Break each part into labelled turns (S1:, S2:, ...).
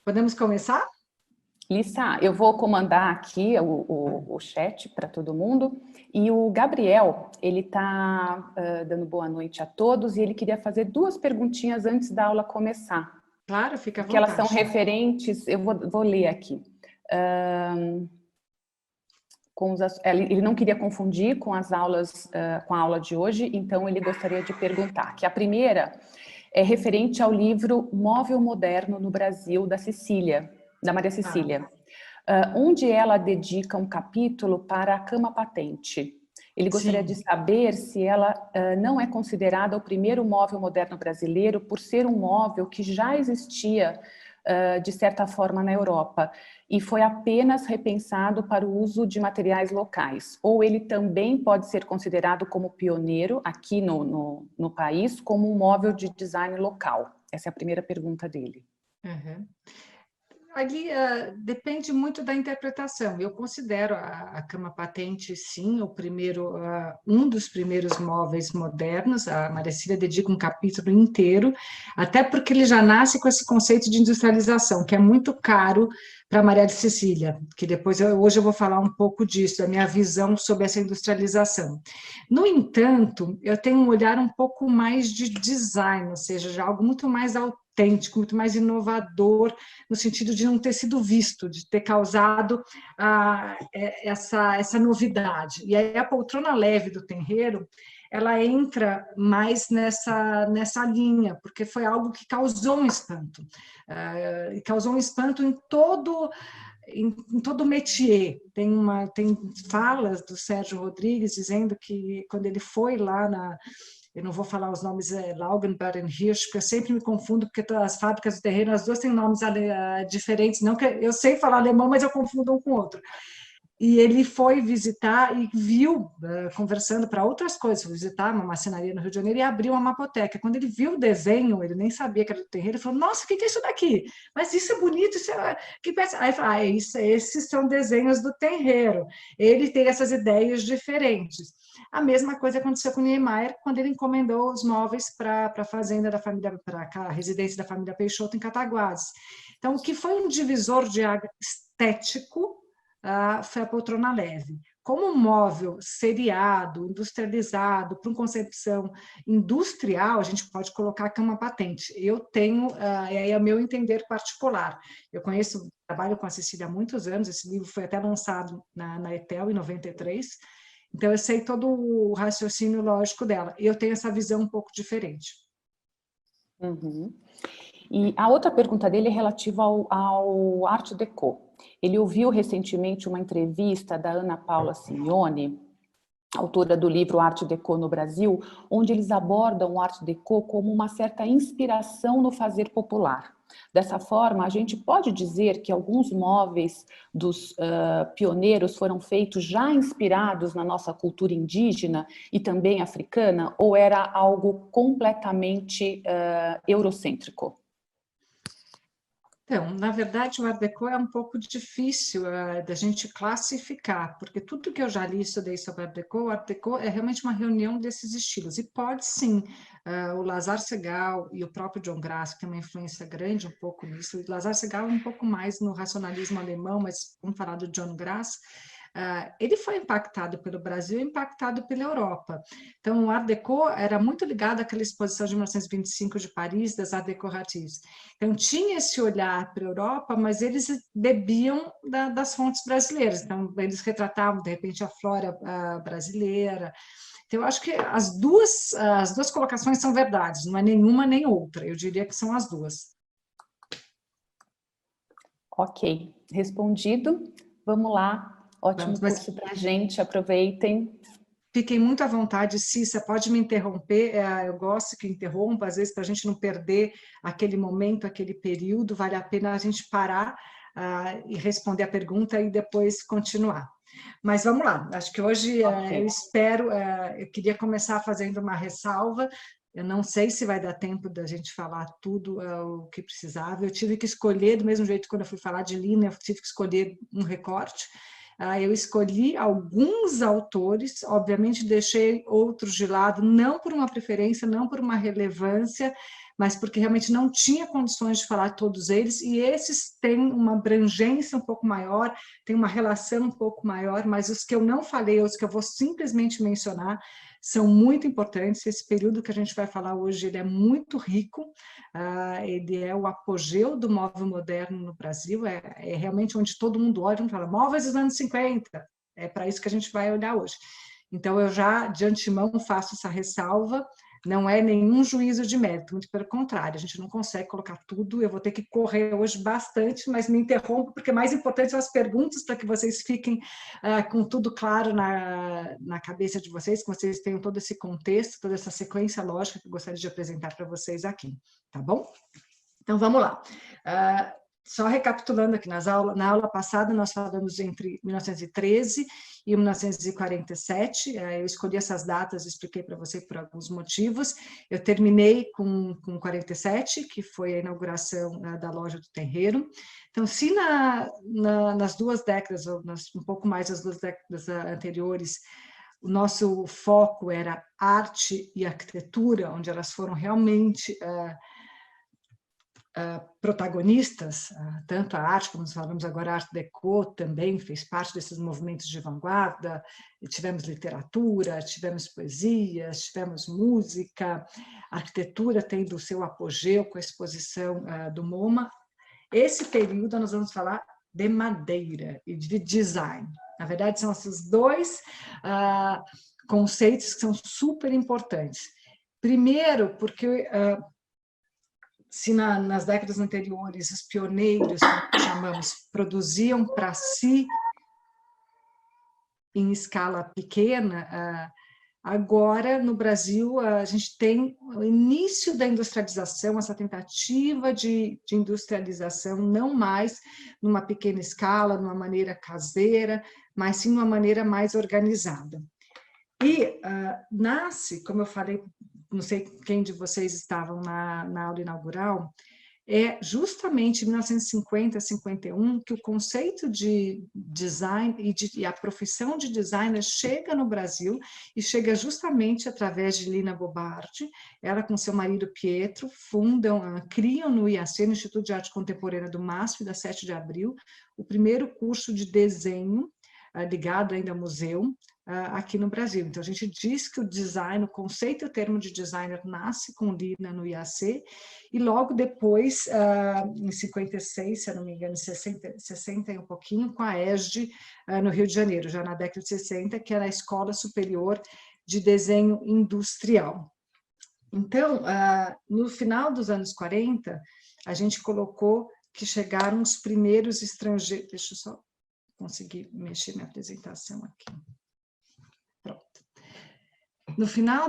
S1: Podemos começar?
S2: Lissa, eu vou comandar aqui o chat para todo mundo. E o Gabriel, ele está dando boa noite a todos e ele queria fazer 2 perguntinhas antes da aula começar.
S1: Claro, fica à
S2: porque elas
S1: vontade.
S2: são referentes, eu vou ler aqui. Ele não queria confundir com as aulas, com a aula de hoje, então ele gostaria de perguntar. Que a primeira é referente ao livro Móvel Moderno no Brasil, da Maria Cecília, onde ela dedica um capítulo para a cama patente. Ele gostaria de saber se ela não é considerada o primeiro móvel moderno brasileiro por ser um móvel que já existia, de certa forma, na Europa e foi apenas repensado para o uso de materiais locais. Ou ele também pode ser considerado como pioneiro aqui no país, como um móvel de design local. Essa é a primeira pergunta dele.
S1: Uhum. Ali depende muito da interpretação. Eu considero a cama patente, sim, um dos primeiros móveis modernos. A Maria Cecília dedica um capítulo inteiro, até porque ele já nasce com esse conceito de industrialização, que é muito caro para a Maria Cecília, que hoje eu vou falar um pouco disso, da minha visão sobre essa industrialização. No entanto, eu tenho um olhar um pouco mais de design, ou seja, já algo muito mais autêntico, muito mais inovador, no sentido de não ter sido visto, de ter causado essa novidade. E aí a poltrona leve do Tenreiro, ela entra mais nessa linha, porque foi algo que causou um espanto. E causou um espanto em todo o métier. Tem falas do Sérgio Rodrigues dizendo que quando ele foi lá eu não vou falar os nomes, Laugenberg e Hirsch, porque eu sempre me confundo, porque as fábricas do terreno, as duas têm nomes diferentes, não que eu sei falar alemão, mas eu confundo um com o outro. E ele foi visitar e viu, conversando para outras coisas, foi visitar uma marcenaria no Rio de Janeiro e abriu uma mapoteca. Quando ele viu o desenho, ele nem sabia que era do terreiro, ele falou, nossa, o que é isso daqui? Mas isso é bonito, isso é... Que peça? Aí ele falou, esses são desenhos do terreiro. Ele tem essas ideias diferentes. A mesma coisa aconteceu com o Niemeyer, quando ele encomendou os móveis para a fazenda da família, para a residência da família Peixoto, em Cataguases. Então, o que foi um divisor de água estético, foi a poltrona leve. Como um móvel seriado, industrializado, para uma concepção industrial, a gente pode colocar a cama patente. Eu tenho, é o meu entender particular. Eu trabalho com a Cecília há muitos anos, esse livro foi até lançado na ETEL, em 93, então eu sei todo o raciocínio lógico dela. Eu tenho essa visão um pouco diferente.
S2: Uhum. E a outra pergunta dele é relativa ao Art Deco. Ele ouviu recentemente uma entrevista da Ana Paula Simeone, autora do livro Art Deco no Brasil, onde eles abordam o Art Deco como uma certa inspiração no fazer popular. Dessa forma, a gente pode dizer que alguns móveis dos pioneiros foram feitos já inspirados na nossa cultura indígena e também africana, ou era algo completamente eurocêntrico?
S1: Então, na verdade, o Art Deco é um pouco difícil da gente classificar, porque tudo que eu já li e estudei sobre o Art Deco é realmente uma reunião desses estilos. E pode sim, o Lazar Segal e o próprio John Grass, que tem uma influência grande um pouco nisso. O Lazar Segal um pouco mais no racionalismo alemão, mas vamos falar do John Grass. Ele foi impactado pelo Brasil e impactado pela Europa. Então, o Art Deco era muito ligado àquela exposição de 1925 de Paris, das Art Décoratifs. Então, tinha esse olhar para a Europa, mas eles bebiam das fontes brasileiras. Então, eles retratavam, de repente, a flora brasileira. Então, eu acho que as duas colocações são verdades, não é nenhuma nem outra. Eu diria que são as duas.
S2: Ok, respondido. Vamos lá. Ótimo curso para a gente, aproveitem.
S1: Fiquem muito à vontade, Cissa, pode me interromper, eu gosto que interrompa, às vezes para a gente não perder aquele momento, aquele período, vale a pena a gente parar e responder a pergunta e depois continuar. Mas vamos lá, acho que hoje eu queria começar fazendo uma ressalva. Eu não sei se vai dar tempo da gente falar tudo o que precisava, eu tive que escolher, do mesmo jeito quando eu fui falar de Lina, eu tive que escolher um recorte. Eu escolhi alguns autores, obviamente deixei outros de lado, não por uma preferência, não por uma relevância, mas porque realmente não tinha condições de falar todos eles, e esses têm uma abrangência um pouco maior, têm uma relação um pouco maior, mas os que eu não falei, os que eu vou simplesmente mencionar, são muito importantes. Esse período que a gente vai falar hoje, ele é muito rico, ele é o apogeu do móvel moderno no Brasil, é realmente onde todo mundo olha e fala, móveis dos anos 50, é para isso que a gente vai olhar hoje. Então, eu já, de antemão, faço essa ressalva, não é nenhum juízo de mérito, muito pelo contrário, a gente não consegue colocar tudo, eu vou ter que correr hoje bastante, mas me interrompo, porque mais importante são as perguntas, para que vocês fiquem com tudo claro na cabeça de vocês, que vocês tenham todo esse contexto, toda essa sequência lógica que eu gostaria de apresentar para vocês aqui, tá bom? Então, vamos lá. Só recapitulando aqui na aula passada, nós falamos entre 1913 e 1947, eu escolhi essas datas, expliquei para você por alguns motivos. Eu terminei com 47, que foi a inauguração da loja do Terreiro. Então, se nas 2 décadas, ou um pouco mais das 2 décadas anteriores, o nosso foco era arte e arquitetura, onde elas foram realmente protagonistas, tanto a arte, como nós falamos agora, a Art Deco também fez parte desses movimentos de vanguarda, tivemos literatura, tivemos poesias, tivemos música, a arquitetura tendo o seu apogeu com a exposição do MoMA. Esse período nós vamos falar de madeira e de design. Na verdade, são esses 2 conceitos que são super importantes. Primeiro, porque se nas décadas anteriores os pioneiros, como chamamos, produziam para si em escala pequena, agora no Brasil a gente tem o início da industrialização, essa tentativa de industrialização, não mais numa pequena escala, numa maneira caseira, mas sim numa maneira mais organizada. E nasce, como eu falei, não sei quem de vocês estavam na aula inaugural, é justamente em 1950, 51, que o conceito de design e a profissão de designer chega no Brasil, e chega justamente através de Lina Bobardi. Ela com seu marido Pietro criam no IAC, no Instituto de Arte Contemporânea do MASP, da 7 de abril, o primeiro curso de desenho ligado ainda ao museu, aqui no Brasil. Então, a gente diz que o design, o conceito e o termo de designer nasce com Lina no IAC, e logo depois, em 56, se eu não me engano, 60 e um pouquinho, com a ESD no Rio de Janeiro, já na década de 60, que era a Escola Superior de Desenho Industrial. Então, no final dos anos 40, a gente colocou que chegaram os primeiros estrangeiros. Deixa eu só conseguir mexer minha apresentação aqui. Pronto. No final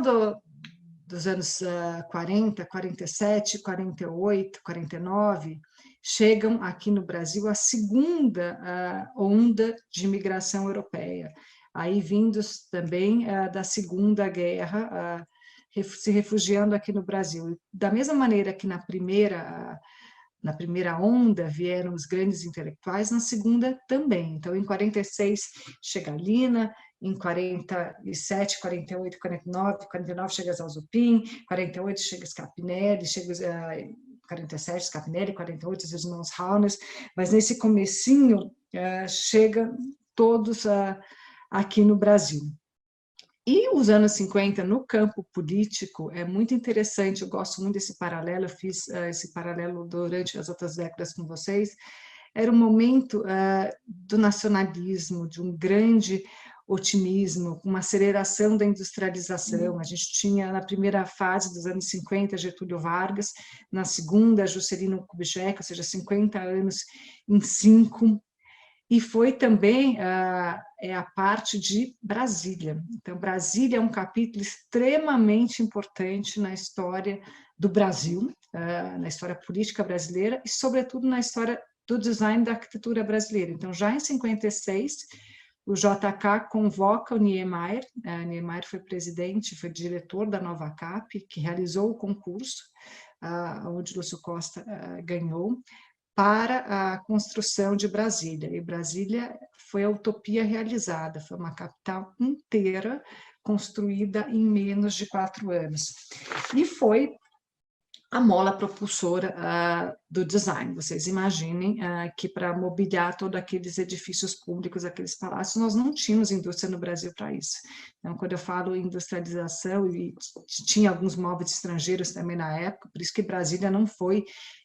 S1: dos anos 40, 47, 48, 49, chegam aqui no Brasil a segunda onda de imigração europeia, aí vindos também da Segunda Guerra, se refugiando aqui no Brasil. Da mesma maneira que na primeira onda vieram os grandes intelectuais, na segunda também. Então, em 46 chega a Lina, em 47, 48, 49 chega Zalzo Zupin, 48 chega Scapinelli, 47 Scapinelli, 48 os irmãos Rauners, mas nesse comecinho chega todos aqui no Brasil. E os anos 50, no campo político, é muito interessante, eu gosto muito desse paralelo, eu fiz esse paralelo durante as outras décadas com vocês. Era um momento do nacionalismo, de um grande otimismo, uma aceleração da industrialização. A gente tinha, na primeira fase dos anos 50, Getúlio Vargas, na segunda, Juscelino Kubitschek, ou seja, 50 anos em 5. E foi também a parte de Brasília. Então, Brasília é um capítulo extremamente importante na história do Brasil, na história política brasileira e, sobretudo, na história do design da arquitetura brasileira. Então, já em 56, o JK convoca o Niemeyer. Niemeyer foi presidente, foi diretor da Nova Cap, que realizou o concurso, onde Lúcio Costa ganhou, para a construção de Brasília. E Brasília foi a utopia realizada, foi uma capital inteira construída em menos de 4 anos. E foi a mola propulsora do design. Vocês imaginem que para mobiliar todos aqueles edifícios públicos, aqueles palácios, nós não tínhamos indústria no Brasil para isso. Então, quando eu falo industrialização, e tinha alguns móveis estrangeiros também na época, por isso que Brasília não foi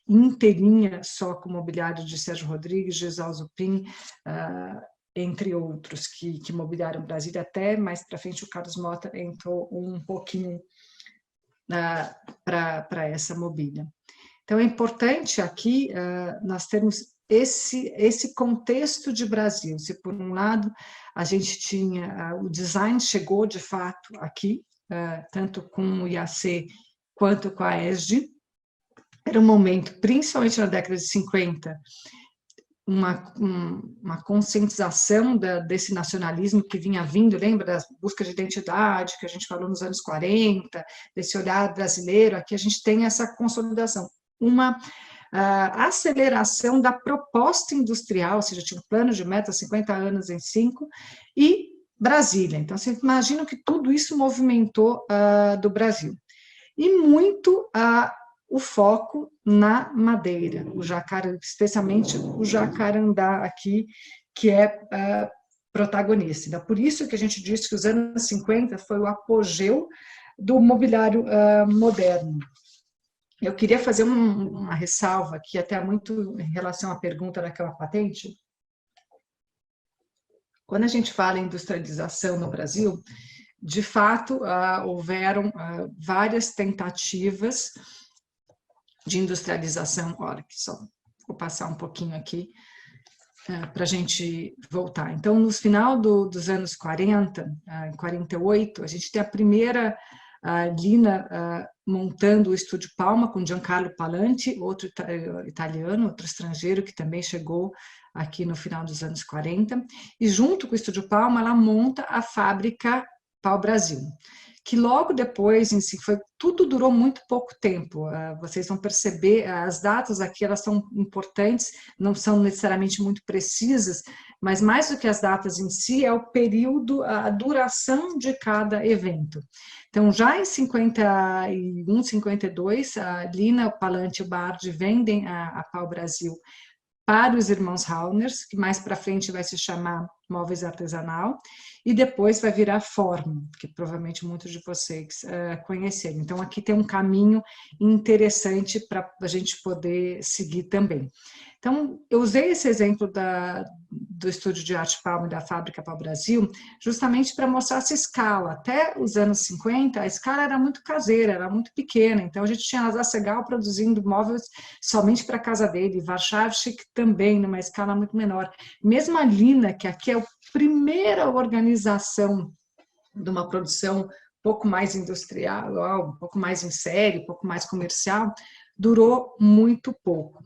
S1: inteirinha só com o mobiliário de Sérgio Rodrigues, Gisal Zupin, entre outros que mobiliaram Brasília. Até mais para frente o Carlos Mota entrou um pouquinho para essa mobília. Então, é importante aqui nós termos esse contexto de Brasil. Se, por um lado, a gente tinha... o design chegou, de fato, aqui, tanto com o IAC quanto com a ESG. Era um momento, principalmente na década de 50, uma conscientização desse nacionalismo que vinha vindo, lembra da busca de identidade que a gente falou nos anos 40, desse olhar brasileiro. Aqui a gente tem essa consolidação, uma aceleração da proposta industrial, ou seja, tinha um plano de meta 50 anos em 5, e Brasília. Então, você imagina que tudo isso movimentou do Brasil. E muito o foco na madeira, especialmente o jacarandá aqui, que é protagonista. Então, por isso que a gente disse que os anos 50 foi o apogeu do mobiliário moderno. Eu queria fazer uma ressalva aqui, até muito em relação à pergunta daquela patente. Quando a gente fala em industrialização no Brasil, de fato, houveram várias tentativas de industrialização. Olha, só vou passar um pouquinho aqui para a gente voltar. Então, no final dos anos 40, em 48, a gente tem a primeira Lina montando o Estúdio Palma com Giancarlo Palanti, outro italiano, outro estrangeiro que também chegou aqui no final dos anos 40, e junto com o Estúdio Palma ela monta a fábrica Pau Brasil, que logo depois, em si, tudo durou muito pouco tempo. Vocês vão perceber, as datas aqui elas são importantes, não são necessariamente muito precisas, mas mais do que as datas em si, é o período, a duração de cada evento. Então, já em 51, 52, a Lina, o Palanti e o Bardi vendem a Pau Brasil para os irmãos Rauners, que mais para frente vai se chamar Móveis Artesanal, e depois vai virar Forma, que provavelmente muitos de vocês conheceram. Então, aqui tem um caminho interessante para a gente poder seguir também. Então, eu usei esse exemplo do Estúdio de Arte Palma e da Fábrica Pau Brasil justamente para mostrar essa escala. Até os anos 50, a escala era muito caseira, era muito pequena. Então, a gente tinha a Segal produzindo móveis somente para a casa dele, Warszawski também, numa escala muito menor. Mesmo a Lina, que aqui é a primeira organização de uma produção um pouco mais industrial, um pouco mais em série, um pouco mais comercial, durou muito pouco.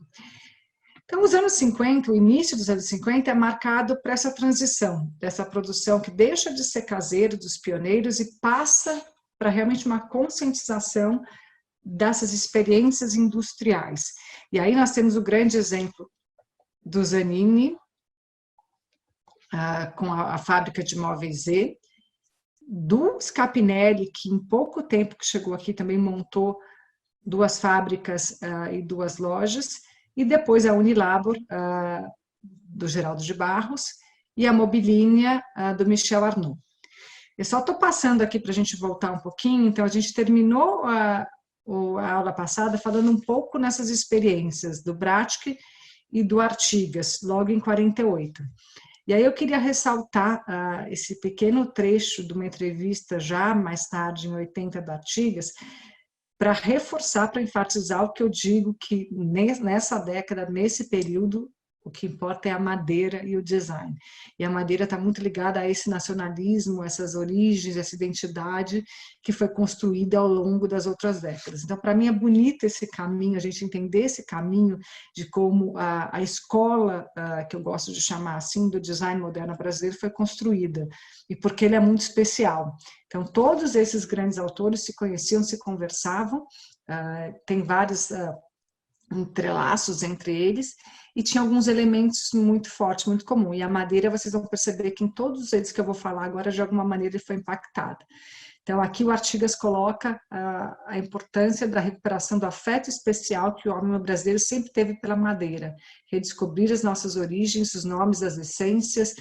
S1: Então, os anos 50, o início dos anos 50 é marcado por essa transição, dessa produção que deixa de ser caseira dos pioneiros e passa para realmente uma conscientização dessas experiências industriais. E aí nós temos o grande exemplo do Zanini, com a fábrica de móveis Z, do Scapinelli, que em pouco tempo que chegou aqui também montou 2 fábricas e 2 lojas, e depois a Unilabor, do Geraldo de Barros, e a Mobilinha, do Michel Arnaud. Eu só estou passando aqui para a gente voltar um pouquinho. Então, a gente terminou a aula passada falando um pouco nessas experiências do Bratic e do Artigas, logo em 48. E aí eu queria ressaltar esse pequeno trecho de uma entrevista já mais tarde, em 80, do Artigas, para reforçar, para enfatizar o que eu digo, que nessa década, nesse período, o que importa é a madeira e o design. E a madeira está muito ligada a esse nacionalismo, essas origens, essa identidade que foi construída ao longo das outras décadas. Então, para mim é bonito esse caminho, a gente entender esse caminho de como a escola, que eu gosto de chamar assim, do design moderno brasileiro, foi construída, e porque ele é muito especial. Então, todos esses grandes autores se conheciam, se conversavam, tem vários entrelaços entre eles, e tinha alguns elementos muito fortes, muito comuns. E a madeira, vocês vão perceber que em todos eles que eu vou falar agora, de alguma maneira, ele foi impactada. Então, aqui o Artigas coloca a importância da recuperação do afeto especial que o homem brasileiro sempre teve pela madeira, redescobrir as nossas origens, os nomes das essências,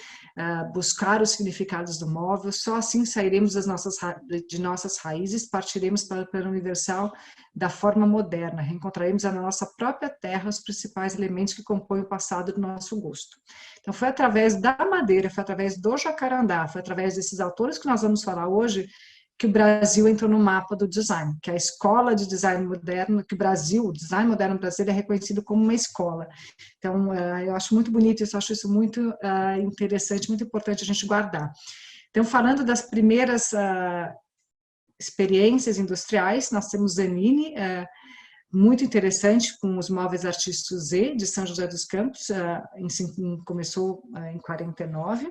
S1: buscar os significados do móvel, só assim sairemos de nossas raízes, partiremos para o plano universal da forma moderna, reencontraremos na nossa própria terra os principais elementos que compõem o passado do nosso gosto. Então, foi através da madeira, foi através do jacarandá, foi através desses autores que nós vamos falar hoje, que o Brasil entrou no mapa do design, que a escola de design moderno, que o design moderno brasileiro é reconhecido como uma escola. Então, eu acho muito bonito isso, acho isso muito interessante, muito importante a gente guardar. Então, falando das primeiras experiências industriais, nós temos Zanini, muito interessante, com os móveis artísticos Z, de São José dos Campos, começou em 49.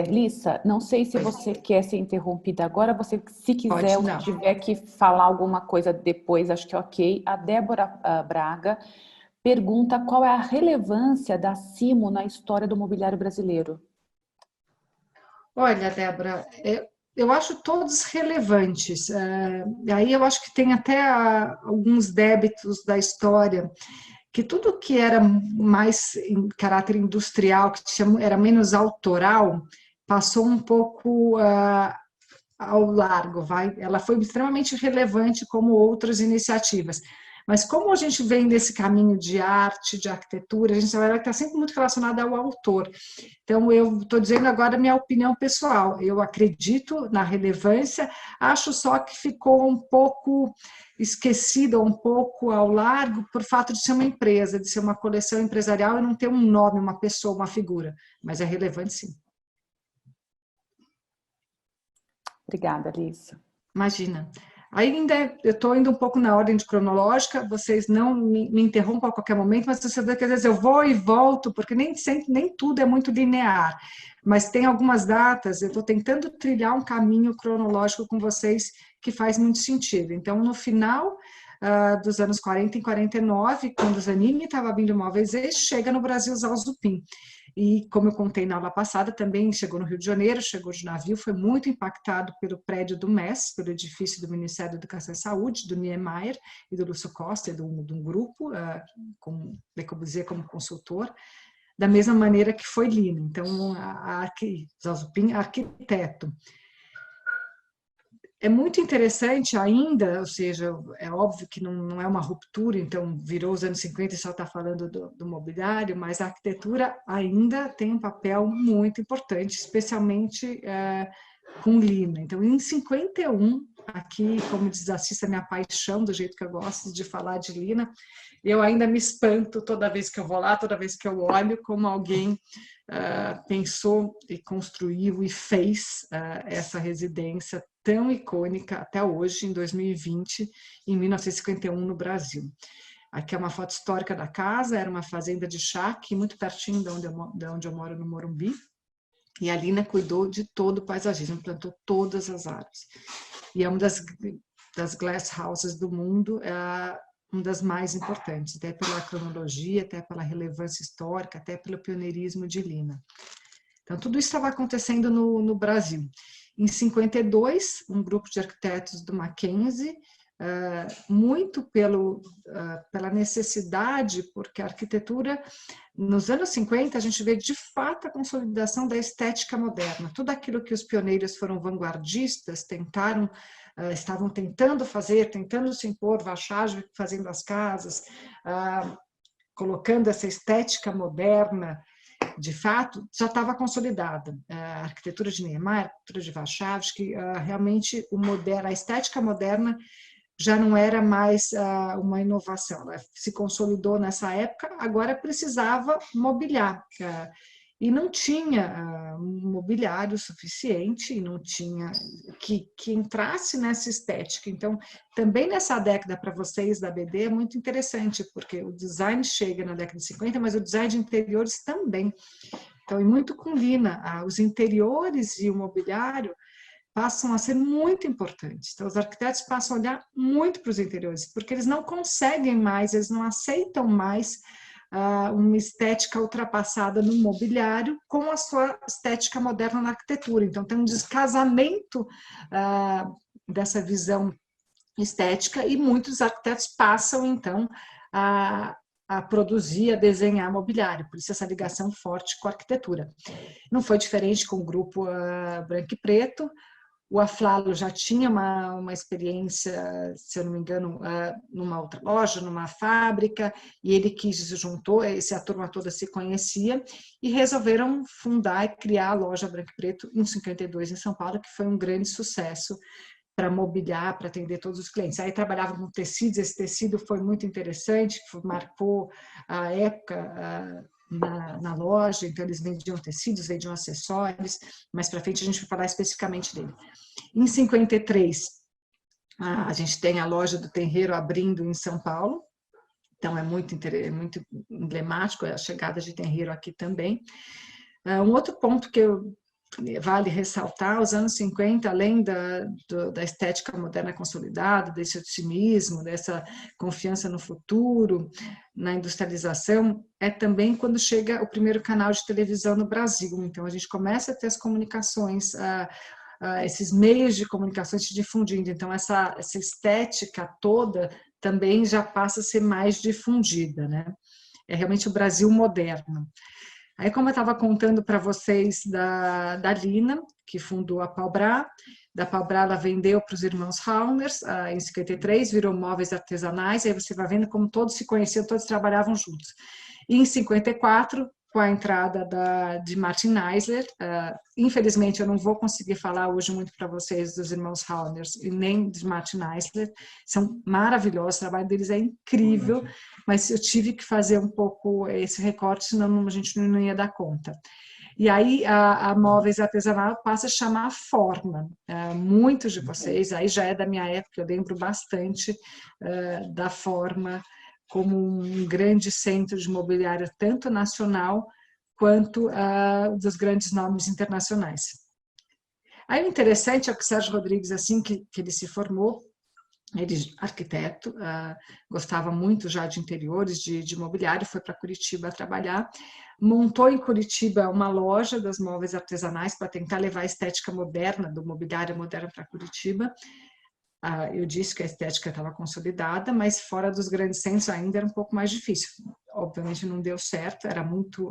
S2: Lissa, não sei se você quer ser interrompida agora, se quiser ou se tiver que falar alguma coisa depois, acho que é ok. A Débora Braga pergunta qual é a relevância da Simo na história do mobiliário brasileiro.
S1: Olha, Débora, eu acho todos relevantes. Aí eu acho que tem até alguns débitos da história, que tudo que era mais em caráter industrial, que era menos autoral, passou um pouco ao largo, ela foi extremamente relevante como outras iniciativas. Mas como a gente vem desse caminho de arte, de arquitetura, a gente vai estar sempre muito relacionada ao autor. Então, eu estou dizendo agora a minha opinião pessoal. Eu acredito na relevância, acho só que ficou um pouco esquecida, um pouco ao largo, por fato de ser uma empresa, de ser uma coleção empresarial e não ter um nome, uma pessoa, uma figura. Mas é relevante, sim.
S2: Obrigada, Lissa.
S1: Imagina. Ainda eu estou indo um pouco na ordem de cronológica, vocês não me interrompam a qualquer momento, mas você vê que às vezes eu vou e volto, porque nem tudo é muito linear, mas tem algumas datas, eu estou tentando trilhar um caminho cronológico com vocês que faz muito sentido. Então, no final dos anos 40 e 49, quando o Zanini estava abrindo móveis, chega no Brasil Zau Zupin. E, como eu contei na aula passada, também chegou no Rio de Janeiro, chegou de navio, foi muito impactado pelo prédio do MES, pelo edifício do Ministério da Educação e Saúde, do Niemeyer e do Lúcio Costa, de um grupo, com Le Corbusier como consultor, da mesma maneira que foi Lina. Então, Zau Zupin, arquiteto. É muito interessante ainda, ou seja, é óbvio que não é uma ruptura, então virou os anos 50 e só está falando do mobiliário, mas a arquitetura ainda tem um papel muito importante, especialmente com Lina. Então, em 51, aqui, como diz a Cissa, minha paixão, do jeito que eu gosto de falar de Lina, eu ainda me espanto toda vez que eu vou lá, toda vez que eu olho como alguém pensou e construiu e fez essa residência tão icônica até hoje, em 2020, em 1951, no Brasil. Aqui é uma foto histórica da casa, era uma fazenda de charque, muito pertinho de onde eu moro, no Morumbi, e a Lina cuidou de todo o paisagismo, plantou todas as árvores. E é uma das glass houses do mundo, uma das mais importantes, até pela cronologia, até pela relevância histórica, até pelo pioneirismo de Lina. Então, tudo isso estava acontecendo no Brasil. Em 52, um grupo de arquitetos do Mackenzie, muito pela necessidade, porque a arquitetura, nos anos 50, a gente vê de fato a consolidação da estética moderna. Tudo aquilo que os pioneiros foram vanguardistas, estavam tentando fazer, tentando se impor, Warchavchik fazendo as casas, colocando essa estética moderna, de fato, já estava consolidada. A arquitetura de Niemeyer, a arquitetura de Warchavchik, realmente a estética moderna já não era mais uma inovação, ela se consolidou nessa época, agora precisava mobiliar. E não tinha mobiliário suficiente, e não tinha que entrasse nessa estética. Então, também nessa década, para vocês da BD, é muito interessante, porque o design chega na década de 50, mas o design de interiores também. Então, e muito com Lina, os interiores e o mobiliário passam a ser muito importantes. Então, os arquitetos passam a olhar muito para os interiores, porque eles não conseguem mais, eles não aceitam mais uma estética ultrapassada no mobiliário com a sua estética moderna na arquitetura. Então, tem um descasamento dessa visão estética e muitos arquitetos passam, então, a produzir, a desenhar mobiliário, por isso essa ligação forte com a arquitetura. Não foi diferente com o grupo Branco e Preto. O Aflalo já tinha uma experiência, se eu não me engano, numa outra loja, numa fábrica, e ele se juntou, a turma toda se conhecia, e resolveram fundar e criar a loja Branco e Preto em 52 em São Paulo, que foi um grande sucesso para mobiliar, para atender todos os clientes. Aí trabalhava com tecidos, esse tecido foi muito interessante, marcou a época na loja, então eles vendiam tecidos, vendiam acessórios, mais para frente a gente vai falar especificamente dele. Em 53, a gente tem a loja do Tenreiro abrindo em São Paulo, então é muito emblemático a chegada de Tenreiro aqui também. Um outro ponto que vale ressaltar, os anos 50, além da estética moderna consolidada, desse otimismo, dessa confiança no futuro, na industrialização, é também quando chega o primeiro canal de televisão no Brasil. Então, a gente começa a ter as comunicações, esses meios de comunicação se difundindo. Então, essa estética toda também já passa a ser mais difundida, né? É realmente o Brasil moderno. Aí, como eu estava contando para vocês da Lina, que fundou a Palbra, da Palbra ela vendeu para os irmãos Rauners em 53, virou móveis artesanais, aí você vai vendo como todos se conheciam, todos trabalhavam juntos. E em 54, com a entrada de Martin Neisler, infelizmente eu não vou conseguir falar hoje muito para vocês dos irmãos Rauners e nem de Martin Neisler, são maravilhosos, o trabalho deles é incrível, mas eu tive que fazer um pouco esse recorte, senão a gente não ia dar conta. E aí a Móveis Artesanal passa a chamar Forma. Muitos de vocês, aí já é da minha época, eu lembro bastante da Forma como um grande centro de mobiliário, tanto nacional quanto dos grandes nomes internacionais. Aí o interessante é que o Sérgio Rodrigues, assim que ele se formou, ele arquiteto, gostava muito já de interiores, de mobiliário, foi para Curitiba trabalhar, montou em Curitiba uma loja das móveis artesanais para tentar levar a estética moderna, do mobiliário moderno para Curitiba. Eu disse que a estética estava consolidada, mas fora dos grandes centros ainda era um pouco mais difícil. Obviamente não deu certo, era muito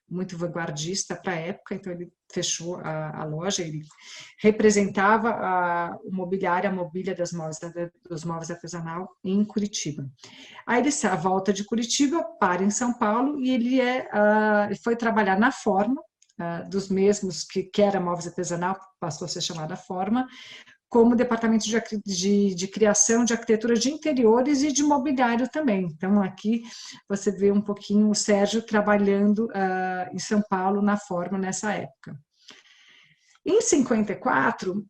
S1: muito vanguardista para a época, então ele fechou a loja, ele representava o mobiliário, a mobília dos móveis artesanal em Curitiba. Aí ele volta de Curitiba, para em São Paulo, e ele foi trabalhar na Forma, dos mesmos que era móveis artesanal, passou a ser chamada Forma, como departamento de criação de arquitetura de interiores e de mobiliário também. Então, aqui você vê um pouquinho o Sérgio trabalhando em São Paulo na Forma nessa época. Em 54,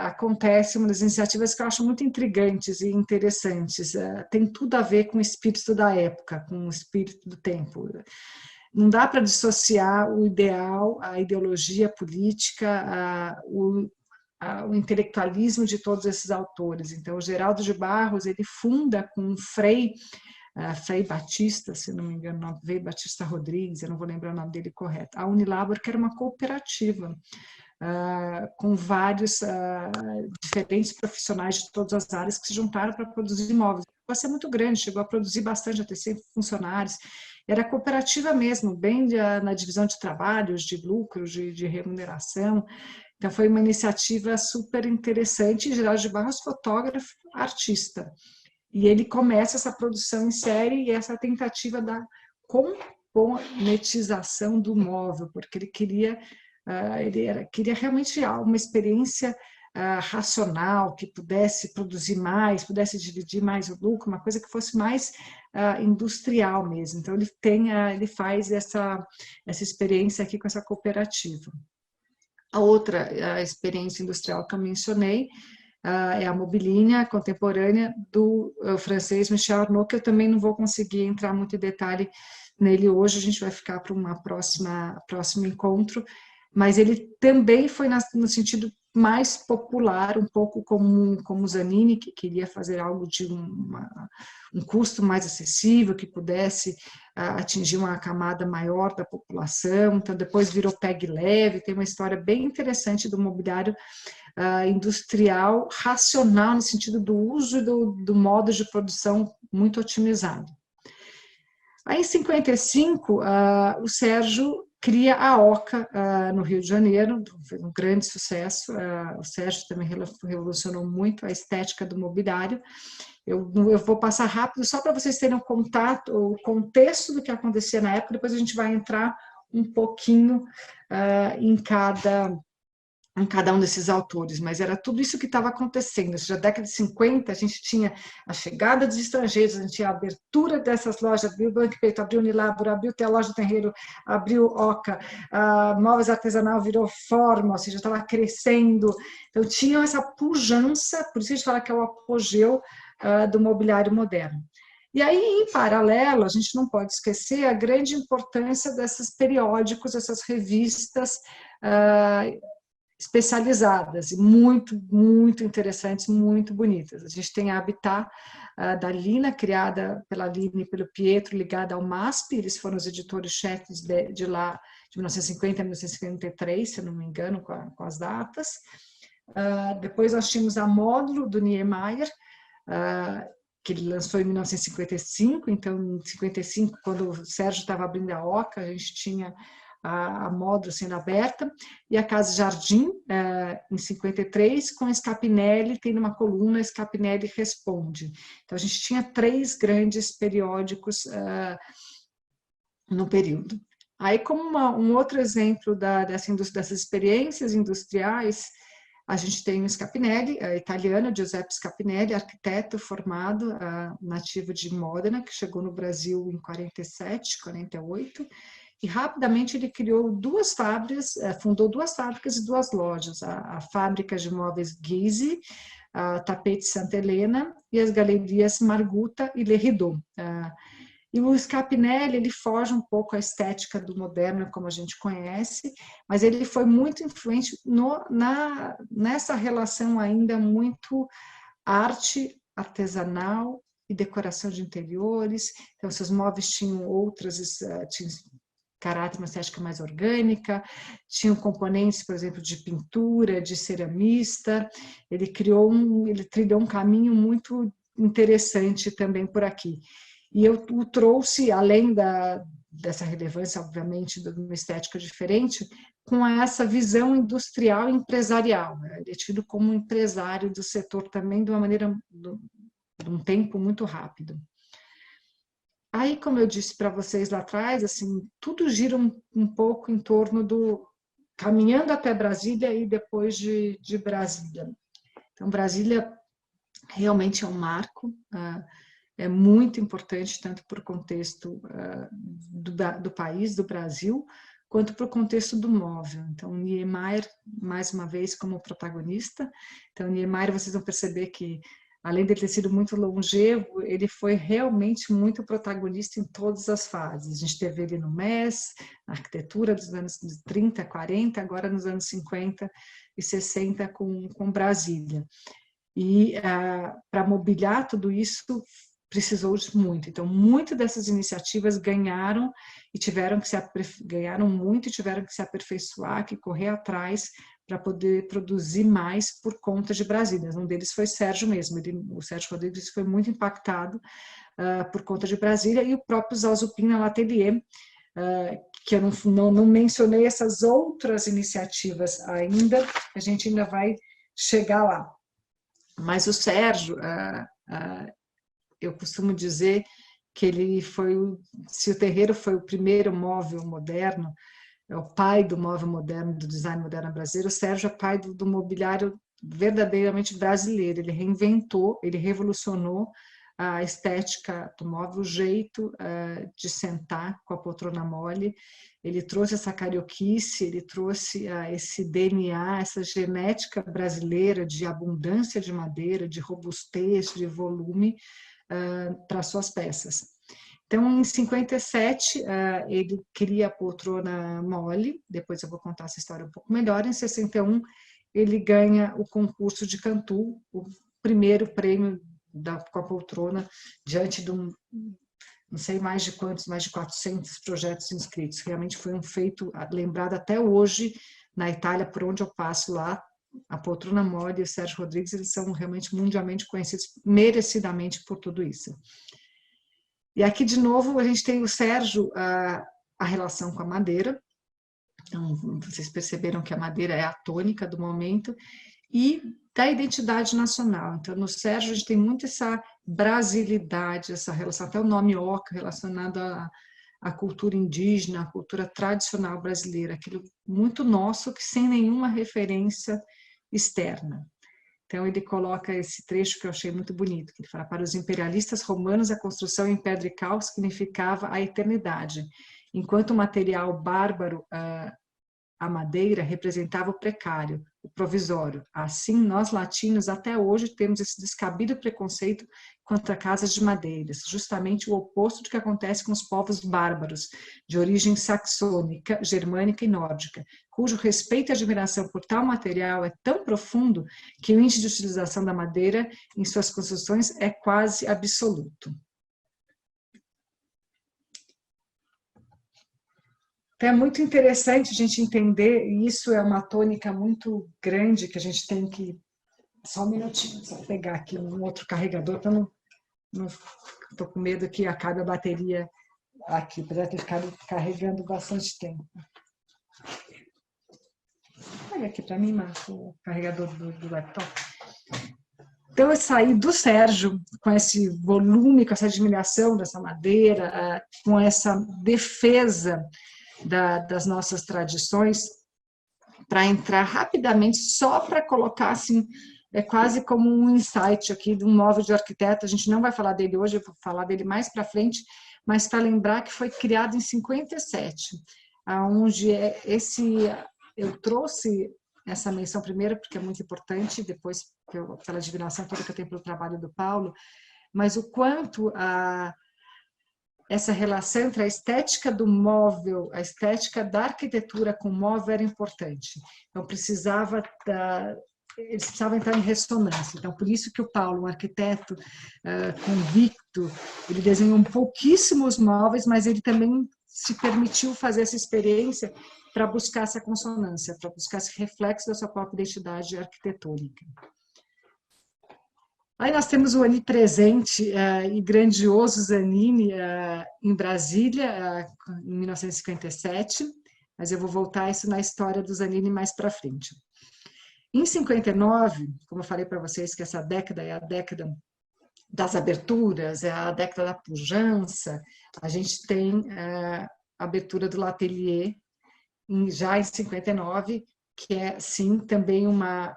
S1: acontece uma das iniciativas que eu acho muito intrigantes e interessantes. Tem tudo a ver com o espírito da época, com o espírito do tempo. Não dá para dissociar o ideal, a ideologia política, o intelectualismo de todos esses autores. Então, o Geraldo de Barros, ele funda com Frei Batista, se não me engano, Frei Batista Rodrigues, eu não vou lembrar o nome dele correto, a Unilabor, que era uma cooperativa, com vários diferentes profissionais de todas as áreas que se juntaram para produzir imóveis. Chegou a ser muito grande, chegou a produzir bastante, a ter 100 funcionários. Era cooperativa mesmo, bem na divisão de trabalhos, de lucros, de remuneração. Então, foi uma iniciativa super interessante. Geraldo de Barros, fotógrafo, artista. E ele começa essa produção em série e essa tentativa da componentização do móvel, porque ele queria realmente uma experiência racional, que pudesse produzir mais, pudesse dividir mais o lucro, uma coisa que fosse mais industrial mesmo. Então, ele faz essa experiência aqui com essa cooperativa. A outra experiência industrial que eu mencionei é a mobilinha contemporânea do francês Michel Arnaud, que eu também não vou conseguir entrar muito em detalhe nele hoje, a gente vai ficar para próximo encontro, mas ele também foi no sentido mais popular, um pouco como o Zanini, que queria fazer algo de um custo mais acessível, que pudesse atingir uma camada maior da população. Então, depois virou PEG leve, tem uma história bem interessante do mobiliário industrial racional, no sentido do uso e do modo de produção muito otimizado. Aí, em 55, o Sérgio cria a Oca no Rio de Janeiro, fez um grande sucesso. O Sérgio também revolucionou muito a estética do mobiliário. Eu vou passar rápido só para vocês terem o contexto do que acontecia na época, depois a gente vai entrar um pouquinho em cada um desses autores, mas era tudo isso que estava acontecendo. Ou seja, na década de 50, a gente tinha a chegada dos estrangeiros, a gente tinha a abertura dessas lojas, abriu o Blank Peito, abriu o Nilabro, abriu a loja do Terreiro, abriu Oca, a Móveis Artesanal virou Forma, ou seja, estava crescendo. Então, tinha essa pujança, por isso a gente fala que é o apogeu do mobiliário moderno. E aí, em paralelo, a gente não pode esquecer a grande importância desses periódicos, essas revistas especializadas e muito, muito interessantes, muito bonitas. A gente tem a Habitat da Lina, criada pela Lina e pelo Pietro, ligada ao MASP, eles foram os editores-chefes de lá, de 1950 a 1953, se eu não me engano, com as datas. Depois nós tínhamos a Módulo, do Niemeyer, que ele lançou em 1955, então em 55, quando o Sérgio estava abrindo a Oca, a gente tinha a Módulo sendo aberta, e a Casa Jardim, em 53, com a Scapinelli, tem uma coluna, Scapinelli Responde. Então, a gente tinha 3 grandes periódicos no período. Aí, como um outro exemplo dessas experiências industriais, a gente tem o Scapinelli, italiano, Giuseppe Scapinelli, arquiteto formado, nativo de Modena, que chegou no Brasil em 47, 48, e rapidamente ele criou 2 fábricas, fundou 2 fábricas e 2 lojas, a fábrica de móveis Ghisi, a Tapete Santa Helena e as galerias Marguta e Le Rideau. E o Scapinelli, ele foge um pouco à estética do moderno, como a gente conhece, mas ele foi muito influente nessa relação ainda muito arte artesanal e decoração de interiores. Então, seus móveis tinham tinham caráter, uma estética mais orgânica, tinham componentes, por exemplo, de pintura, de ceramista. Ele trilhou um caminho muito interessante também por aqui. E eu o trouxe, além dessa relevância, obviamente, de uma estética diferente, com essa visão industrial e empresarial. Ele é tido como um empresário do setor também, de uma maneira, de um tempo muito rápido. Aí, como eu disse para vocês lá atrás, assim, tudo gira um pouco em torno caminhando até Brasília e depois de Brasília. Então, Brasília realmente é um marco, é muito importante, tanto para o contexto do país, do Brasil, quanto para o contexto do móvel. Então, Niemeyer, mais uma vez, como protagonista. Então, Niemeyer, vocês vão perceber que, além de ter sido muito longevo, ele foi realmente muito protagonista em todas as fases. A gente teve ele no MES, na arquitetura dos anos 30, 40, agora nos anos 50 e 60 com Brasília. E para mobiliar tudo isso, precisou de muito. Então, muitas dessas iniciativas ganharam muito e tiveram que se aperfeiçoar, que correr atrás para poder produzir mais por conta de Brasília. Um deles foi Sérgio mesmo. O Sérgio Rodrigues foi muito impactado por conta de Brasília, e o próprio Zalzupin na L'Atelier, que eu não mencionei essas outras iniciativas ainda, a gente ainda vai chegar lá. Mas o Sérgio, eu costumo dizer que ele se o terreiro foi o primeiro móvel moderno, é o pai do móvel moderno, do design moderno brasileiro, o Sérgio é pai do mobiliário verdadeiramente brasileiro. Ele reinventou, ele revolucionou a estética do móvel, o jeito de sentar com a poltrona mole. Ele trouxe essa carioquice, ele trouxe esse DNA, essa genética brasileira de abundância de madeira, de robustez, de volume para suas peças. Então, em 57, ele cria a poltrona mole, depois eu vou contar essa história um pouco melhor. Em 61, ele ganha o concurso de Cantu, o primeiro prêmio com a poltrona, diante de não sei mais de quantos, mais de 400 projetos inscritos. Realmente foi um feito lembrado até hoje na Itália, por onde eu passo lá. A poltrona mole e o Sérgio Rodrigues, eles são realmente mundialmente conhecidos merecidamente por tudo isso. E aqui, de novo, a gente tem o Sérgio, a relação com a madeira. Então, vocês perceberam que a madeira é a tônica do momento, e da identidade nacional. Então, no Sérgio, a gente tem muito essa brasilidade, essa relação, até o nome Oca, relacionado à cultura indígena, à cultura tradicional brasileira, aquilo muito nosso, que sem nenhuma referência externa. Então, ele coloca esse trecho que eu achei muito bonito, que ele fala: para os imperialistas romanos, a construção em pedra e cal significava a eternidade, enquanto o material bárbaro, a madeira, representava o precário, o provisório. Assim, nós latinos até hoje temos esse descabido preconceito contra casas de madeiras, justamente o oposto do que acontece com os povos bárbaros, de origem saxônica, germânica e nórdica, cujo respeito e admiração por tal material é tão profundo que o índice de utilização da madeira em suas construções é quase absoluto. Então, é muito interessante a gente entender, e isso é uma tônica muito grande que a gente tem que... Só um minutinho, só pegar aqui um outro carregador, para não estou com medo que acabe a bateria aqui, apesar de ter ficado carregando bastante tempo. Olha aqui para mim, Marco, o carregador do laptop. Então, eu saí do Sérgio com esse volume, com essa admiração dessa madeira, com essa defesa das nossas tradições, para entrar rapidamente, só para colocar assim, é quase como um insight aqui de um móvel de arquiteto. A gente não vai falar dele hoje, eu vou falar dele mais para frente, mas para lembrar que foi criado em 57, onde eu trouxe essa menção primeiro, porque é muito importante, depois pela admiração toda que eu tenho pelo trabalho do Paulo, mas o quanto essa relação entre a estética do móvel, a estética da arquitetura com o móvel era importante. Então, eles precisavam entrar em ressonância. Então, por isso que o Paulo, um arquiteto convicto, ele desenhou pouquíssimos móveis, mas ele também se permitiu fazer essa experiência para buscar essa consonância, para buscar esse reflexo da sua própria identidade arquitetônica. Aí nós temos o onipresente e grandioso Zanini em Brasília, em 1957, mas eu vou voltar a isso na história do Zanini mais para frente. Em 59, como eu falei para vocês que essa década é a década das aberturas, é a década da pujança, a gente tem a abertura do L'Atelier, já em 59, que é, sim, também uma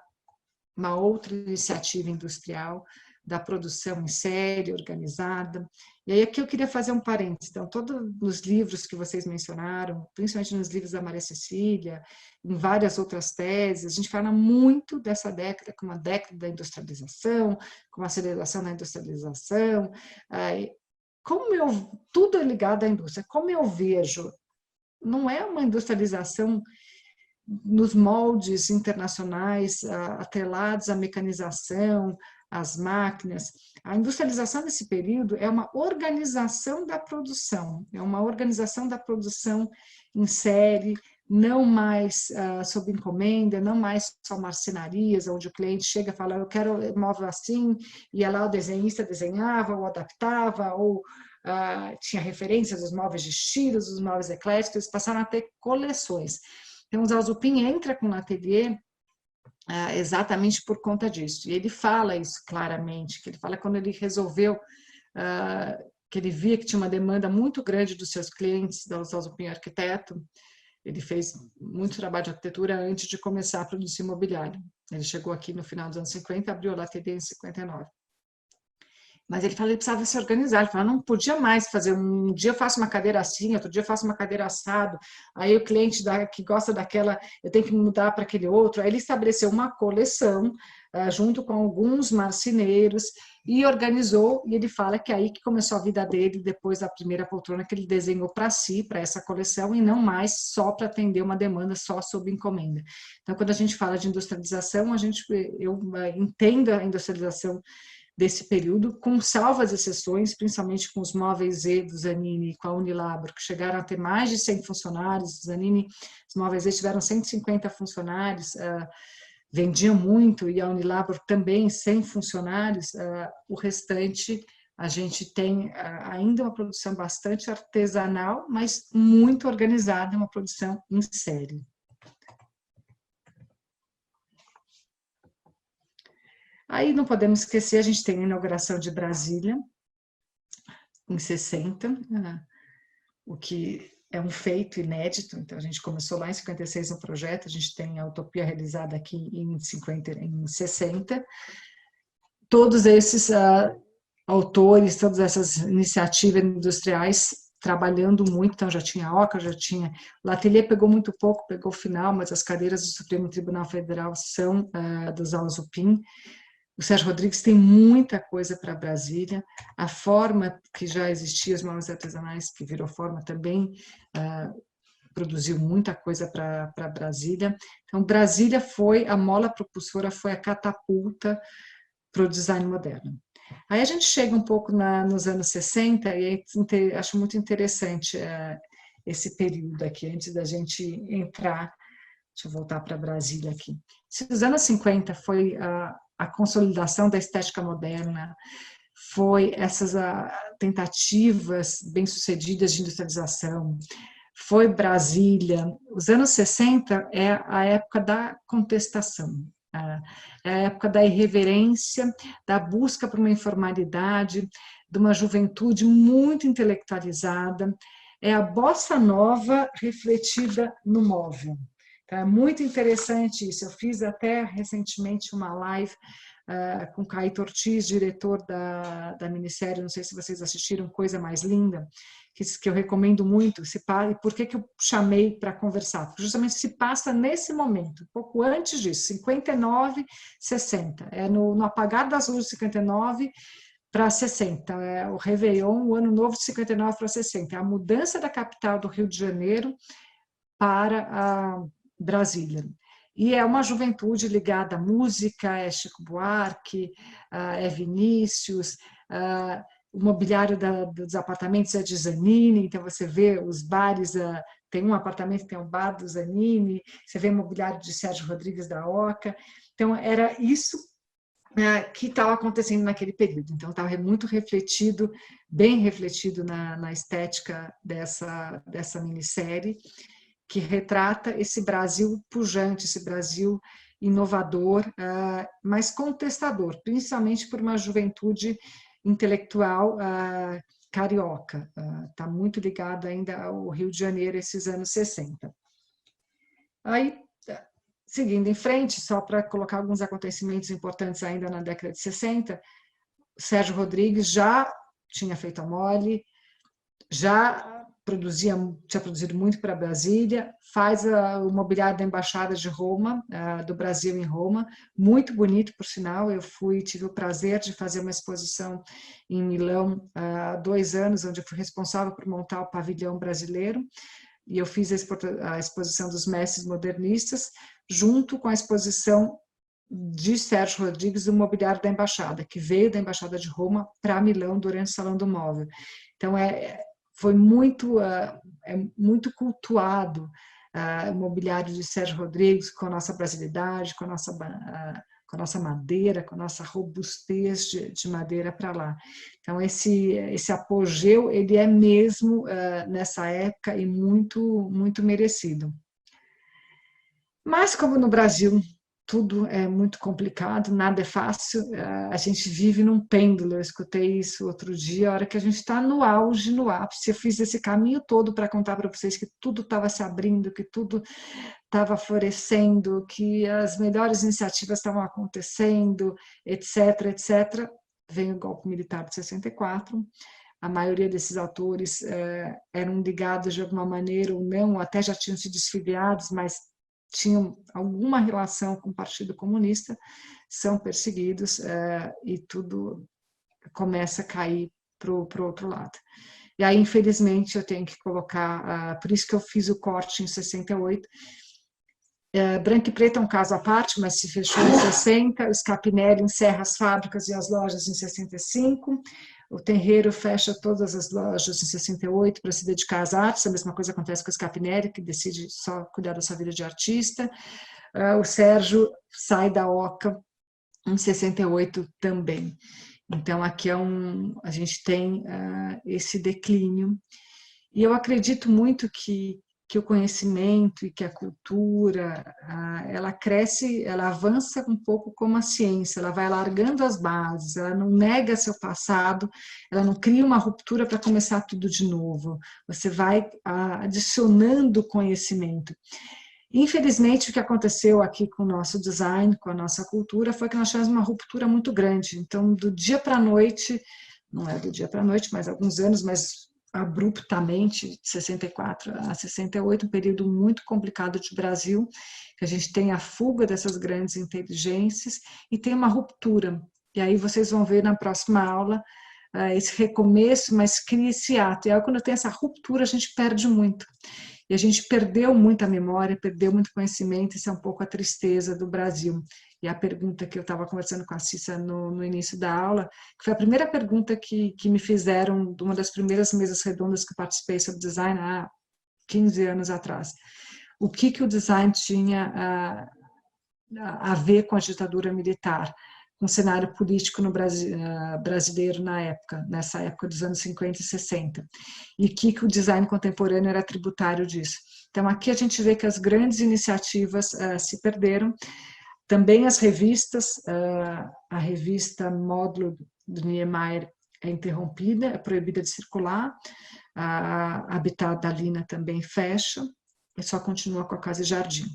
S1: outra iniciativa industrial da produção em série, organizada. E aí aqui eu queria fazer um parênteses. Então, todos os livros que vocês mencionaram, principalmente nos livros da Maria Cecília, em várias outras teses, a gente fala muito dessa década como uma década da industrialização, como a aceleração da industrialização. Tudo é ligado à indústria. Como eu vejo, não é uma industrialização nos moldes internacionais atrelados à mecanização, às máquinas. A industrialização nesse período é uma organização da produção, em série, não mais sob encomenda, não mais só marcenarias, onde o cliente chega e fala: eu quero móvel assim, e lá o desenhista desenhava, ou adaptava, ou tinha referências dos móveis de estilos, dos móveis ecléticos, eles passaram a ter coleções. Então, o Zalzupin entra com o L'Atelier exatamente por conta disso. E ele fala isso claramente, que ele fala quando ele resolveu, que ele via que tinha uma demanda muito grande dos seus clientes, da Zalzupin Arquiteto. Ele fez muito trabalho de arquitetura antes de começar a produzir imobiliário. Ele chegou aqui no final dos anos 50, abriu o L'Atelier em 59. Mas ele falou que precisava se organizar. Ele falou, não podia mais fazer. Um dia eu faço uma cadeira assim, outro dia eu faço uma cadeira assado. Aí o cliente que gosta daquela, eu tenho que mudar para aquele outro. Aí ele estabeleceu uma coleção junto com alguns marceneiros e organizou. E ele fala que é aí que começou a vida dele, depois da primeira poltrona que ele desenhou para si, para essa coleção, e não mais só para atender uma demanda só sob encomenda. Então, quando a gente fala de industrialização, eu entendo a industrialização desse período, com salvas exceções, principalmente com os móveis Z do Zanini e com a Unilabro, que chegaram a ter mais de 100 funcionários. O Zanini, os móveis Z tiveram 150 funcionários, vendiam muito, e a Unilabro também 100 funcionários. O restante, a gente tem ainda uma produção bastante artesanal, mas muito organizada, uma produção em série. Aí não podemos esquecer, a gente tem a inauguração de Brasília, em 60, o que é um feito inédito. Então, a gente começou lá em 56 no projeto, a gente tem a Utopia realizada aqui em 60. Todos esses autores, todas essas iniciativas industriais trabalhando muito, então já tinha a Oca, já tinha... O L'Atelier pegou muito pouco, pegou o final, mas as cadeiras do Supremo Tribunal Federal são dos Alzupin. O Sérgio Rodrigues tem muita coisa para Brasília. A Forma, que já existia, os móveis artesanais, que virou Forma, também produziu muita coisa para Brasília. Então, Brasília foi, a mola propulsora foi a catapulta para o design moderno. Aí a gente chega um pouco nos anos 60, e acho muito interessante esse período aqui, antes da gente entrar. Deixa eu voltar para Brasília aqui. Se os anos 50 foi a consolidação da estética moderna, foi essas tentativas bem-sucedidas de industrialização, foi Brasília. Os anos 60 é a época da contestação, é a época da irreverência, da busca por uma informalidade, de uma juventude muito intelectualizada. É a bossa nova refletida no móvel. É muito interessante isso. Eu fiz até recentemente uma live com Caíto Ortiz, diretor da minissérie, não sei se vocês assistiram, Coisa Mais Linda, que eu recomendo muito. E por que eu chamei para conversar? Porque justamente se passa nesse momento, um pouco antes disso, 59, 60. É no apagar das luzes de 59 para 60. É o Réveillon, o Ano Novo de 59 para 60. É a mudança da capital do Rio de Janeiro para a Brasília. E é uma juventude ligada à música, é Chico Buarque, é Vinícius, o mobiliário dos apartamentos é de Zanini, então você vê os bares, tem um apartamento, tem um bar do Zanini, você vê o mobiliário de Sérgio Rodrigues da Oca. Então, era isso que estava acontecendo naquele período. Então, estava muito refletido, bem refletido na estética dessa minissérie, que retrata esse Brasil pujante, esse Brasil inovador, mas contestador, principalmente por uma juventude intelectual carioca. Está muito ligado ainda ao Rio de Janeiro, esses anos 60. Aí, seguindo em frente, só para colocar alguns acontecimentos importantes ainda na década de 60, Sérgio Rodrigues já tinha feito a Mole, já tinha produzido muito para Brasília, faz o mobiliário da Embaixada de Roma, do Brasil em Roma, muito bonito, por sinal. Eu tive o prazer de fazer uma exposição em Milão há 2 anos, onde eu fui responsável por montar o pavilhão brasileiro, e eu fiz a exposição dos mestres modernistas, junto com a exposição de Sérgio Rodrigues do mobiliário da Embaixada, que veio da Embaixada de Roma para Milão durante o Salão do Móvel. Então, foi muito cultuado o mobiliário de Sérgio Rodrigues, com a nossa brasilidade, com a nossa madeira, com a nossa robustez de madeira para lá. Então, esse apogeu, ele é mesmo nessa época e muito, muito merecido. Mas, como no Brasil tudo é muito complicado, nada é fácil, a gente vive num pêndulo. Eu escutei isso outro dia, a hora que a gente está no auge, no ápice. Eu fiz esse caminho todo para contar para vocês que tudo estava se abrindo, que tudo estava florescendo, que as melhores iniciativas estavam acontecendo, etc, etc. vem o golpe militar de 64, a maioria desses autores eram ligados de alguma maneira ou não, até já tinham sido desfiliados, mas tinham alguma relação com o Partido Comunista, são perseguidos e tudo começa a cair para o outro lado. E aí, infelizmente, eu tenho que colocar, por isso que eu fiz o corte em 68. Branco e Preto é um caso à parte, mas se fechou em 60, o Scapinelli encerra as fábricas e as lojas em 65, o Tenreiro fecha todas as lojas em 68 para se dedicar às artes, a mesma coisa acontece com o Scapinelli, que decide só cuidar da sua vida de artista, o Sérgio sai da Oca em 68 também. Então, aqui a gente tem esse declínio. E eu acredito muito que o conhecimento e que a cultura, ela cresce, ela avança um pouco como a ciência, ela vai alargando as bases, ela não nega seu passado, ela não cria uma ruptura para começar tudo de novo. Você vai adicionando conhecimento. Infelizmente, o que aconteceu aqui com o nosso design, com a nossa cultura, foi que nós tivemos uma ruptura muito grande. Então, do dia para a noite, não é do dia para a noite, mas alguns anos, mas abruptamente, de 64 a 68, um período muito complicado de Brasil, que a gente tem a fuga dessas grandes inteligências e tem uma ruptura. E aí vocês vão ver na próxima aula esse recomeço, mas cria esse ato. E aí, quando tem essa ruptura, a gente perde muito. E a gente perdeu muita memória, perdeu muito conhecimento, isso é um pouco a tristeza do Brasil. E a pergunta que eu estava conversando com a Cissa no início da aula, que foi a primeira pergunta que me fizeram, de uma das primeiras mesas redondas que eu participei sobre design há 15 anos atrás. O que o design tinha a ver com a ditadura militar, com o cenário político no Brasil, brasileiro na época, nessa época dos anos 50 e 60, e que o design contemporâneo era tributário disso. Então, aqui a gente vê que as grandes iniciativas se perderam, também as revistas, a revista Módulo do Niemeyer é interrompida, é proibida de circular, a Habitat da Lina também fecha, e só continua com a Casa e Jardim.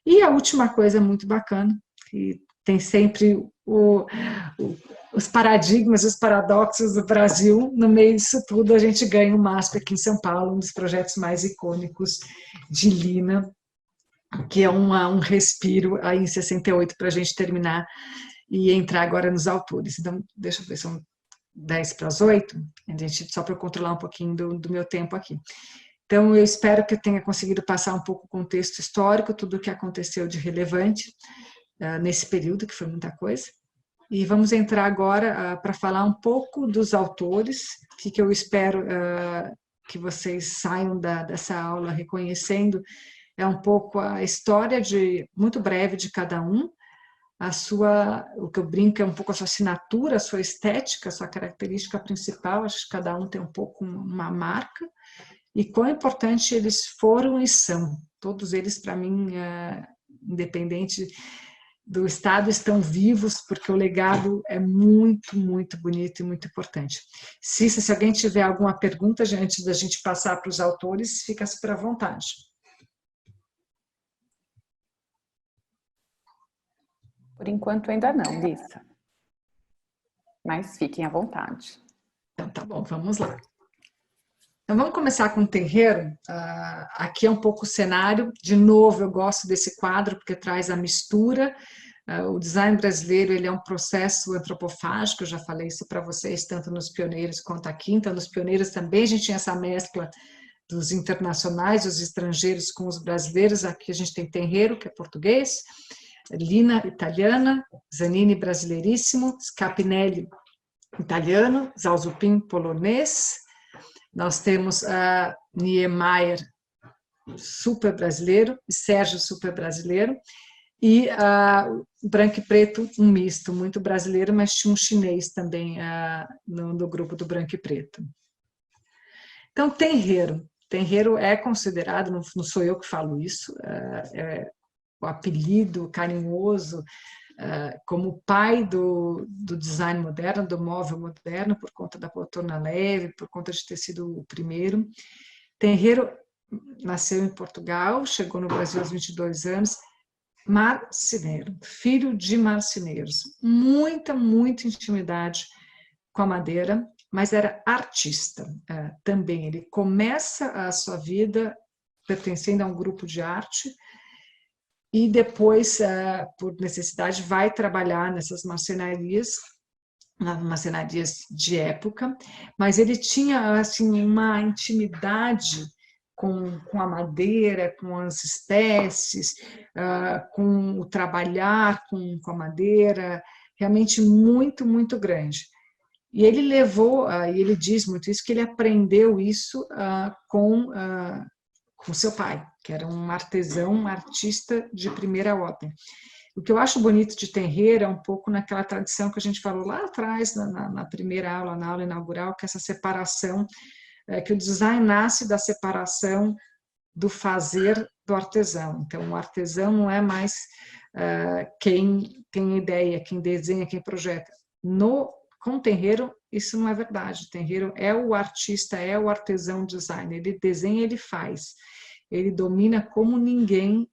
S1: E a última coisa muito bacana, que tem sempre os paradigmas, os paradoxos do Brasil, no meio disso tudo a gente ganha o MASP aqui em São Paulo, um dos projetos mais icônicos de Lina, que é um respiro aí em 68 para a gente terminar e entrar agora nos autores. Então, deixa eu ver, são 10 para as 8, a gente, só para eu controlar um pouquinho do meu tempo aqui. Então, eu espero que eu tenha conseguido passar um pouco o contexto histórico, tudo o que aconteceu de relevante nesse período, que foi muita coisa. E vamos entrar agora para falar um pouco dos autores, que eu espero que vocês saiam dessa aula reconhecendo um pouco a história muito breve de cada um, o que eu brinco é um pouco a sua assinatura, a sua estética, a sua característica principal, acho que cada um tem um pouco uma marca, e quão importante eles foram e são. Todos eles, para mim, independente do Estado, estão vivos, porque o legado é muito, muito bonito e muito importante. Cissa, se alguém tiver alguma pergunta antes da gente passar para os autores, fica super à vontade.
S2: Por enquanto ainda não, Lissa. Mas fiquem à vontade.
S1: Então tá bom, vamos lá. Então vamos começar com o Tenreiro. Aqui é um pouco o cenário. De novo, eu gosto desse quadro porque traz a mistura. O design brasileiro ele é um processo antropofágico, eu já falei isso para vocês, tanto nos pioneiros quanto aqui. Então, nos pioneiros também a gente tinha essa mescla dos internacionais, dos estrangeiros com os brasileiros. Aqui a gente tem Tenreiro, que é português, Lina, italiana, Zanini, brasileiríssimo, Scapinelli, italiano, Zalzupin, polonês. Nós temos Niemeyer, super brasileiro, Sérgio, super brasileiro, e Branco e Preto, um misto, muito brasileiro, mas tinha um chinês também no grupo do Branco e Preto. Então, Tenreiro é considerado, não sou eu que falo isso, o apelido carinhoso como pai do design moderno, do móvel moderno, por conta da poltrona leve, por conta de ter sido o primeiro. Tenreiro nasceu em Portugal, chegou no Brasil aos 22 anos, marceneiro, filho de marceneiros. Muita intimidade com a madeira, mas era artista também. Ele começa a sua vida pertencendo a um grupo de arte e depois, por necessidade, vai trabalhar nessas marcenarias de época, mas ele tinha assim uma intimidade com a madeira, com as espécies, com o trabalhar com a madeira, realmente muito grande. E ele levou, e ele diz muito isso, que ele aprendeu isso com seu pai, que era um artesão, um artista de primeira ordem. O que eu acho bonito de Tenreiro é um pouco naquela tradição que a gente falou lá atrás, na primeira aula, na aula inaugural, que é essa separação, que o design nasce da separação do fazer do artesão. Então, o artesão não é mais quem tem ideia, quem desenha, quem projeta. Com Tenreiro, isso não é verdade. Tenreiro é o artista, é o artesão design. Ele desenha, ele faz. Ele domina como ninguém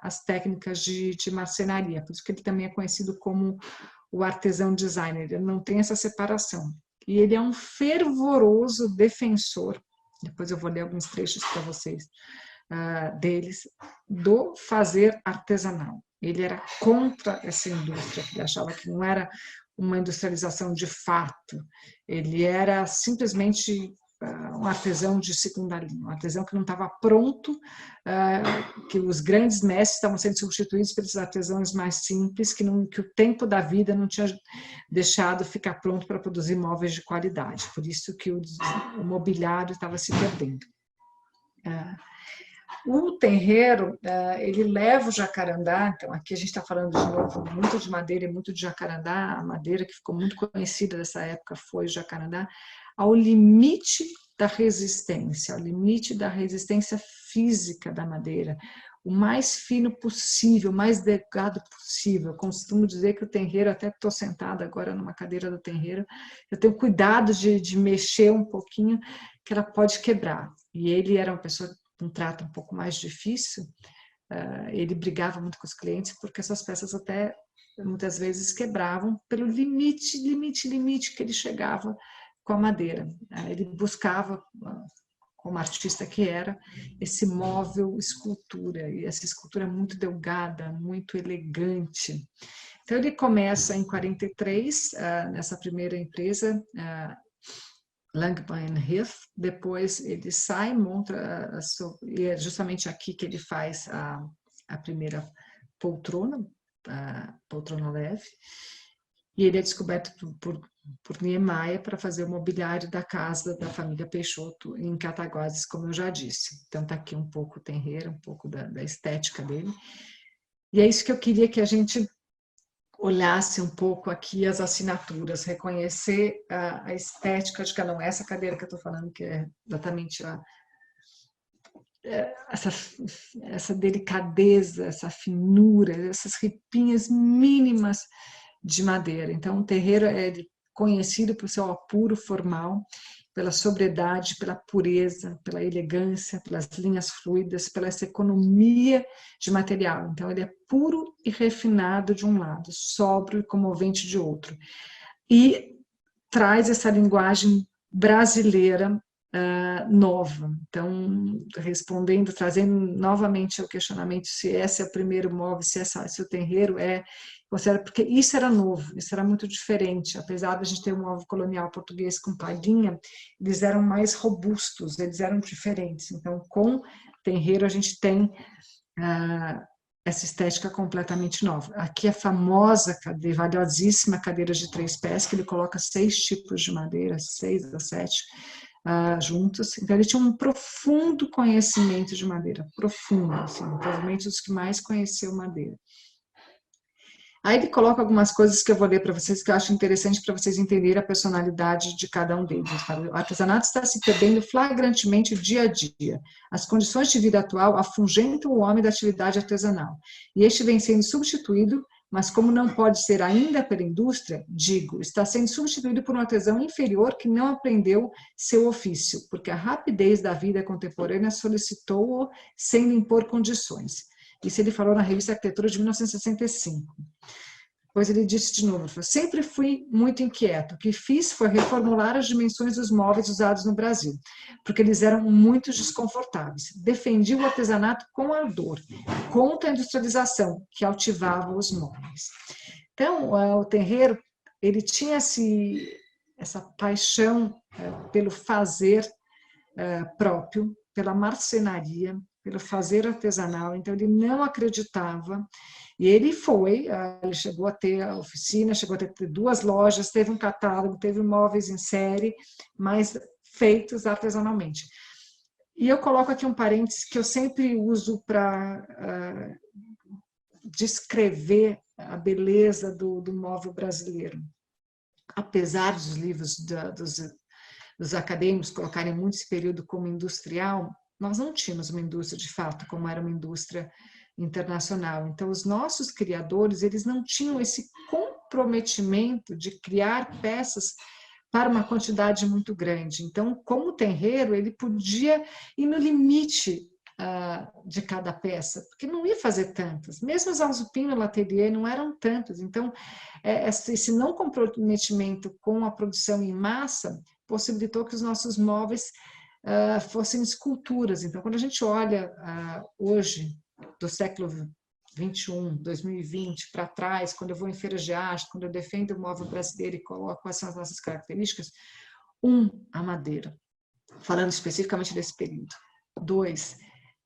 S1: as técnicas de marcenaria. Por isso que ele também é conhecido como o artesão designer. Ele não tem essa separação. E ele é um fervoroso defensor, depois eu vou ler alguns trechos para vocês, deles, do fazer artesanal. Ele era contra essa indústria, ele achava que não era uma industrialização de fato, ele era simplesmente um artesão de segunda linha, um artesão que não estava pronto, que os grandes mestres estavam sendo substituídos pelos artesãos mais simples, que o tempo da vida não tinha deixado ficar pronto para produzir móveis de qualidade, por isso que o mobiliário estava se perdendo. O Tenreiro, ele leva o jacarandá, então aqui a gente está falando de novo muito de madeira e muito de jacarandá, a madeira que ficou muito conhecida dessa época foi o jacarandá, ao limite da resistência, ao limite da resistência física da madeira, o mais fino possível, o mais delgado possível. Eu costumo dizer que o Tenreiro, até que estou sentada agora numa cadeira do Tenreiro, eu tenho cuidado de mexer um pouquinho, que ela pode quebrar. E ele era uma pessoa um trato um pouco mais difícil, ele brigava muito com os clientes porque essas peças até muitas vezes quebravam pelo limite que ele chegava com a madeira. Ele buscava, como artista que era, esse móvel escultura, e essa escultura muito delgada, muito elegante. Então ele começa em 43, nessa primeira empresa, Langbein Heath, depois ele sai, monta, e é justamente aqui que ele faz a primeira poltrona, a poltrona leve, e ele é descoberto por Niemeyer para fazer o mobiliário da casa da família Peixoto em Cataguases, como eu já disse. Então está aqui um pouco o Tenreiro, um pouco da estética dele. E é isso que eu queria que a gente olhasse um pouco aqui as assinaturas, reconhecer a estética de cada um. Essa cadeira que eu estou falando, que é exatamente essa delicadeza, essa finura, essas ripinhas mínimas de madeira. Então, o Tenreiro é conhecido por seu apuro formal, pela sobriedade, pela pureza, pela elegância, pelas linhas fluidas, pela essa economia de material. Então, ele é puro e refinado de um lado, sóbrio e comovente de outro. E traz essa linguagem brasileira nova. Então, respondendo, trazendo novamente o questionamento se esse é o primeiro móvel, se o Tenreiro porque isso era novo, isso era muito diferente. Apesar de a gente ter um móvel colonial português com palhinha, eles eram mais robustos, eles eram diferentes. Então, com Tenreiro, a gente tem essa estética completamente nova. Aqui a famosa cadeira, valiosíssima cadeira de 3 pés, que ele coloca 6 tipos de madeira, 6 a 7, juntos. Então, ele tinha um profundo conhecimento de madeira, profundo, assim, provavelmente os que mais conheceu madeira. Aí ele coloca algumas coisas que eu vou ler para vocês, que eu acho interessante para vocês entenderem a personalidade de cada um deles. O artesanato está se perdendo flagrantemente dia a dia. As condições de vida atual afugentam o homem da atividade artesanal. E este vem sendo substituído, mas como não pode ser ainda pela indústria, digo, está sendo substituído por um artesão inferior que não aprendeu seu ofício, porque a rapidez da vida contemporânea solicitou-o sem lhe impor condições. Isso ele falou na revista Arquitetura de 1965. Depois ele disse de novo, sempre fui muito inquieto. O que fiz foi reformular as dimensões dos móveis usados no Brasil, porque eles eram muito desconfortáveis. Defendi o artesanato com ardor, contra a industrialização, que altivava os móveis. Então, o Tenreiro, ele tinha essa paixão pelo fazer próprio, pela marcenaria, pelo fazer artesanal, então ele não acreditava, e ele chegou a ter a oficina, chegou a ter 2 lojas, teve um catálogo, teve móveis em série, mas feitos artesanalmente. E eu coloco aqui um parênteses que eu sempre uso para descrever a beleza do móvel brasileiro. Apesar dos livros dos acadêmicos colocarem muito esse período como industrial, nós não tínhamos uma indústria de fato, como era uma indústria internacional. Então, os nossos criadores, eles não tinham esse comprometimento de criar peças para uma quantidade muito grande. Então, como tenreiro, ele podia ir no limite de cada peça, porque não ia fazer tantas. Mesmo os alzupin no ateliê não eram tantos. Então, esse não comprometimento com a produção em massa possibilitou que os nossos móveis fossem esculturas. Então, quando a gente olha hoje, do século 21, 2020, para trás, quando eu vou em feiras de arte, quando eu defendo o móvel brasileiro e coloco quais são as nossas características, a madeira, falando especificamente desse período. 2,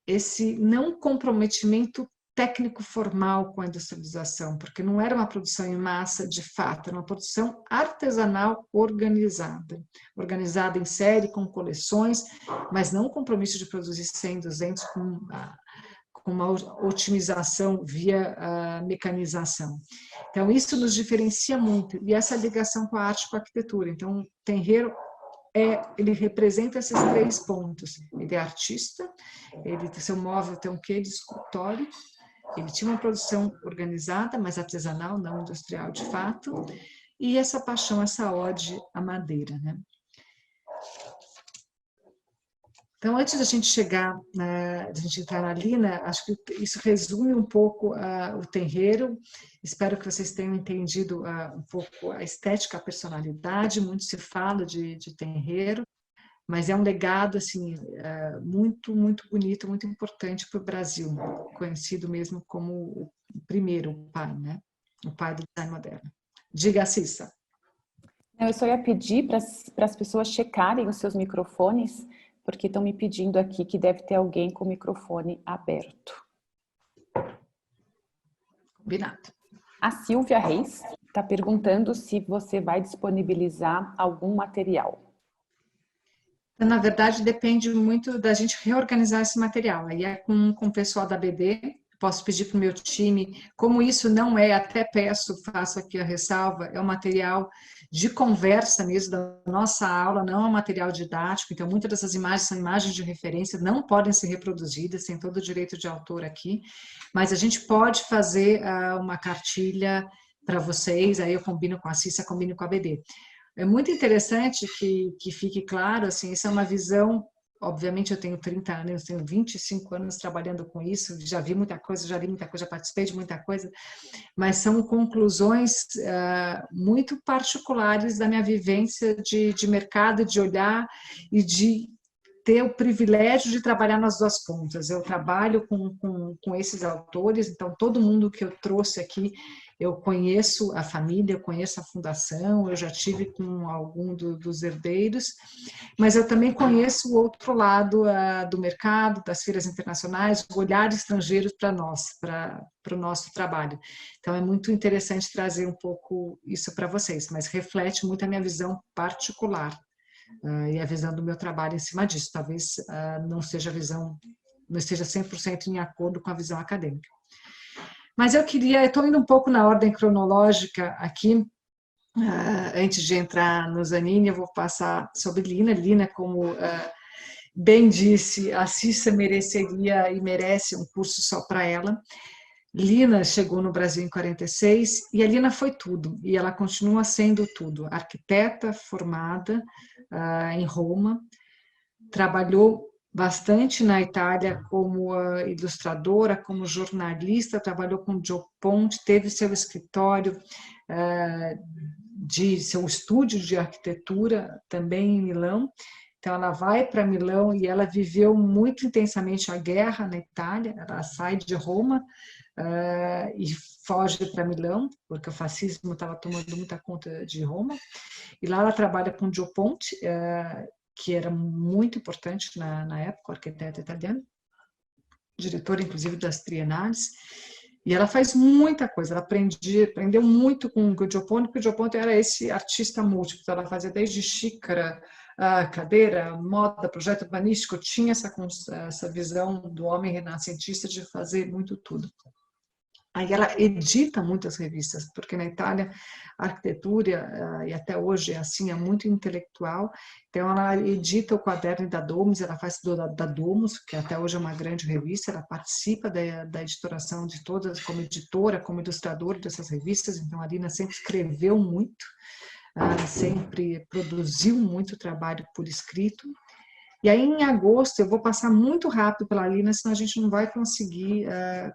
S1: esse não comprometimento técnico formal com a industrialização, porque não era uma produção em massa de fato, era uma produção artesanal organizada em série, com coleções, mas não o compromisso de produzir 100, 200 com uma otimização via mecanização. Então, isso nos diferencia muito, e essa ligação com a arte e com a arquitetura. Então, o Tenreiro ele representa esses 3 pontos. Ele é artista, seu móvel tem um quê de escultório, ele tinha uma produção organizada, mas artesanal, não industrial de fato, e essa paixão, essa ode à madeira, né? Então, antes da gente chegar, da gente entrar na Lina, acho que isso resume um pouco o Tenreiro. Espero que vocês tenham entendido um pouco a estética, a personalidade. Muito se fala de Tenreiro, mas é um legado assim muito, muito bonito, muito importante para o Brasil, conhecido mesmo como o primeiro pai, né? O pai do design moderno. Diga, Cissa.
S2: Eu só ia pedir para as pessoas checarem os seus microfones, porque estão me pedindo aqui que deve ter alguém com o microfone aberto.
S1: Combinado.
S2: A Silvia Reis está perguntando se você vai disponibilizar algum material.
S1: Na verdade, depende muito da gente reorganizar esse material. Aí é com o pessoal da BD, posso pedir para o meu time, como isso não é, até peço, faço aqui a ressalva, é um material de conversa mesmo da nossa aula, não é um material didático, então muitas dessas imagens são imagens de referência, não podem ser reproduzidas, tem todo o direito de autor aqui, mas a gente pode fazer uma cartilha para vocês, aí eu combino com a Cissa, combino com a BD. É muito interessante que fique claro, assim, isso é uma visão, obviamente eu tenho 30 anos, eu tenho 25 anos trabalhando com isso, já vi muita coisa, já li muita coisa, já participei de muita coisa, mas são conclusões muito particulares da minha vivência de mercado, de olhar e de ter o privilégio de trabalhar nas 2 pontas. Eu trabalho com esses autores, então todo mundo que eu trouxe aqui, eu conheço a família, eu conheço a fundação, eu já tive com algum dos herdeiros, mas eu também conheço o outro lado do mercado, das feiras internacionais, o olhar estrangeiro para nós, para o nosso trabalho. Então é muito interessante trazer um pouco isso para vocês, mas reflete muito a minha visão particular e a visão do meu trabalho em cima disso. Talvez não seja a visão, não esteja 100% em acordo com a visão acadêmica. Mas eu estou indo um pouco na ordem cronológica aqui, antes de entrar no Zanini, eu vou passar sobre Lina. Lina, como bem disse, a Cissa mereceria e merece um curso só para ela. Lina chegou no Brasil em 46 e a Lina foi tudo, e ela continua sendo tudo. Arquiteta formada em Roma, trabalhou bastante na Itália como ilustradora, como jornalista, trabalhou com Gio Ponti, teve seu escritório, seu estúdio de arquitetura também em Milão. Então, ela vai para Milão e ela viveu muito intensamente a guerra na Itália. Ela sai de Roma e foge para Milão, porque o fascismo estava tomando muita conta de Roma. E lá ela trabalha com Gio Ponti, que era muito importante na época, o arquiteto italiano, diretor, inclusive, das Trienales. E ela faz muita coisa, ela aprendeu muito com o Gio Ponti, porque o Gio Ponti era esse artista múltiplo, ela fazia desde xícara, cadeira, moda, projeto urbanístico, tinha essa visão do homem renascentista de fazer muito tudo. Aí ela edita muitas revistas, porque na Itália a arquitetura, e até hoje é assim, é muito intelectual, então ela edita o Quaderni da Domus, ela faz da Domus, que até hoje é uma grande revista, ela participa da editoração de todas, como editora, como ilustradora dessas revistas, então a Lina sempre escreveu muito, sempre produziu muito trabalho por escrito. E aí, em agosto, eu vou passar muito rápido pela Lina, senão a gente não vai conseguir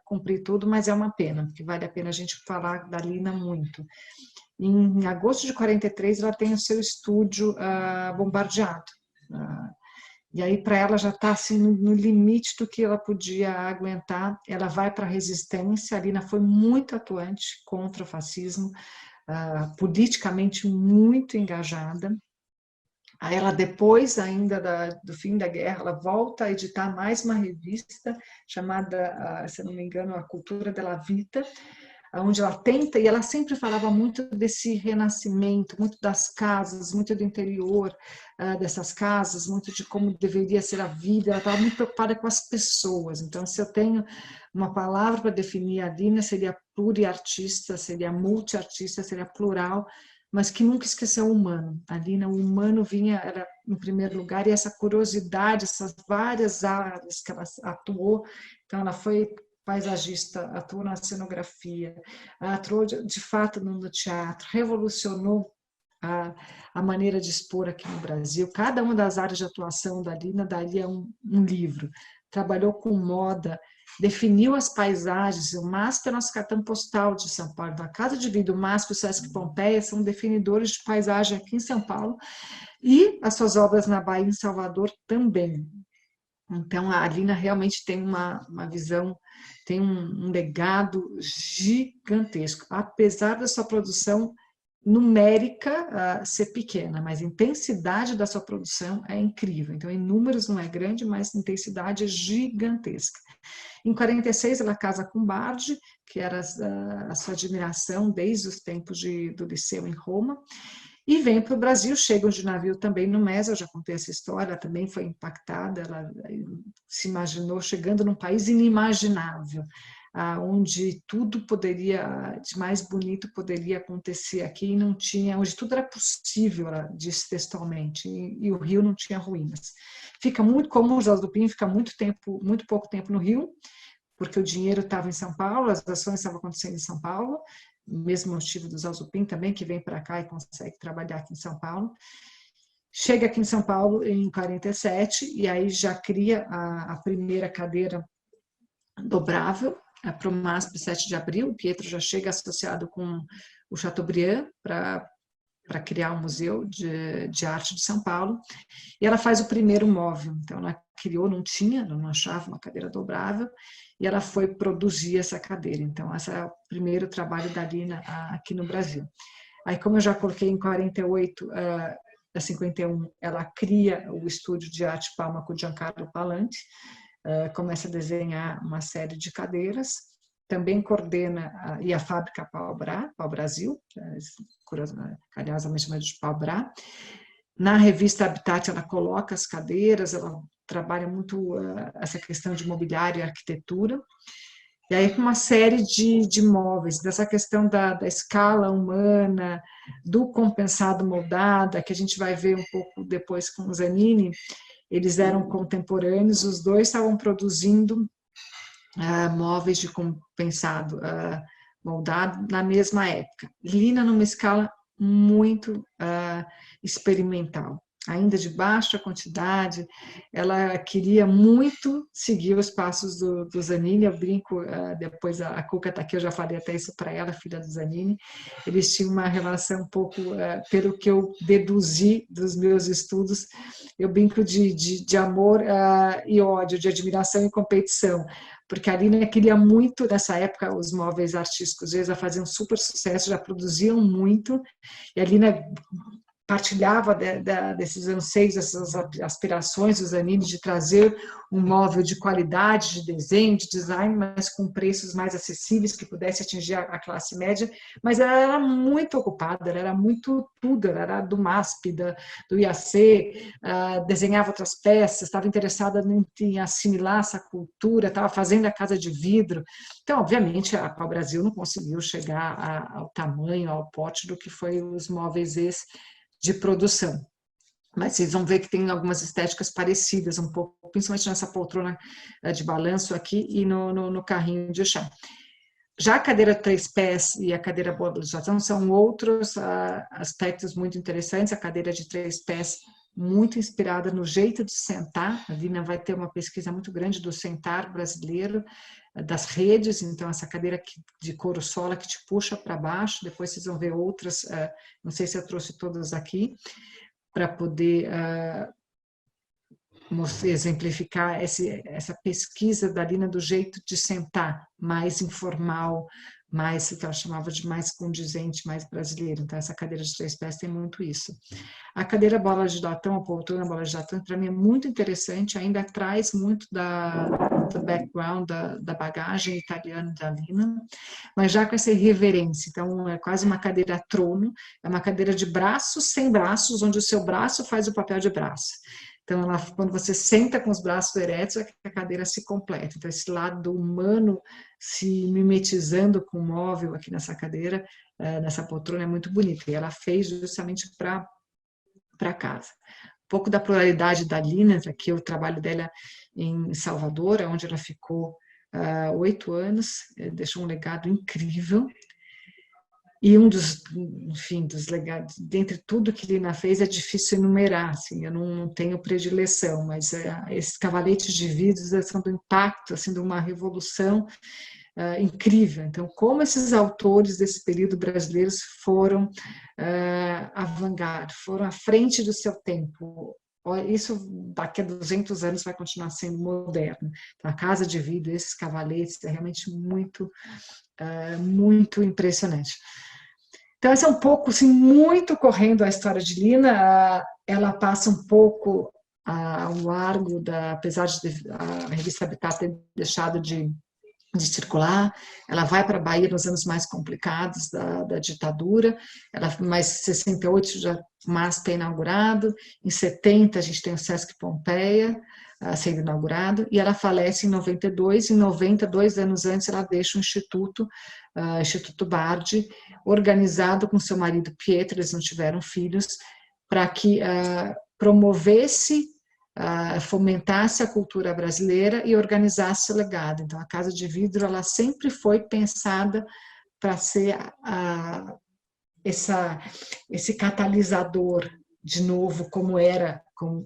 S1: cumprir tudo, mas é uma pena, porque vale a pena a gente falar da Lina muito. Em agosto de 43, ela tem o seu estúdio bombardeado. E aí, para ela, já está assim, no limite do que ela podia aguentar. Ela vai para a resistência. A Lina foi muito atuante contra o fascismo, politicamente muito engajada. Aí ela, depois ainda do fim da guerra, ela volta a editar mais uma revista chamada, se não me engano, A Cultura della Vita, onde ela tenta, e ela sempre falava muito desse renascimento, muito das casas, muito do interior dessas casas, muito de como deveria ser a vida. Ela estava muito preocupada com as pessoas. Então, se eu tenho uma palavra para definir a Lina, seria pluriartista, seria multiartista, seria plural, mas que nunca esqueceu o humano. A Lina, o humano era em primeiro lugar, e essa curiosidade, essas várias áreas que ela atuou. Então, ela foi paisagista, atuou na cenografia, atuou de fato no teatro, revolucionou a maneira de expor aqui no Brasil. Cada uma das áreas de atuação da Lina daria um livro. Trabalhou com moda, definiu as paisagens. O MASP é nosso cartão postal de São Paulo. A Casa de Vida, o MASP e o Sesc Pompeia são definidores de paisagem aqui em São Paulo, e as suas obras na Bahia e em Salvador também. Então, a Lina realmente tem uma visão, tem um legado gigantesco, apesar da sua produção numérica ser pequena, mas a intensidade da sua produção é incrível. Então, em números não é grande, mas a intensidade é gigantesca. Em 46, ela casa com Bardi, que era a sua admiração desde os tempos do liceu em Roma, e vem para o Brasil, chegam de navio também no MES, eu já contei essa história, ela também foi impactada, ela se imaginou chegando num país inimaginável, onde tudo de mais bonito poderia acontecer aqui, e não tinha, onde tudo era possível, ela disse textualmente, e o Rio não tinha ruínas. Fica muito, como o José Dupin, fica muito pouco tempo no Rio, porque o dinheiro estava em São Paulo, as ações estavam acontecendo em São Paulo, mesmo motivo do Zalzupin também, que vem para cá e consegue trabalhar aqui em São Paulo. Chega aqui em São Paulo em 47 e aí já cria a primeira cadeira dobrável para o MASP 7 de abril. O Pietro já chega associado com o Chateaubriand para criar o Museu de Arte de São Paulo. E ela faz o primeiro móvel. Então, ela criou, ela não achava uma cadeira dobrável, e ela foi produzir essa cadeira. Então, esse é o primeiro trabalho da Lina aqui no Brasil. Aí, como eu já coloquei em 48 a 51, ela cria o Estúdio de Arte Palma com Giancarlo Palanti, começa a desenhar uma série de cadeiras, também coordena e a fábrica Pau Brasil, carinhosamente chamada de Pau Bra. Na revista Habitat, ela coloca as cadeiras, ela trabalha muito essa questão de mobiliário e arquitetura. E aí, com uma série de móveis, dessa questão da escala humana, do compensado moldada, que a gente vai ver um pouco depois com o Zanini, eles eram contemporâneos, os dois estavam produzindo móveis de compensado moldado na mesma época. Lina numa escala muito experimental. ainda de baixa quantidade, ela queria muito seguir os passos do Zanini. Eu brinco, depois a Cuca está aqui, eu já falei até isso para ela, filha do Zanini. Eles tinham uma relação um pouco, pelo que eu deduzi dos meus estudos, eu brinco de amor e ódio, de admiração e competição, porque a Lina queria muito, nessa época, os móveis artísticos, eles já faziam super sucesso, já produziam muito, e a Lina partilhava desses anseios, dessas aspirações dos Zanini de trazer um móvel de qualidade, de desenho, de design, mas com preços mais acessíveis, que pudesse atingir a classe média, mas ela era muito ocupada, ela era muito tudo, ela era do MASP, do IAC, desenhava outras peças, estava interessada em assimilar essa cultura, estava fazendo a casa de vidro. Então, obviamente, a Pau Brasil não conseguiu chegar ao tamanho, ao porte do que foi os móveis de produção. Mas vocês vão ver que tem algumas estéticas parecidas um pouco, principalmente nessa poltrona de balanço aqui e no carrinho de chá. Já a cadeira 3 pés e a cadeira boa de utilização são outros aspectos muito interessantes. A cadeira de 3 pés, muito inspirada no jeito de sentar. A Lina vai ter uma pesquisa muito grande do sentar brasileiro, das redes. Então, essa cadeira de couro sola que te puxa para baixo. Depois vocês vão ver outras, não sei se eu trouxe todas aqui, para poder exemplificar essa pesquisa da Lina do jeito de sentar, mais informal, mais o que ela chamava de mais condizente, mais brasileiro. Então, essa cadeira de 3 pés tem muito isso. A cadeira bola de latão, a poltrona bola de latão, para mim é muito interessante, ainda traz muito do background, da bagagem italiana da Lina, mas já com essa irreverência. Então, é quase uma cadeira trono, é uma cadeira de braços sem braços, onde o seu braço faz o papel de braço. Então, quando você senta com os braços eretos, a cadeira se completa. Então, esse lado humano se mimetizando com o móvel aqui nessa cadeira, nessa poltrona, é muito bonito. E ela fez justamente para casa. Um pouco da pluralidade da Lina, aqui o trabalho dela em Salvador, onde ela ficou 8 anos, deixou um legado incrível. E dos legados, dentre tudo que Lina fez, é difícil enumerar, assim, eu não tenho predileção, mas esses cavaletes de vidro são do impacto, assim, de uma revolução incrível. Então, como esses autores desse período brasileiros foram avant-garde, foram à frente do seu tempo. Isso daqui a 200 anos vai continuar sendo moderno. Então, a casa de vidro, esses cavaletes, é realmente muito impressionante. Então, esse é um pouco, assim, muito correndo a história de Lina. Ela passa um pouco ao largo apesar de a revista Habitat ter deixado de circular, ela vai para a Bahia nos anos mais complicados da ditadura, mas em 68 já o MASP é inaugurado, em 70 a gente tem o Sesc Pompeia sendo inaugurado, e ela falece em 92, em 90, 2 anos antes, ela deixa o Instituto Bardi, organizado com seu marido Pietro, eles não tiveram filhos, para que promovesse, fomentasse a cultura brasileira e organizasse o legado. Então, a Casa de Vidro, ela sempre foi pensada para ser esse catalisador, de novo, como era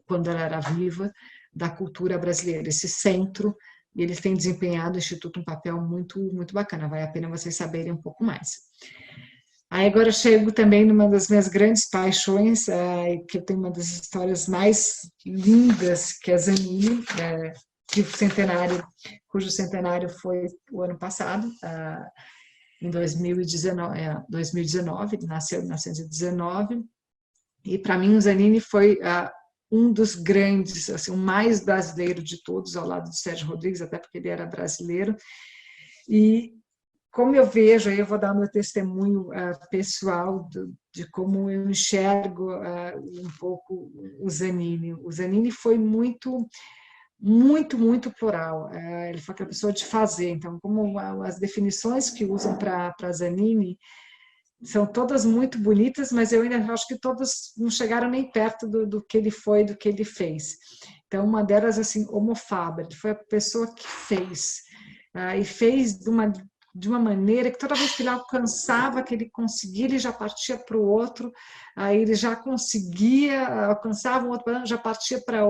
S1: quando ela era viva, da cultura brasileira, esse centro, e eles têm desempenhado no Instituto um papel muito, muito bacana, vale a pena vocês saberem um pouco mais. Aí agora eu chego também numa das minhas grandes paixões, que eu tenho uma das histórias mais lindas, que é a Zanini, cujo centenário foi o ano passado, em 2019, ele nasceu em 1919, e para mim o Zanini foi um dos grandes, assim, o mais brasileiro de todos, ao lado de Sérgio Rodrigues, até porque ele era brasileiro, e como eu vejo, aí eu vou dar meu testemunho pessoal de como eu enxergo um pouco o Zanini. O Zanini foi muito, muito, muito plural. Ele foi aquela pessoa de fazer. Então, como as definições que usam para Zanini são todas muito bonitas, mas eu ainda acho que todas não chegaram nem perto do que ele foi, do que ele fez. Então, uma delas, assim, homo faber, ele foi a pessoa que fez. E fez de uma de uma maneira que toda vez que ele alcançava, que ele conseguia, ele já partia para o outro, aí ele já conseguia, alcançava um outro, já partia para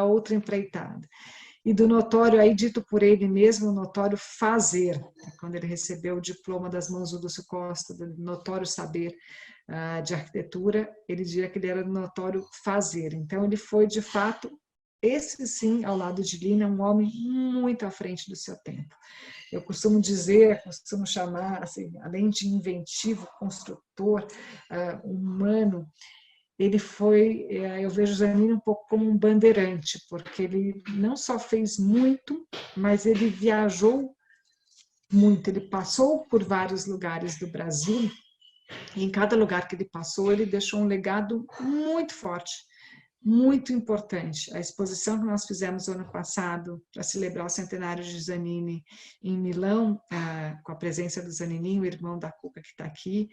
S1: outra empreitada. E do notório, aí dito por ele mesmo, o notório fazer, quando ele recebeu o diploma das mãos do Lúcio Costa, do notório saber de arquitetura, ele dizia que ele era notório fazer. Então, ele foi, de fato, esse sim, ao lado de Lina, um homem muito à frente do seu tempo. Eu costumo dizer, costumo chamar, assim, além de inventivo, construtor, humano, ele foi, eu vejo o Zanini um pouco como um bandeirante, porque ele não só fez muito, mas ele viajou muito, ele passou por vários lugares do Brasil, e em cada lugar que ele passou, ele deixou um legado muito forte, muito importante. A exposição que nós fizemos ano passado para celebrar o centenário de Zanini em Milão, com a presença do Zanininho, o irmão da Cuca que está aqui,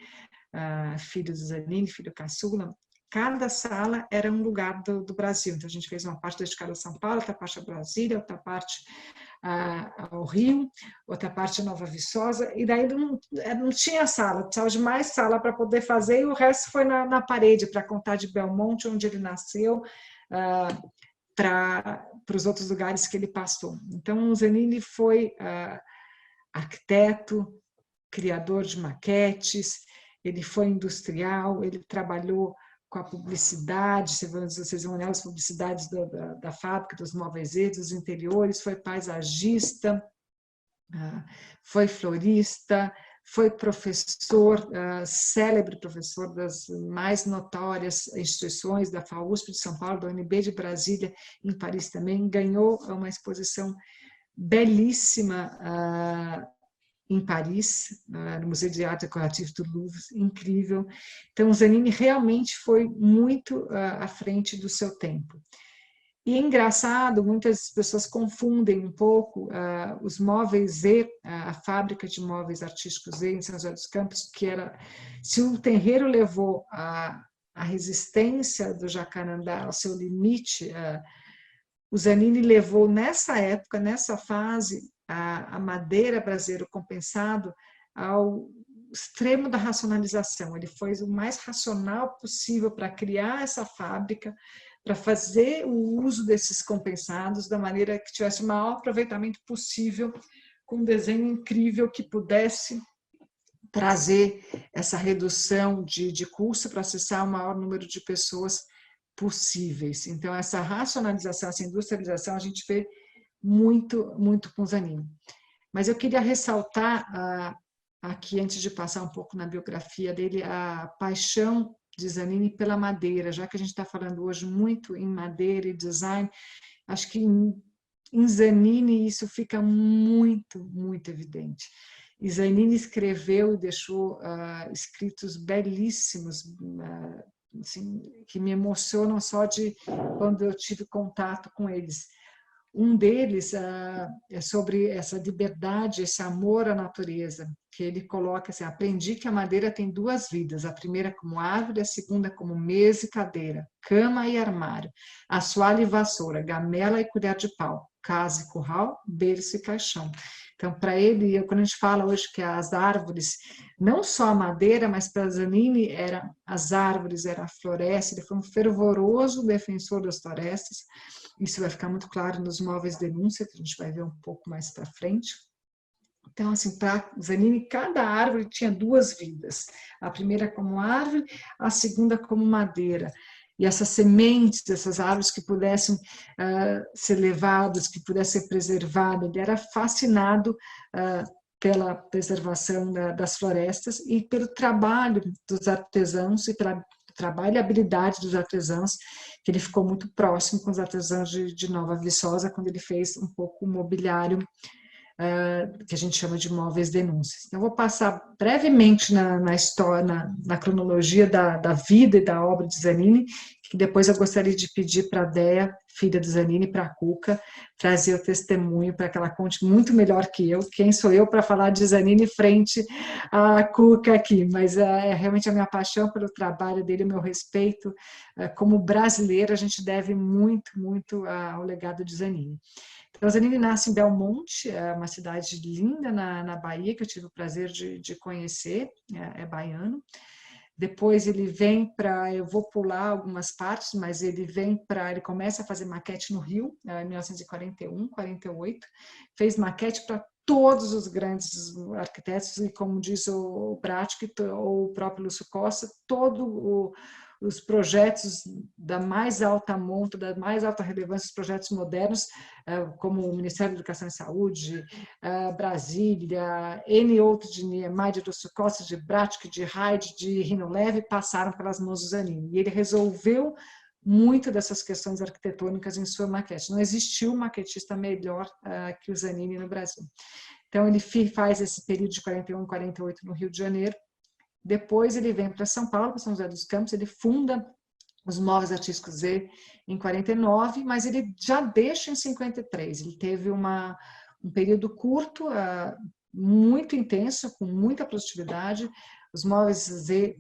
S1: filho do Zanini, filho caçula, cada sala era um lugar do Brasil. Então, a gente fez uma parte dedicada a São Paulo, outra parte a Brasília, outra parte ao Rio, outra parte a Nova Viçosa, e daí não tinha sala, precisava de mais sala para poder fazer, e o resto foi na parede, para contar de Belmonte, onde ele nasceu, para os outros lugares que ele passou. Então, o Zanini foi arquiteto, criador de maquetes, ele foi industrial, ele trabalhou com a publicidade, vocês vão olhar as publicidades da fábrica, dos móveis E, dos interiores, foi paisagista, foi florista, foi professor, célebre professor das mais notórias instituições da FAUSP de São Paulo, da UNB de Brasília, em Paris também, ganhou uma exposição belíssima em Paris, no Museu de Arte Decorative do Louvre, incrível. Então, o Zanini realmente foi muito à frente do seu tempo. E é engraçado, muitas pessoas confundem um pouco os móveis Z, a fábrica de móveis artísticos Z em São José dos Campos, que era, se o terreiro levou a resistência do Jacarandá ao seu limite, o Zanini levou nessa época, nessa fase, a madeira brasileira compensado ao extremo da racionalização. Ele foi o mais racional possível para criar essa fábrica, para fazer o uso desses compensados da maneira que tivesse o maior aproveitamento possível, com um desenho incrível que pudesse trazer essa redução de custo para acessar o maior número de pessoas possíveis. Então, essa racionalização, essa industrialização, a gente vê muito, muito com o Zanini. Mas eu queria ressaltar aqui, antes de passar um pouco na biografia dele, a paixão de Zanini pela madeira, já que a gente está falando hoje muito em madeira e design, acho que em Zanini isso fica muito, muito evidente. E Zanini escreveu e deixou escritos belíssimos, assim, que me emocionam só de quando eu tive contato com eles. Um deles é sobre essa liberdade, esse amor à natureza, que ele coloca assim: aprendi que a madeira tem duas vidas, a primeira como árvore, a segunda como mesa e cadeira, cama e armário, assoalho e vassoura, gamela e colher de pau, casa e curral, berço e caixão. Então, para ele, quando a gente fala hoje que as árvores, não só a madeira, mas para Zanini, eram as árvores, era a floresta, ele foi um fervoroso defensor das florestas. Isso vai ficar muito claro nos móveis denúncia, que a gente vai ver um pouco mais para frente. Então, assim, para Zanini, cada árvore tinha duas vidas. A primeira como árvore, a segunda como madeira. E essas sementes, essas árvores que pudessem ser levadas, que pudessem ser preservadas. Ele era fascinado pela preservação das florestas e pelo trabalho dos artesãos e pela trabalho e habilidade dos artesãos, que ele ficou muito próximo com os artesãos de Nova Viçosa, quando ele fez um pouco o mobiliário que a gente chama de móveis denúncias. Então, eu vou passar brevemente na história, na cronologia da vida e da obra de Zanini, E depois eu gostaria de pedir para a Déia, filha do Zanini, para a Cuca, trazer o testemunho para que ela conte muito melhor que eu. Quem sou eu para falar de Zanini frente à Cuca aqui? Mas é realmente a minha paixão pelo trabalho dele, o meu respeito. Como brasileira, a gente deve muito, muito ao legado de Zanini. Então, Zanini nasce em Belmonte, uma cidade linda na Bahia, que eu tive o prazer de conhecer, é baiano. Depois ele vem para, eu vou pular algumas partes, mas ele começa a fazer maquete no Rio, em 1941, 48, fez maquete para todos os grandes arquitetos, e como diz o Bratic, ou o próprio Lúcio Costa, os projetos da mais alta monta, da mais alta relevância, os projetos modernos, como o Ministério da Educação e Saúde, Brasília, N outros de Niemeyer, de Lúcio Costa, de Bratic, de Haid, de Rino Leve, passaram pelas mãos do Zanini. E ele resolveu muito dessas questões arquitetônicas em sua maquete. Não existiu maquetista melhor que o Zanini no Brasil. Então, ele faz esse período de 41 e 48 no Rio de Janeiro. Depois ele vem para São Paulo, para São José dos Campos, ele funda os Móveis Artísticos Z em 49, mas ele já deixa em 53. Ele teve um período curto, muito intenso, com muita produtividade. Os Móveis Z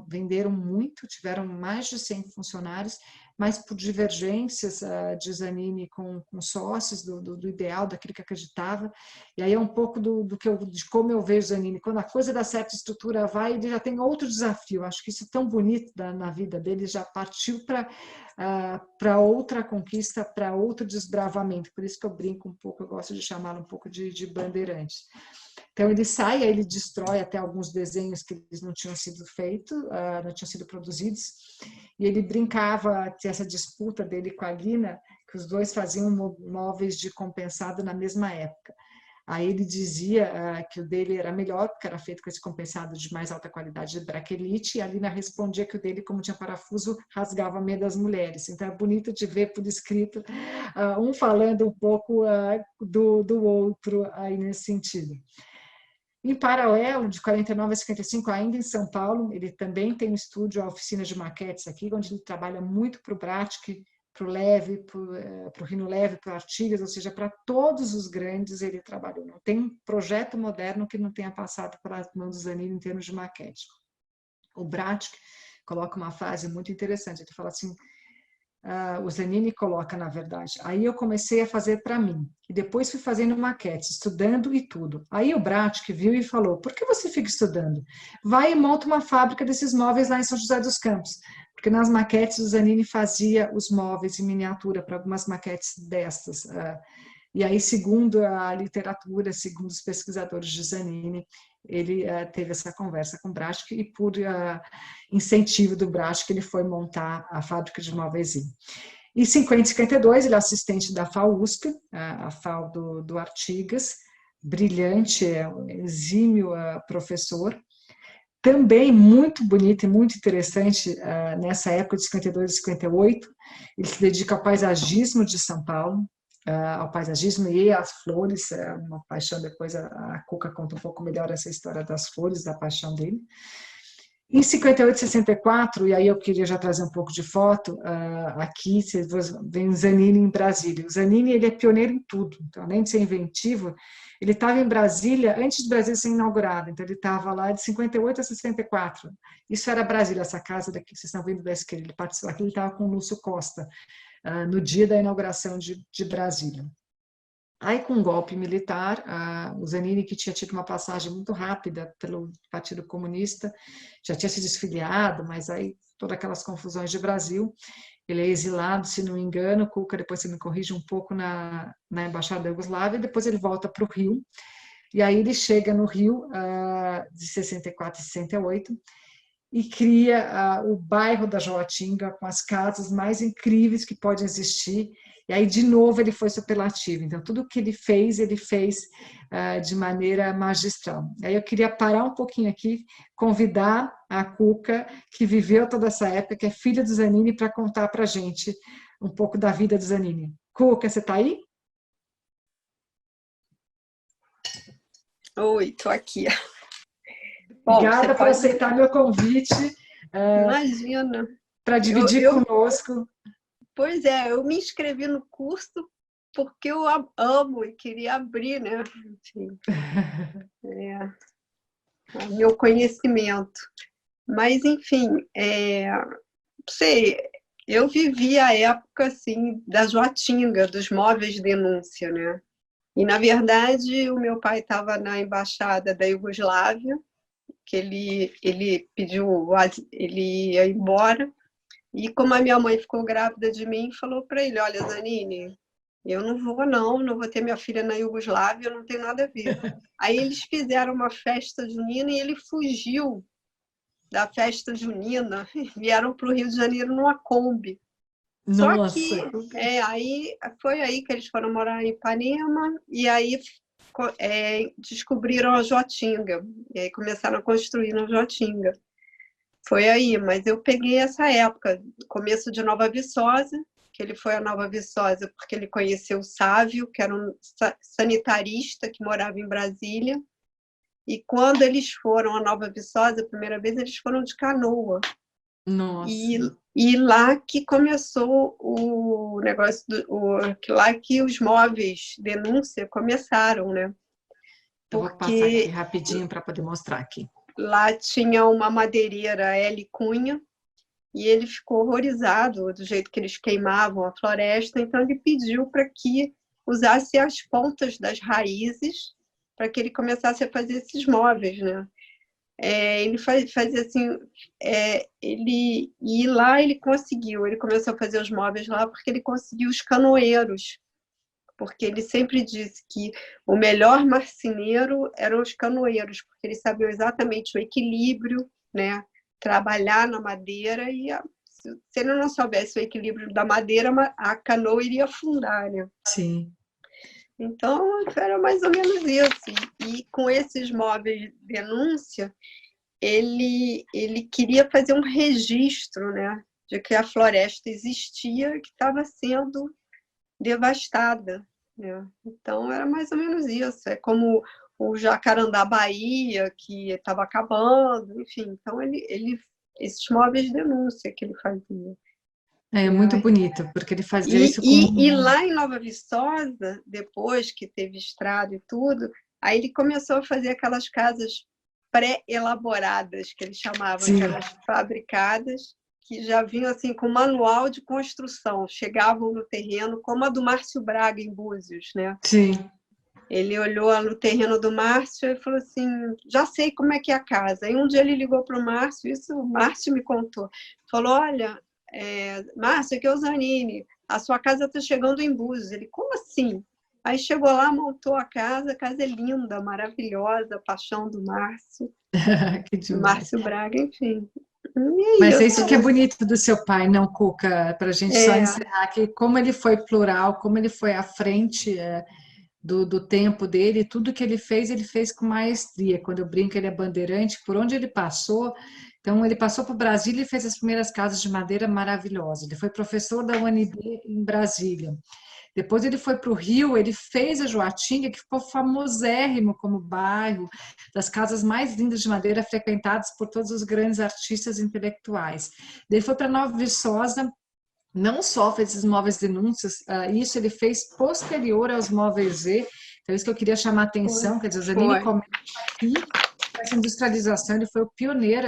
S1: venderam muito, tiveram mais de 100 funcionários, mas por divergências de Zanini com sócios do ideal, daquilo que acreditava. E aí é um pouco de como eu vejo Zanini. Quando a coisa dá certa, estrutura vai, ele já tem outro desafio. Acho que isso é tão bonito na vida dele, já partiu para outra conquista, para outro desbravamento. Por isso que eu brinco um pouco, eu gosto de chamá-lo um pouco de bandeirante. Então ele sai, aí ele destrói até alguns desenhos que eles não tinham sido feitos, não tinham sido produzidos, e ele brincava, tinha essa disputa dele com a Lina, que os dois faziam móveis de compensado na mesma época. Aí ele dizia que o dele era melhor, porque era feito com esse compensado de mais alta qualidade de braquelite, e a Lina respondia que o dele, como tinha parafuso, rasgava a meia das mulheres. Então é bonito de ver por escrito, um falando um pouco do outro aí nesse sentido. Em paralelo, de 49 a 55, ainda em São Paulo, ele também tem um estúdio, a oficina de maquetes aqui, onde ele trabalha muito para o Bratic, para o Leve, para o Rino Leve, para o Artigas, ou seja, para todos os grandes ele trabalhou. Não tem um projeto moderno que não tenha passado pelas mãos do Zanini em termos de maquete. O Bratic coloca uma frase muito interessante, ele fala assim, o Zanini coloca, na verdade, aí eu comecei a fazer para mim, e depois fui fazendo maquete, estudando e tudo. Aí o Bratic viu e falou, por que você fica estudando? Vai e monta uma fábrica desses móveis lá em São José dos Campos, porque nas maquetes o Zanini fazia os móveis em miniatura para algumas maquetes destas. E aí, segundo a literatura, segundo os pesquisadores de Zanini, ele teve essa conversa com o Bratic e, por incentivo do Bratic, ele foi montar a fábrica de móveis. Em 50 e 52, ele é assistente da FAUSP, a FAU do Artigas, brilhante, um exímio professor. Também muito bonito e muito interessante, nessa época de 52 e 58, ele se dedica ao paisagismo de São Paulo, ao paisagismo e às flores, uma paixão. Depois a Cuca conta um pouco melhor essa história das flores, da paixão dele. Em 58 e 64, e aí eu queria já trazer um pouco de foto, aqui vem o Zanini em Brasília. O Zanini, ele é pioneiro em tudo, então, além de ser inventivo, ele estava em Brasília antes de Brasília ser inaugurado, então ele estava lá de 58 a 64. Isso era Brasília, essa casa daqui que vocês estão vendo da esquerda, ele participou aqui, ele estava com o Lúcio Costa, no dia da inauguração de Brasília. Aí, com o golpe militar, o Zanini, que tinha tido uma passagem muito rápida pelo Partido Comunista, já tinha se desfiliado, mas aí todas aquelas confusões de Brasil, ele é exilado, se não me engano, Cuca, depois você me corrige um pouco, na Embaixada da Iugoslávia, e depois ele volta para o Rio, e aí ele chega no Rio, de 64 e 68, e cria o bairro da Joatinga, com as casas mais incríveis que podem existir. E aí, de novo, ele foi superlativo. Então, tudo que ele fez de maneira magistral. Aí eu queria parar um pouquinho aqui, convidar a Cuca, que viveu toda essa época, que é filha do Zanini, para contar para a gente um pouco da vida do Zanini. Cuca, você está aí?
S3: Oi, estou aqui.
S1: Obrigada por aceitar meu convite.
S3: Imagina.
S1: para dividir conosco.
S3: Pois é, eu me inscrevi no curso porque eu amo e queria abrir, né? Enfim, meu conhecimento. Mas, enfim, não sei, eu vivi a época assim, da Joatinga, dos móveis de denúncia, né? E, na verdade, o meu pai estava na embaixada da Iugoslávia, que ele pediu, ele ia embora, e como a minha mãe ficou grávida de mim, falou para ele, olha, Zanini, eu não vou ter minha filha na Iugoslávia, eu não tenho nada a ver. Aí eles fizeram uma festa junina e ele fugiu da festa junina e vieram para o Rio de Janeiro numa Kombi. Só que aí foi aí que eles foram morar em Ipanema e aí descobriram a Joatinga e aí começaram a construir na Joatinga. Foi aí, mas eu peguei essa época, começo de Nova Viçosa, que ele foi a Nova Viçosa porque ele conheceu o Sávio, que era um sanitarista que morava em Brasília. E quando eles foram a Nova Viçosa, a primeira vez, eles foram de canoa.
S1: Nossa.
S3: E lá que começou o negócio, lá que os móveis denúncia começaram, né?
S1: Eu vou passar aqui rapidinho para poder mostrar aqui.
S3: Lá tinha uma madeireira, L. Cunha, e ele ficou horrorizado do jeito que eles queimavam a floresta, então ele pediu para que usasse as pontas das raízes para que ele começasse a fazer esses móveis, né? Ele fazia assim, e lá ele começou a fazer os móveis lá porque ele conseguiu os canoeiros, porque ele sempre disse que o melhor marceneiro eram os canoeiros, porque eles sabiam exatamente o equilíbrio, né? Trabalhar na madeira e se ele não soubesse o equilíbrio da madeira, a canoa iria afundar, né?
S1: Sim.
S3: Então, era mais ou menos isso. E com esses móveis de denúncia, ele queria fazer um registro, né, de que a floresta existia, que estava sendo devastada, né? Então, era mais ou menos isso. É como o Jacarandá Bahia, que estava acabando, enfim. Então, esses móveis de denúncia que ele fazia.
S1: É muito bonito, porque ele fazia isso com...
S3: E lá em Nova Viçosa, depois que teve estrada e tudo, aí ele começou a fazer aquelas casas pré-elaboradas, que eles chamavam, aquelas fabricadas, que já vinham assim, com manual de construção, chegavam no terreno, como a do Márcio Braga, em Búzios, né?
S1: Sim.
S3: Ele olhou no terreno do Márcio e falou assim, já sei como é que é a casa. Aí um dia ele ligou para o Márcio, isso o Márcio me contou, falou, olha... Márcio, aqui é o Zanini, a sua casa está chegando em Búzios. Ele, como assim? Aí chegou lá, montou a casa é linda, maravilhosa, a paixão do Márcio.
S1: Que demais.
S3: Márcio Braga, enfim.
S1: Mas é isso que é bonito do seu pai, não, Cuca? Para a gente só encerrar aqui, como ele foi plural, como ele foi à frente do tempo dele, tudo que ele fez com maestria. Quando eu brinco, ele é bandeirante, por onde ele passou... Então, ele passou por Brasília e fez as primeiras casas de madeira maravilhosas. Ele foi professor da UNB em Brasília. Depois ele foi para o Rio, ele fez a Joatinga, que ficou famosérrimo como bairro, das casas mais lindas de madeira frequentadas por todos os grandes artistas intelectuais. Ele foi para Nova Viçosa, não só fez esses móveis denúncias, isso ele fez posterior aos móveis Z, então isso que eu queria chamar a atenção, quer dizer, o Zanini começa aqui, essa industrialização, ele foi o pioneiro,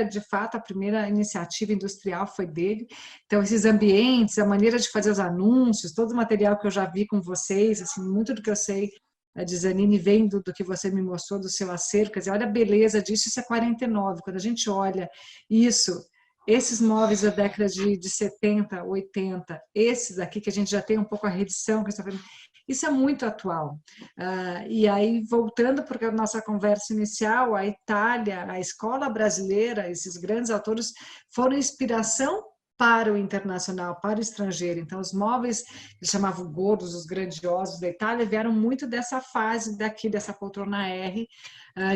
S1: de fato, a primeira iniciativa industrial foi dele. Então, esses ambientes, a maneira de fazer os anúncios, todo o material que eu já vi com vocês, assim, muito do que eu sei de Zanini vem do que você me mostrou, do seu acervo, quer dizer, olha a beleza disso, isso é 49, quando a gente olha isso, esses móveis da década de 70, 80, esses aqui que a gente já tem um pouco a reedição, que isso é muito atual. E aí, voltando para a nossa conversa inicial, a Itália, a escola brasileira, esses grandes autores foram inspiração para o internacional, para o estrangeiro. Então, os móveis, eles chamavam gordos, os grandiosos da Itália, vieram muito dessa fase daqui, dessa poltrona R,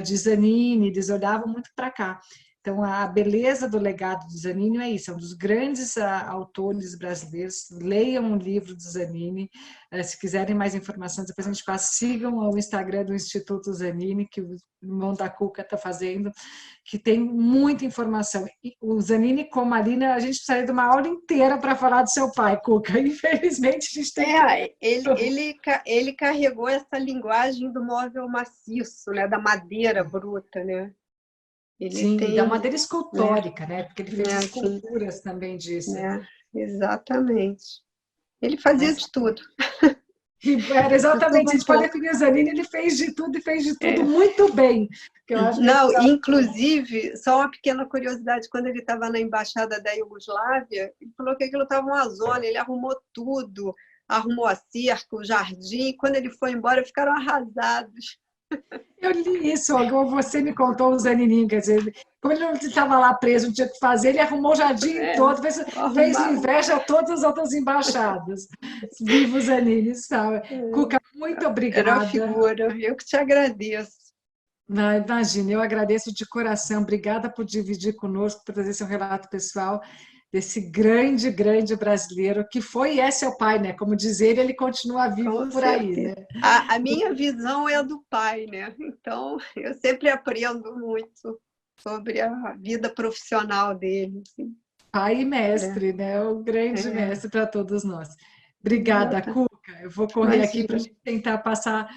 S1: de Zanini, eles olhavam muito para cá. Então, a beleza do legado do Zanini é isso, é um dos grandes autores brasileiros. Leiam o livro do Zanini. Se quiserem mais informações, depois a gente passa, sigam o Instagram do Instituto Zanini, que o irmão da Cuca está fazendo, que tem muita informação. E o Zanini, como a Lina, a gente precisaria de uma aula inteira para falar do seu pai, Cuca. Infelizmente, a gente tem
S3: ele carregou essa linguagem do móvel maciço, né? Da madeira bruta, né?
S1: Sim, e da madeira escultórica, né? Porque ele fez esculturas também disso.
S3: Exatamente. Ele fazia de tudo.
S1: Era exatamente, a gente pode definir o Zanini, ele fez de tudo e fez de tudo muito bem. Que eu acho que
S3: inclusive, só uma pequena curiosidade, quando ele estava na embaixada da Iugoslávia, ele falou que aquilo estava uma zona, ele arrumou tudo, arrumou a cerca, o jardim, e quando ele foi embora ficaram arrasados.
S1: Eu li isso, você me contou o Zanininho, quer dizer, como ele não estava lá preso, não tinha o que fazer, ele arrumou o jardim todo, fez inveja a todas as outras embaixadas. Viva o Zanini, sabe? Cuca, muito obrigada.
S3: Era uma figura, eu que te agradeço.
S1: Imagina, eu agradeço de coração, obrigada por dividir conosco, por trazer seu relato pessoal desse grande, grande brasileiro, que foi e é seu pai, né? Como dizer, ele continua vivo por aí, né?
S3: A minha visão é a do pai, né? Então, eu sempre aprendo muito sobre a vida profissional dele. Assim.
S1: Pai e mestre, né? O grande mestre para todos nós. Obrigada, Cuca. Eu vou correr aqui para tentar passar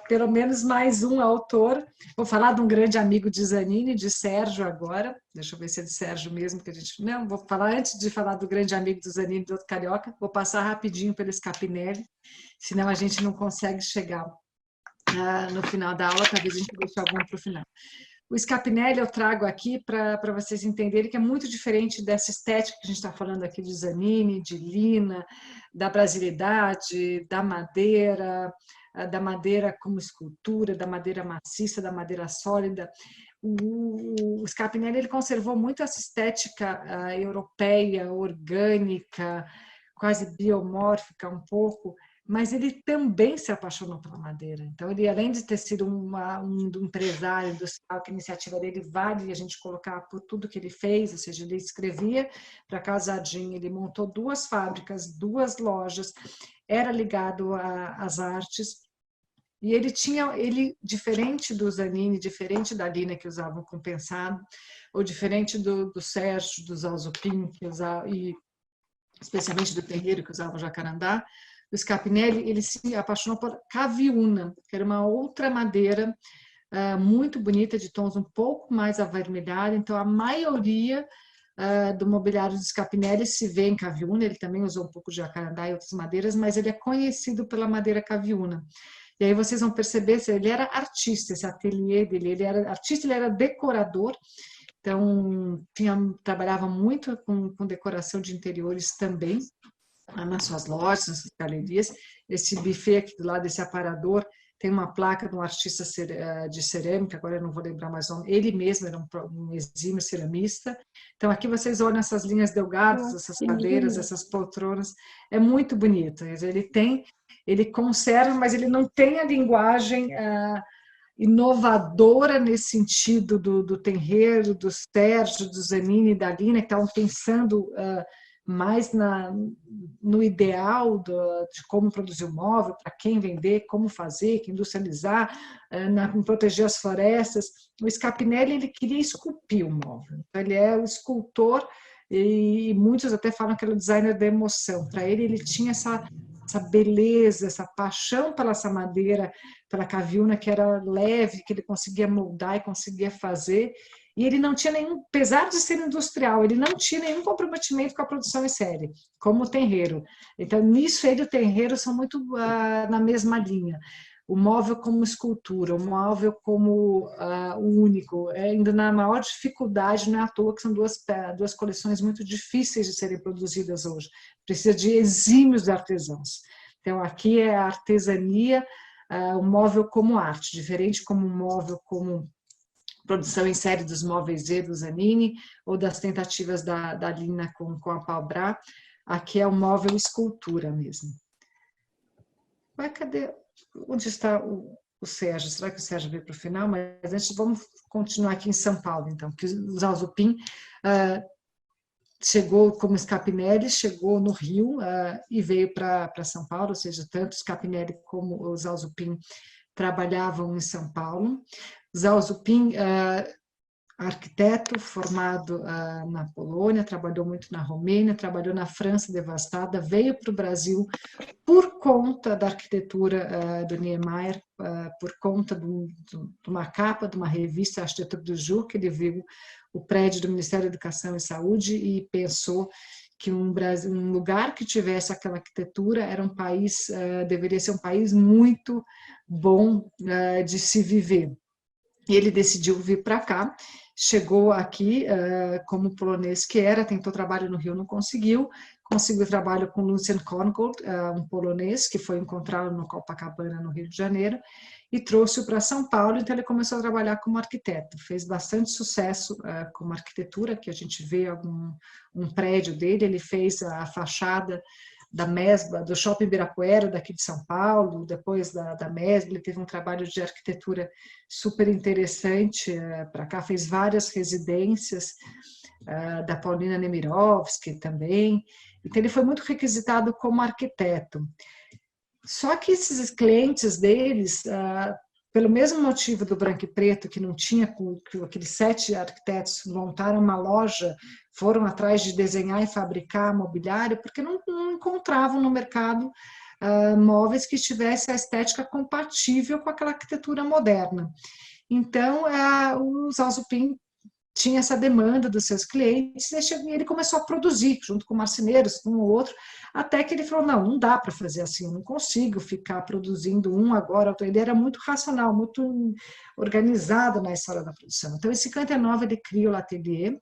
S1: pelo menos mais um autor. Vou falar de um grande amigo de Zanini, de Sérgio agora. Deixa eu ver se é de Sérgio mesmo que a gente... Não, vou falar antes de falar do grande amigo do Zanini, do outro carioca. Vou passar rapidinho pelo Scapinelli, senão a gente não consegue chegar no final da aula. Talvez a gente deixe algum para o final. O Scapinelli eu trago aqui para vocês entenderem que é muito diferente dessa estética que a gente está falando aqui de Zanini, de Lina, da brasilidade, da madeira como escultura, da madeira maciça, da madeira sólida. O Scapinelli ele conservou muito essa estética europeia, orgânica, quase biomórfica um pouco, mas ele também se apaixonou pela madeira. Então, ele, além de ter sido um empresário industrial, que a iniciativa dele vale a gente colocar por tudo que ele fez, ou seja, ele escrevia para Casadinho, ele montou 2 fábricas, 2 lojas, era ligado às artes, e ele diferente do Zanini, diferente da Lina, que usava o compensado, ou diferente do Sérgio, do Zalzupin, e especialmente do Terreiro, que usava o jacarandá, o Scapinelli ele se apaixonou por caviúna, que era uma outra madeira muito bonita, de tons um pouco mais avermelhados. Então, a maioria do mobiliário do Scapinelli se vê em caviúna. Ele também usou um pouco de jacarandá e outras madeiras, mas ele é conhecido pela madeira caviúna. E aí vocês vão perceber, ele era artista, esse ateliê dele, ele era artista, ele era decorador, então trabalhava muito com decoração de interiores também, nas suas lojas, nas suas galerias. Esse buffet aqui do lado, esse aparador, tem uma placa de um artista de cerâmica, agora eu não vou lembrar mais o nome, ele mesmo era um exímio ceramista. Então aqui vocês olham essas linhas delgadas, essas cadeiras, essas poltronas, é muito bonito. Ele conserva, mas ele não tem a linguagem inovadora nesse sentido do Tenreiro, do Sérgio, do Zanini, da Lina, que estavam pensando mais no ideal de como produzir o móvel, para quem vender, como fazer, que industrializar, proteger as florestas. O Scapinelli ele queria esculpir o móvel. Então, ele é o escultor, e muitos até falam que ele é o designer da emoção. Para ele tinha essa beleza, essa paixão pela essa madeira, pela caviúna, que era leve, que ele conseguia moldar e conseguia fazer. E ele não tinha nenhum, apesar de ser industrial, ele não tinha nenhum comprometimento com a produção em série, como o Tenreiro. Então, nisso ele e o Tenreiro são muito na mesma linha. O móvel como escultura, o móvel como o único, ainda na maior dificuldade, não é à toa que são duas coleções muito difíceis de serem produzidas hoje. Precisa de exímios artesãos. Então, aqui é a artesania, o móvel como arte, diferente como um móvel como produção em série dos móveis Z do Zanini, ou das tentativas da Lina com a Palbra. Aqui é o móvel escultura mesmo. Cadê? Onde está o o Sérgio. Será que o Sérgio veio para o final? Mas antes, vamos continuar aqui em São Paulo, então, que o Zhao Zupin chegou como Scapinelli, chegou no Rio e veio para São Paulo, ou seja, tanto Scapinelli como o Zhao Zupin trabalhavam em São Paulo. Zhao Zupin, arquiteto formado na Polônia, trabalhou muito na Romênia, trabalhou na França devastada, veio para o Brasil por conta da arquitetura do Niemeyer, por conta de uma capa de uma revista, Arquitetura do Jour, que ele viu o prédio do Ministério da Educação e Saúde e pensou que um lugar que tivesse aquela arquitetura era um país, deveria ser um país muito bom de se viver. E ele decidiu vir para cá, chegou aqui como polonês que era, tentou trabalho no Rio, não conseguiu trabalho com Lucien Korngold, um polonês que foi encontrado no Copacabana, no Rio de Janeiro, e trouxe-o para São Paulo, então ele começou a trabalhar como arquiteto, fez bastante sucesso como arquitetura, que a gente vê um prédio dele, ele fez a fachada da Mesbla, do Shopping Ibirapuera, daqui de São Paulo, depois da Mesbla, ele teve um trabalho de arquitetura super interessante para cá, fez várias residências, da Paulina Nemirovsky também, então ele foi muito requisitado como arquiteto. Só que esses clientes deles, pelo mesmo motivo do branco e preto, que não tinha, que aqueles 7 arquitetos montaram uma loja, foram atrás de desenhar e fabricar mobiliário, porque não encontravam no mercado móveis que tivessem a estética compatível com aquela arquitetura moderna. Então, o Zhao Zupin tinha essa demanda dos seus clientes, e ele começou a produzir, junto com marceneiros, um ou outro, até que ele falou, não dá para fazer assim, eu não consigo ficar produzindo um agora, outro. Ele era muito racional, muito organizado na história da produção. Então, em 59, ele cria o L'Atelier,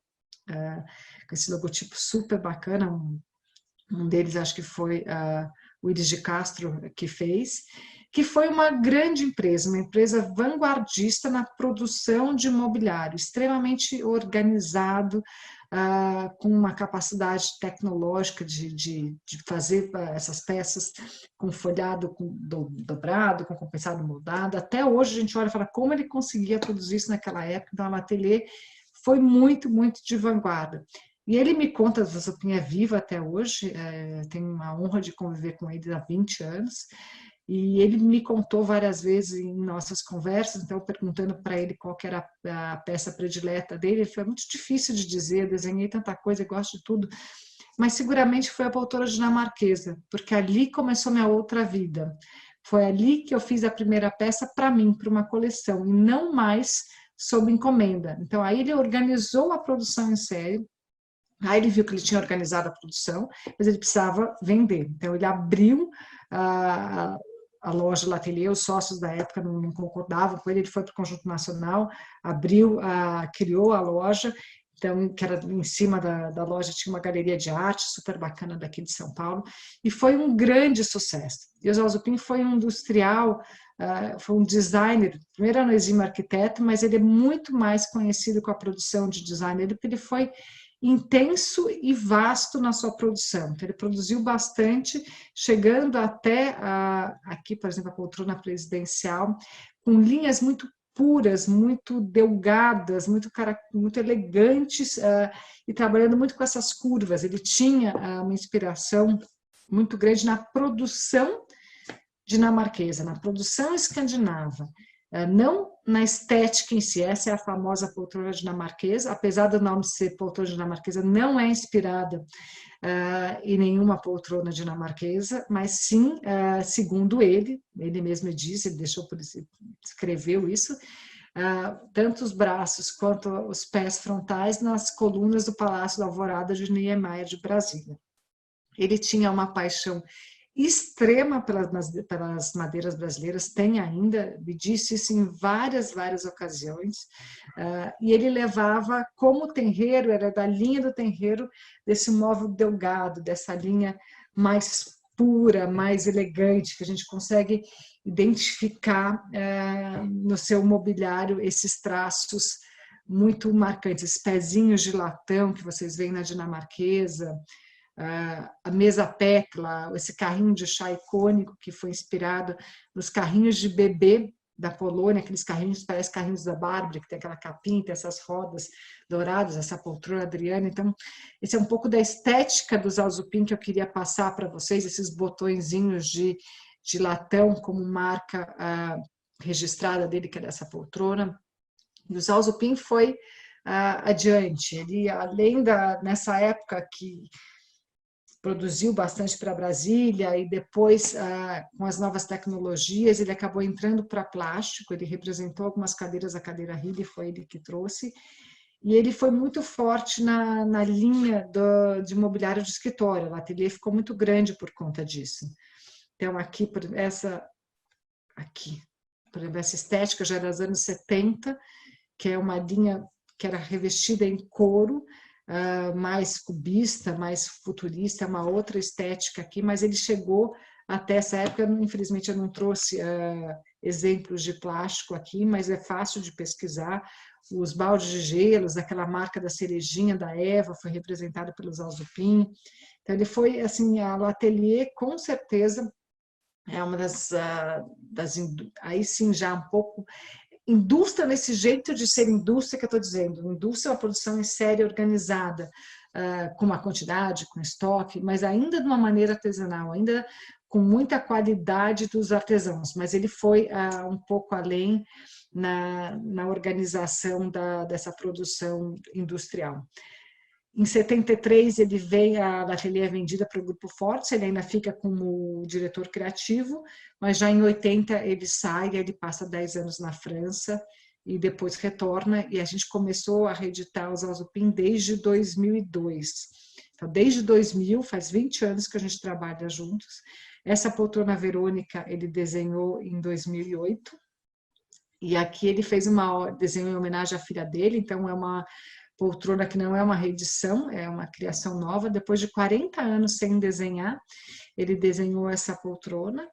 S1: com esse logotipo super bacana, um deles acho que foi o Iris de Castro que fez, que foi uma grande empresa, uma empresa vanguardista na produção de mobiliário, extremamente organizado, com uma capacidade tecnológica de fazer essas peças com folhado dobrado, com compensado moldado. Até hoje a gente olha e fala como ele conseguia produzir isso naquela época. Então, a L'Atelier foi muito, muito de vanguarda. E ele me conta, a Zupin é viva até hoje, tenho a honra de conviver com ele há 20 anos, e ele me contou várias vezes em nossas conversas, então perguntando para ele qual que era a peça predileta dele, ele falou, muito difícil de dizer, desenhei tanta coisa, gosto de tudo, mas seguramente foi a poltrona dinamarquesa, porque ali começou minha outra vida. Foi ali que eu fiz a primeira peça para mim, para uma coleção, e não mais sob encomenda. Então aí ele organizou a produção em série. Aí ele viu que ele tinha organizado a produção, mas ele precisava vender. Então ele abriu a loja L'Atelier, os sócios da época não concordavam com ele foi para o Conjunto Nacional, abriu, criou a loja, então, que era em cima da loja, tinha uma galeria de arte super bacana daqui de São Paulo, e foi um grande sucesso. E o Zhao Zupin foi um industrial, foi um designer, primeiro era um exímio arquiteto, mas ele é muito mais conhecido com a produção de design, porque ele foi intenso e vasto na sua produção. Então, ele produziu bastante, chegando até aqui, por exemplo, a poltrona presidencial, com linhas muito puras, muito delgadas, muito elegantes, e trabalhando muito com essas curvas. Ele tinha uma inspiração muito grande na produção dinamarquesa, na produção escandinava, não na estética em si. Essa é a famosa poltrona dinamarquesa, apesar do nome ser poltrona dinamarquesa, não é inspirada em nenhuma poltrona dinamarquesa, mas sim, segundo ele mesmo disse, ele escreveu isso, tanto os braços quanto os pés frontais nas colunas do Palácio da Alvorada de Niemeyer de Brasília. Ele tinha uma paixão extrema pelas madeiras brasileiras, tem ainda, me disse isso em várias ocasiões, e ele levava como tenreiro, era da linha do tenreiro, desse móvel delgado, dessa linha mais pura, mais elegante, que a gente consegue identificar no seu mobiliário esses traços muito marcantes, esses pezinhos de latão que vocês veem na dinamarquesa, a mesa Pecla, esse carrinho de chá icônico que foi inspirado nos carrinhos de bebê da Polônia, aqueles carrinhos, parece carrinhos da Barbie, que tem aquela capinha, tem essas rodas douradas, essa poltrona Adriana. Então, esse é um pouco da estética do Zalzupin que eu queria passar para vocês, esses botõezinhos de latão como marca registrada dele, que é dessa poltrona. E o Zalzupin foi adiante. Ele, além nessa época que produziu bastante para Brasília e depois, com as novas tecnologias, ele acabou entrando para plástico, ele representou algumas cadeiras, a cadeira Healy foi ele que trouxe, e ele foi muito forte na linha de mobiliário de escritório, o ateliê ficou muito grande por conta disso. Então, aqui, por exemplo, essa estética já é dos anos 70, que é uma linha que era revestida em couro, mais cubista, mais futurista, uma outra estética aqui, mas ele chegou até essa época, infelizmente eu não trouxe exemplos de plástico aqui, mas é fácil de pesquisar. Os baldes de gelos, aquela marca da cerejinha da Eva, foi representada pelo Zalzupin. Então ele foi, assim, o ateliê, com certeza, é uma aí sim já um pouco indústria nesse jeito de ser indústria que eu estou dizendo. Indústria é uma produção em série organizada, com uma quantidade, com estoque, mas ainda de uma maneira artesanal, ainda com muita qualidade dos artesãos, mas ele foi um pouco além na organização dessa produção industrial. Em 73, ele vem, a ateliê é vendida para o Grupo Fortes, ele ainda fica como diretor criativo, mas já em 80 ele sai, ele passa 10 anos na França e depois retorna, e a gente começou a reeditar o Zalzupin desde 2002. Então, desde 2000, faz 20 anos que a gente trabalha juntos. Essa poltrona Verônica ele desenhou em 2008, e aqui ele fez desenho em homenagem à filha dele, então é uma poltrona que não é uma reedição, é uma criação nova. Depois de 40 anos sem desenhar, ele desenhou essa poltrona,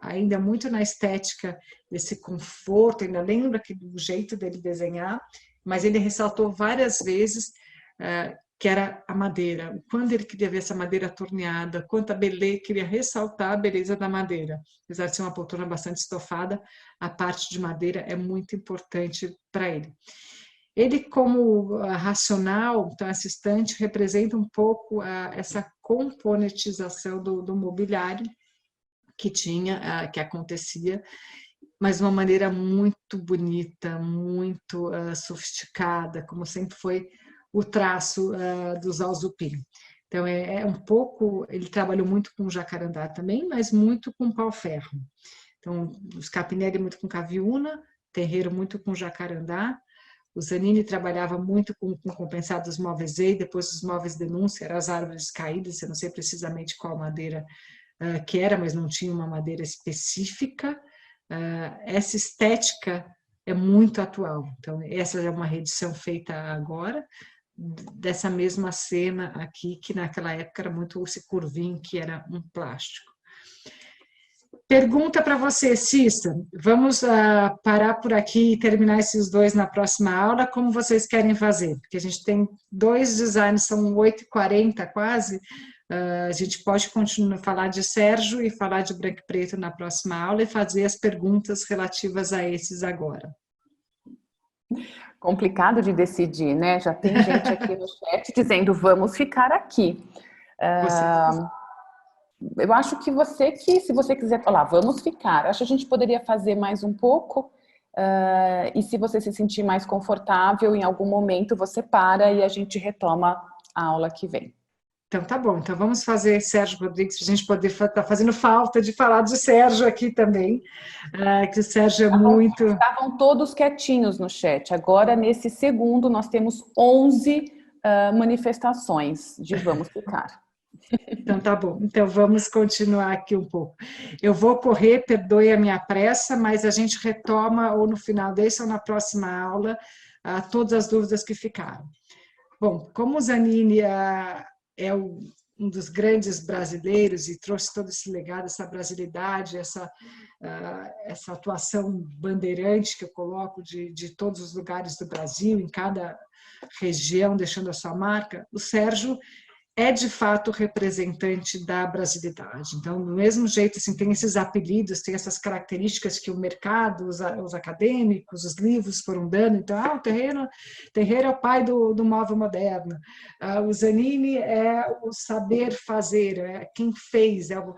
S1: ainda muito na estética desse conforto, ainda lembra do jeito dele desenhar, mas ele ressaltou várias vezes que era a madeira, quando ele queria ver essa madeira torneada, quanta beleza, queria ressaltar a beleza da madeira. Apesar de ser uma poltrona bastante estofada, a parte de madeira é muito importante para ele. Ele, como racional, então essa estante representa um pouco essa componentização do mobiliário que acontecia, mas de uma maneira muito bonita, muito sofisticada, como sempre foi o traço do Zalzupin. Então, um pouco, ele trabalhou muito com jacarandá também, mas muito com pau-ferro. Então, os Capinelli muito com caviúna, Terreiro muito com jacarandá. O Zanini trabalhava muito com compensados móveis E, depois os móveis denúncia, eram as árvores caídas, eu não sei precisamente qual madeira que era, mas não tinha uma madeira específica. Essa estética é muito atual. Então, essa é uma reedição feita agora, dessa mesma cena aqui, que naquela época era muito esse curvinho, que era um plástico. Pergunta para você, Cissa. Vamos parar por aqui e terminar esses dois na próxima aula. Como vocês querem fazer? Porque a gente tem 2 designs, são 8h40 quase. A gente pode continuar a falar de Sérgio e falar de branco e preto na próxima aula e fazer as perguntas relativas a esses agora.
S2: Complicado de decidir, né? Já tem gente aqui no chat dizendo, vamos ficar aqui. Eu acho que se você quiser falar, vamos ficar. Eu acho que a gente poderia fazer mais um pouco. E se você se sentir mais confortável, em algum momento você para e a gente retoma a aula que vem.
S1: Então, tá bom. Então, vamos fazer Sérgio Rodrigues, para a gente poder estar fazendo falta de falar do Sérgio aqui também, que o Sérgio é muito...
S2: Estavam todos quietinhos no chat. Agora, nesse segundo, nós temos 11 manifestações de vamos ficar.
S1: Então, tá bom. Então, vamos continuar aqui um pouco. Eu vou correr, perdoe a minha pressa, mas a gente retoma ou no final desse ou na próxima aula todas as dúvidas que ficaram. Bom, como o Zanini é um dos grandes brasileiros e trouxe todo esse legado, essa brasilidade, essa atuação bandeirante que eu coloco de todos os lugares do Brasil, em cada região, deixando a sua marca, o Sérgio é de fato representante da brasilidade. Então, do mesmo jeito, assim, tem esses apelidos, tem essas características que o mercado, os acadêmicos, os livros foram dando. Então, o Terreiro é o pai do móvel moderno. O Zanini é o saber fazer, é quem fez, é o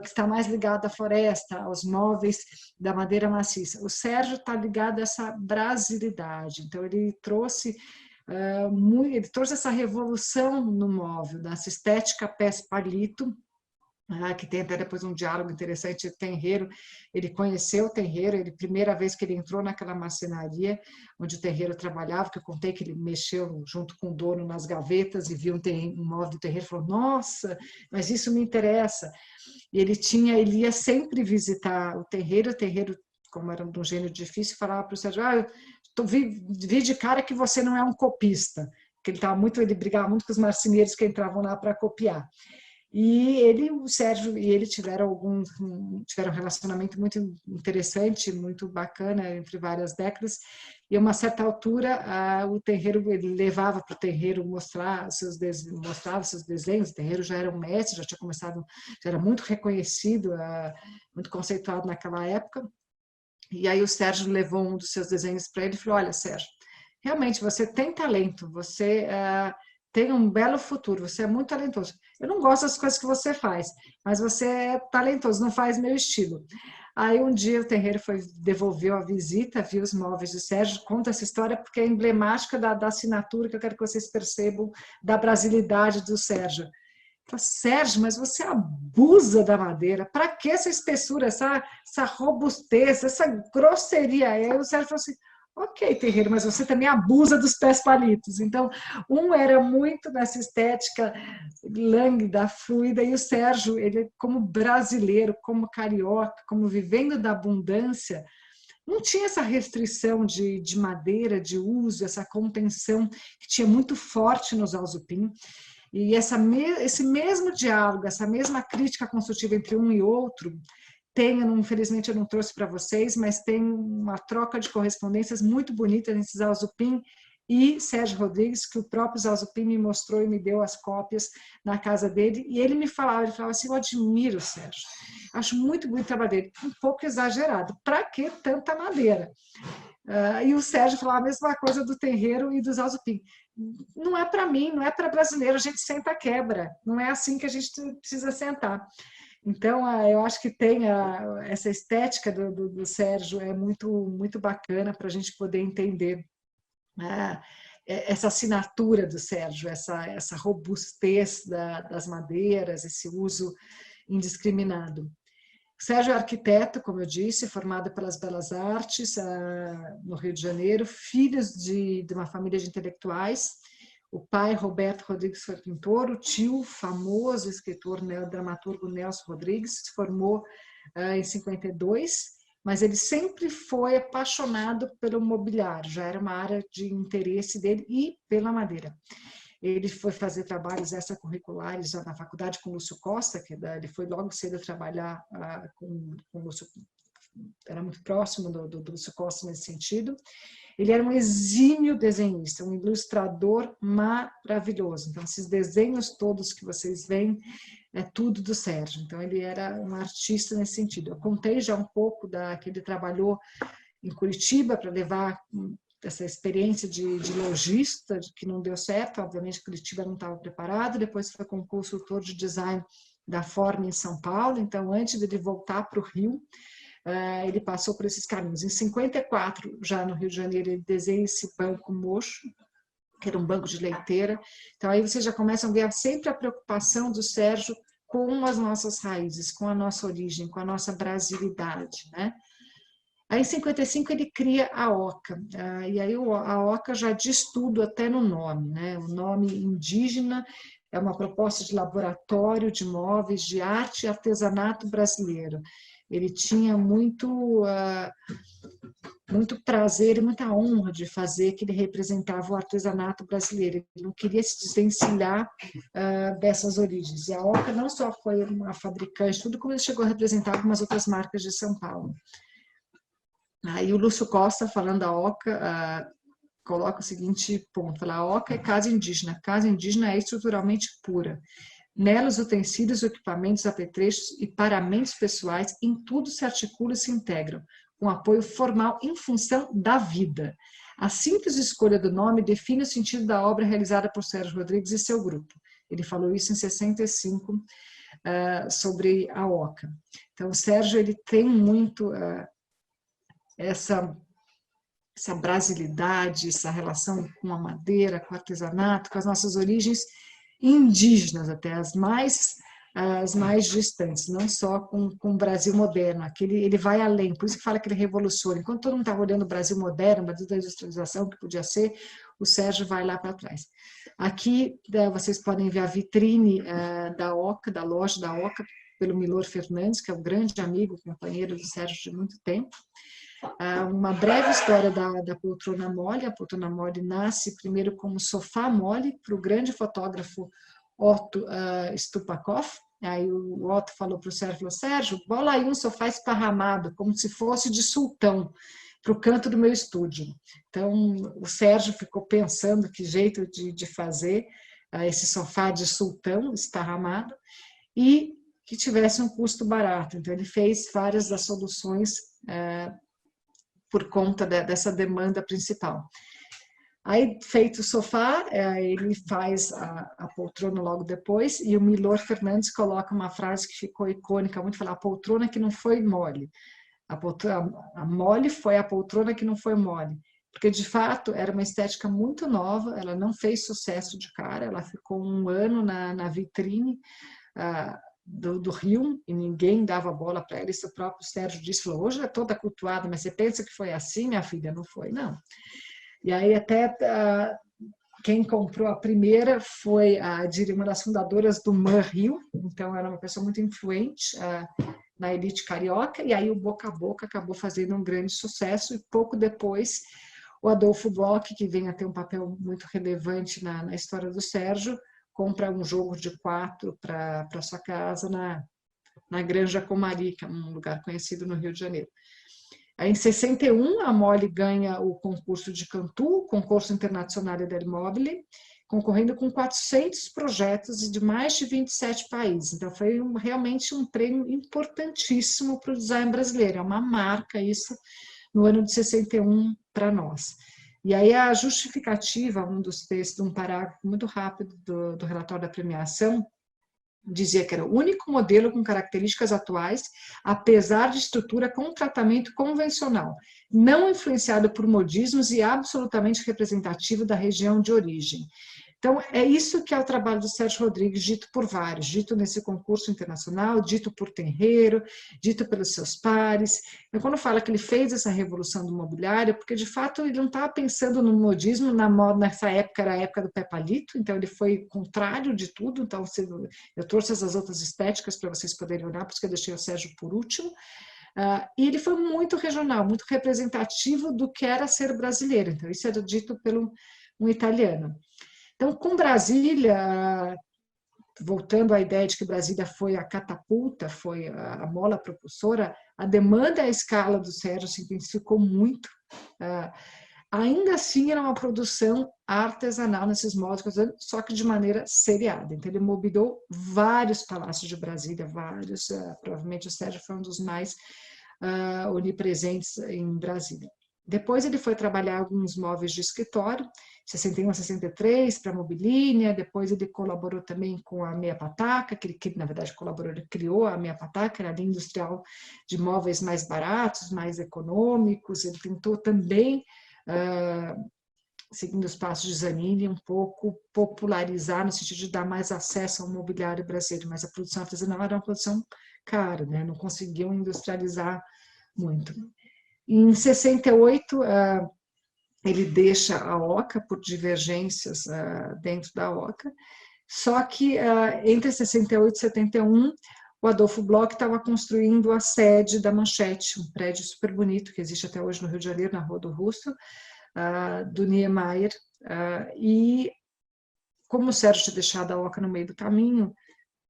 S1: que está mais ligado à floresta, aos móveis da madeira maciça. O Sérgio está ligado a essa brasilidade. Então, ele trouxe essa revolução no móvel, dessa estética pés-palito, que tem até depois um diálogo interessante. O Tenreiro, ele conheceu o Tenreiro, primeira vez que ele entrou naquela marcenaria onde o Tenreiro trabalhava, que eu contei que ele mexeu junto com o dono nas gavetas e viu um móvel do Tenreiro e falou, nossa, mas isso me interessa. E ele ia sempre visitar o Tenreiro, como era de um gênio difícil, falava para o Sérgio, vi de cara que você não é um copista, que ele brigava muito com os marceneiros que entravam lá para copiar. E o Sérgio e ele tiveram um relacionamento muito interessante, muito bacana, entre várias décadas. E a uma certa altura, o Tenreiro, ele levava para o Tenreiro mostrava seus desenhos. O Tenreiro já era um mestre, já tinha começado, já era muito reconhecido, muito conceituado naquela época. E aí o Sérgio levou um dos seus desenhos para ele e falou, olha, Sérgio, realmente você tem talento, você tem um belo futuro, você é muito talentoso. Eu não gosto das coisas que você faz, mas você é talentoso, não faz meu estilo. Aí um dia o Tenreiro devolveu a visita, viu os móveis do Sérgio, conta essa história porque é emblemática da assinatura que eu quero que vocês percebam da brasilidade do Sérgio. Falei, Sérgio, mas você abusa da madeira. Para que essa espessura, essa robustez, essa grosseria? Aí o Sérgio falou assim, ok, Terreiro, mas você também abusa dos pés palitos. Então, um era muito nessa estética lânguida, fluida, e o Sérgio, ele como brasileiro, como carioca, como vivendo da abundância, não tinha essa restrição de madeira, de uso, essa contenção que tinha muito forte nos Alzupim. E esse mesmo diálogo, essa mesma crítica construtiva entre um e outro, infelizmente eu não trouxe para vocês, mas tem uma troca de correspondências muito bonita entre Zalzupin e Sérgio Rodrigues, que o próprio Zalzupin me mostrou e me deu as cópias na casa dele, e ele falava assim, eu admiro o Sérgio, acho muito bonito o trabalho dele, um pouco exagerado, para que tanta madeira? E o Sérgio falava a mesma coisa do Tenreiro e do Zalzupin. Não é para mim, não é para brasileiro, a gente senta quebra, não é assim que a gente precisa sentar. Então, eu acho que tem essa estética do Sérgio, é muito, muito bacana para a gente poder entender essa assinatura do Sérgio, essa robustez das madeiras, esse uso indiscriminado. Sérgio é arquiteto, como eu disse, formado pelas Belas Artes no Rio de Janeiro, filhos de uma família de intelectuais. O pai, Roberto Rodrigues, foi pintor, o tio, famoso escritor, dramaturgo Nelson Rodrigues, se formou em 52, mas ele sempre foi apaixonado pelo mobiliário, já era uma área de interesse dele, e pela madeira. Ele foi fazer trabalhos extracurriculares já na faculdade com o Lúcio Costa, ele foi logo cedo trabalhar com o Lúcio, era muito próximo do Lúcio Costa nesse sentido. Ele era um exímio desenhista, um ilustrador maravilhoso. Então, esses desenhos todos que vocês veem, é tudo do Sérgio. Então, ele era um artista nesse sentido. Eu contei já um pouco que ele trabalhou em Curitiba para levar essa experiência de lojista, que não deu certo. Obviamente, Curitiba não estava preparado. Depois foi como consultor de design da Forma em São Paulo. Então, antes de ele voltar para o Rio, ele passou por esses caminhos. Em 54, já no Rio de Janeiro, ele desenha esse banco mocho, que era um banco de leiteira. Então, aí vocês já começam a ver sempre a preocupação do Sérgio com as nossas raízes, com a nossa origem, com a nossa brasilidade, né? Aí, em 55, ele cria a OCA. E aí a OCA já diz tudo até no nome, né? O nome indígena é uma proposta de laboratório de móveis, de arte e artesanato brasileiro. Ele tinha muito prazer e muita honra de fazer, que ele representava o artesanato brasileiro. Ele não queria se desvencilhar dessas origens. E a OCA não só foi uma fabricante, tudo, como ele chegou a representar algumas outras marcas de São Paulo. Aí o Lúcio Costa, falando da OCA, coloca o seguinte ponto, fala, a oca é casa indígena é estruturalmente pura. Nela, os utensílios, equipamentos, apetrechos e paramentos pessoais, em tudo se articulam e se integram, com apoio formal em função da vida. A simples escolha do nome define o sentido da obra realizada por Sérgio Rodrigues e seu grupo. Ele falou isso em 65, sobre a oca. Então, o Sérgio ele tem muito essa brasilidade, essa relação com a madeira, com o artesanato, com as nossas origens indígenas, até as mais distantes, não só com o Brasil moderno. Ele vai além, por isso que fala que ele revoluciona. Enquanto todo mundo estava olhando o Brasil moderno, o Brasil da industrialização, que podia ser, o Sérgio vai lá para trás. Aqui vocês podem ver a vitrine da Oca, da loja da Oca, pelo Milor Fernandes, que é um grande amigo, companheiro do Sérgio de muito tempo. Uma breve história da poltrona mole. A poltrona mole nasce primeiro como sofá mole para o grande fotógrafo Otto Stupakov. Aí o Otto falou para o Sérgio, Sérgio, bola aí um sofá esparramado, como se fosse de sultão, para o canto do meu estúdio. Então, o Sérgio ficou pensando que jeito de fazer esse sofá de sultão esparramado e que tivesse um custo barato. Então, ele fez várias das soluções por conta dessa demanda principal. Aí, feito o sofá, ele faz a poltrona logo depois, e o Milor Fernandes coloca uma frase que ficou icônica, muito falar, a poltrona que não foi mole. A mole foi a poltrona que não foi mole. Porque, de fato, era uma estética muito nova, ela não fez sucesso de cara, ela ficou um ano na vitrine do Rio, e ninguém dava bola para ela. Isso o próprio Sérgio disse, falou, hoje é toda cultuada, mas você pensa que foi assim, minha filha? Não foi, não. E aí até quem comprou a primeira foi uma das fundadoras do MAN Rio, então era uma pessoa muito influente na elite carioca, e aí o boca a boca acabou fazendo um grande sucesso, e pouco depois o Adolfo Bloch, que vem a ter um papel muito relevante na história do Sérgio, compra um jogo de 4 para sua casa na Granja Comarica, um lugar conhecido no Rio de Janeiro. Aí, em 61, a Mole ganha o concurso de Cantu, concurso internacional del Mobile, concorrendo com 400 projetos de mais de 27 países. Então, foi realmente um prêmio importantíssimo para o design brasileiro. É uma marca isso no ano de 61 para nós. E aí a justificativa, um dos textos, um parágrafo muito rápido do relatório da premiação, dizia que era o único modelo com características atuais, apesar de estrutura com tratamento convencional, não influenciado por modismos e absolutamente representativo da região de origem. Então, é isso que é o trabalho do Sérgio Rodrigues, dito por vários, dito nesse concurso internacional, dito por Tenreiro, dito pelos seus pares. Eu, quando falo que ele fez essa revolução do mobiliário, porque, de fato, ele não estava pensando no modismo, na moda, nessa época era a época do pé palito, então ele foi contrário de tudo, então eu trouxe essas outras estéticas para vocês poderem olhar, por isso que eu deixei o Sérgio por último. E ele foi muito regional, muito representativo do que era ser brasileiro, então isso era dito por um italiano. Então, com Brasília, voltando à ideia de que Brasília foi a catapulta, foi a mola propulsora, a demanda à escala do Sérgio se intensificou muito. Ainda assim, era uma produção artesanal nesses moldes, só que de maneira seriada. Então, ele mobiliou vários palácios de Brasília, vários. Provavelmente o Sérgio foi um dos mais onipresentes em Brasília. Depois ele foi trabalhar alguns móveis de escritório, 61 a 63, para a Mobilínia. Depois ele colaborou também com a Meia Pataca, que na verdade colaborou, ele criou a Meia Pataca, era a linha industrial de móveis mais baratos, mais econômicos. Ele tentou também, seguindo os passos de Zanini, um pouco popularizar, no sentido de dar mais acesso ao mobiliário brasileiro, mas a produção artesanal era uma produção cara, né? Não conseguiam industrializar muito. Em 68, ele deixa a Oca por divergências dentro da Oca, só que entre 68 e 71, o Adolfo Bloch estava construindo a sede da Manchete, um prédio super bonito que existe até hoje no Rio de Janeiro, na Rua do Russo, do Niemeyer, e como o Sérgio tinha deixado a Oca no meio do caminho,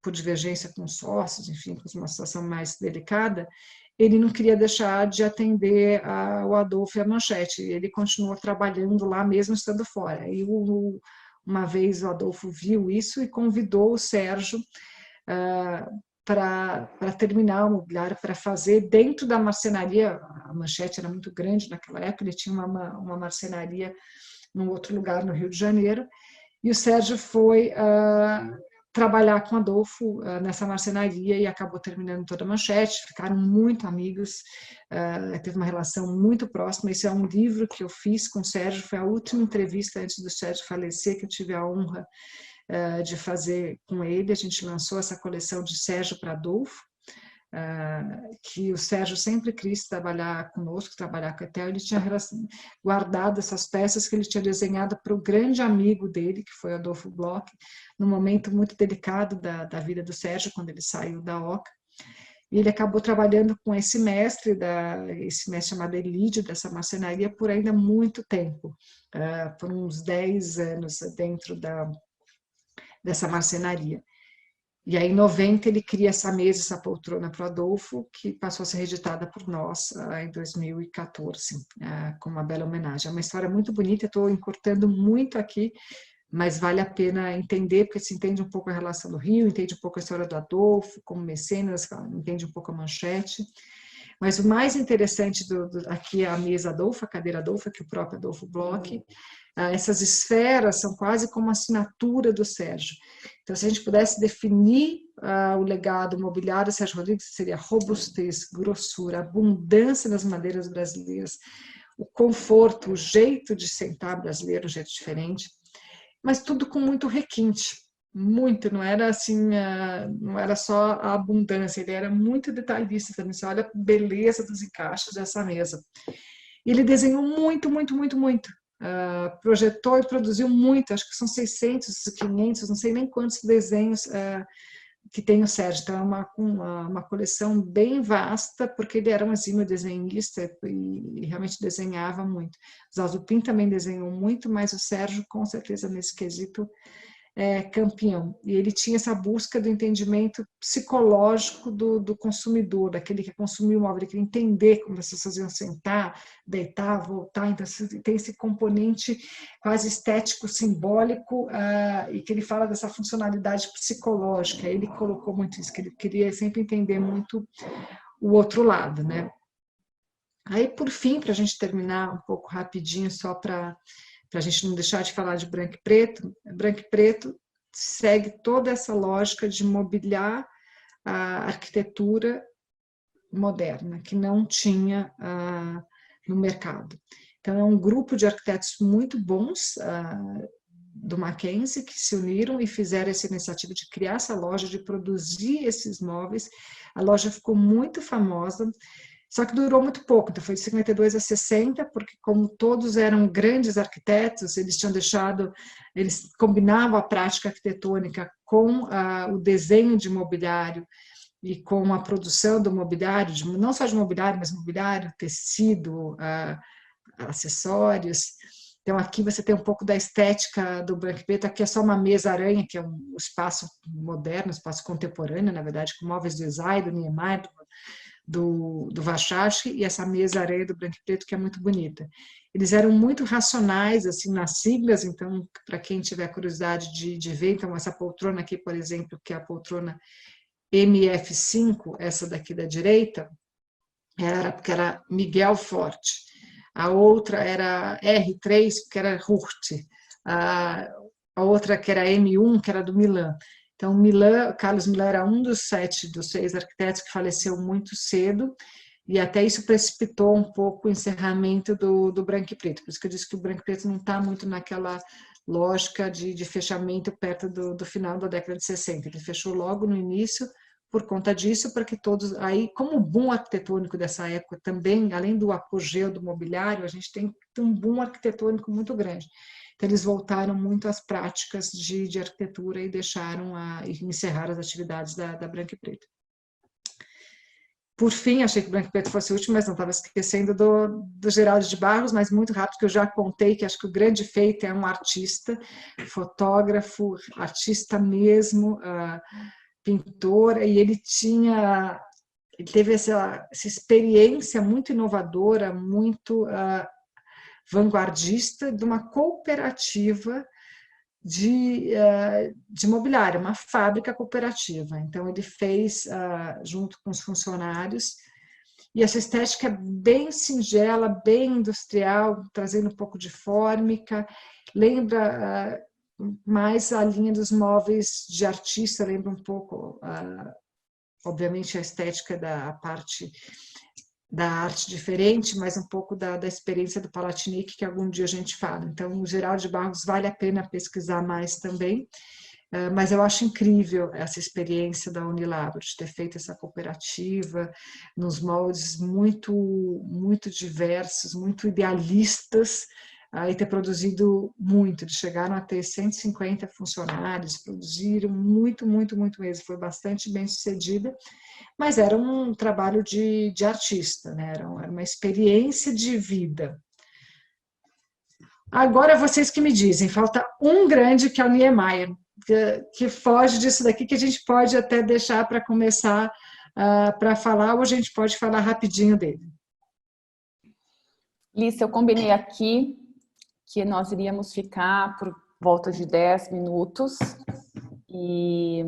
S1: por divergência com sócios, enfim, com uma situação mais delicada, ele não queria deixar de atender o Adolfo e a Manchete. Ele continuou trabalhando lá mesmo estando fora. E uma vez o Adolfo viu isso e convidou o Sérgio para terminar o mobiliário, para fazer dentro da marcenaria. A Manchete era muito grande naquela época, ele tinha uma marcenaria num outro lugar no Rio de Janeiro, e o Sérgio foi trabalhar com Adolfo nessa marcenaria e acabou terminando toda a Manchete, ficaram muito amigos, teve uma relação muito próxima. Esse é um livro que eu fiz com o Sérgio, foi a última entrevista antes do Sérgio falecer, que eu tive a honra de fazer com ele. A gente lançou essa coleção de Sérgio para Adolfo, que o Sérgio sempre quis trabalhar conosco, trabalhar com a Etel. Ele tinha guardado essas peças que ele tinha desenhado para o grande amigo dele, que foi Adolfo Bloch, num momento muito delicado da vida do Sérgio, quando ele saiu da OCA. E ele acabou trabalhando com esse mestre chamado Elídio, dessa marcenaria, por ainda muito tempo, por uns 10 anos dentro dessa marcenaria. E aí, em 90, ele cria essa mesa, essa poltrona para o Adolfo, que passou a ser reeditada por nós em 2014, com uma bela homenagem. É uma história muito bonita, estou encurtando muito aqui, mas vale a pena entender, porque se entende um pouco a relação do Rio, entende um pouco a história do Adolfo, como mecenas, entende um pouco a Manchete. Mas o mais interessante aqui é a mesa Adolfo, a cadeira Adolfo, que o próprio Adolfo Bloch. Essas esferas são quase como a assinatura do Sérgio. Então, se a gente pudesse definir o legado mobiliário do Sérgio Rodrigues, seria robustez, grossura, abundância das madeiras brasileiras, o conforto, o jeito de sentar brasileiro, um jeito diferente, mas tudo com muito requinte. Muito, não era assim, não era só a abundância, ele era muito detalhista também. Você olha a beleza dos encaixes dessa mesa. E ele desenhou muito, muito, muito, muito. Projetou e produziu muito, acho que são 600, 500, não sei nem quantos desenhos que tem o Sérgio. Então, é uma coleção bem vasta, porque ele era um exímio desenhista e realmente desenhava muito. O Zalzupin também desenhou muito, mas o Sérgio, com certeza, nesse quesito, campeão. E ele tinha essa busca do entendimento psicológico do consumidor, daquele que consumiu o móvel, ele queria entender como as pessoas iam sentar, deitar, voltar. Então, tem esse componente quase estético, simbólico, e que ele fala dessa funcionalidade psicológica. Ele colocou muito isso, que ele queria sempre entender muito o outro lado, né? Aí, por fim, para a gente terminar um pouco rapidinho, só para a gente não deixar de falar de branco e preto segue toda essa lógica de mobiliar a arquitetura moderna, que não tinha no mercado. Então, é um grupo de arquitetos muito bons do Mackenzie que se uniram e fizeram essa iniciativa de criar essa loja, de produzir esses móveis. A loja ficou muito famosa, só que durou muito pouco, então foi de 52 a 60, porque como todos eram grandes arquitetos, eles combinavam a prática arquitetônica com o desenho de mobiliário e com a produção do mobiliário, não só de mobiliário, mas mobiliário, tecido, acessórios. Então aqui você tem um pouco da estética do branco e preto, aqui é só uma mesa-aranha, que é um espaço moderno, um espaço contemporâneo, na verdade, com móveis do Esai, do Niemeyer, do Vachache, e essa mesa areia do branco e preto, que é muito bonita. Eles eram muito racionais, assim, nas siglas, então, para quem tiver curiosidade de ver, então, essa poltrona aqui, por exemplo, que é a poltrona MF5, essa daqui da direita, porque era Miguel Forte. A outra era R3, que era Hurt. A outra que era M1, que era do Milan. Então, Carlos Milan era um dos 6 arquitetos que faleceu muito cedo, e até isso precipitou um pouco o encerramento do branco e preto. Por isso que eu disse que o branco e preto não está muito naquela lógica de fechamento perto do final da década de 60. Ele fechou logo no início por conta disso, para que todos... Aí, como o boom arquitetônico dessa época também, além do apogeu do mobiliário, a gente tem um boom arquitetônico muito grande. Então, eles voltaram muito às práticas de arquitetura e encerraram as atividades da branco e preto. Por fim, achei que o branco e preto fosse o último, mas não estava esquecendo do Geraldo de Barros, mas muito rápido, que eu já contei que acho que o grande feito é um artista, fotógrafo, artista mesmo, pintor, e ele tinha ele teve essa experiência muito inovadora, muito vanguardista de uma cooperativa de imobiliário, uma fábrica cooperativa. Então, ele fez junto com os funcionários, e essa estética é bem singela, bem industrial, trazendo um pouco de fórmica, lembra mais a linha dos móveis de artista, lembra um pouco, obviamente, a estética da parte da arte diferente, mas um pouco da experiência do Palatinec, que algum dia a gente fala. Então, o Geraldo de Barros vale a pena pesquisar mais também, mas eu acho incrível essa experiência da Unilabro, de ter feito essa cooperativa, nos moldes muito, muito diversos, muito idealistas, e ter produzido muito. Eles chegaram a ter 150 funcionários, produziram muito, muito, muito mesmo. Foi bastante bem sucedida, mas era um trabalho de artista, né? Era uma experiência de vida. Agora, vocês que me dizem, falta um grande, que é o Niemeyer, que foge disso daqui, que a gente pode até deixar para começar para falar, ou a gente pode falar rapidinho dele.
S2: Lícia, eu combinei aqui que nós iríamos ficar por volta de 10 minutos, e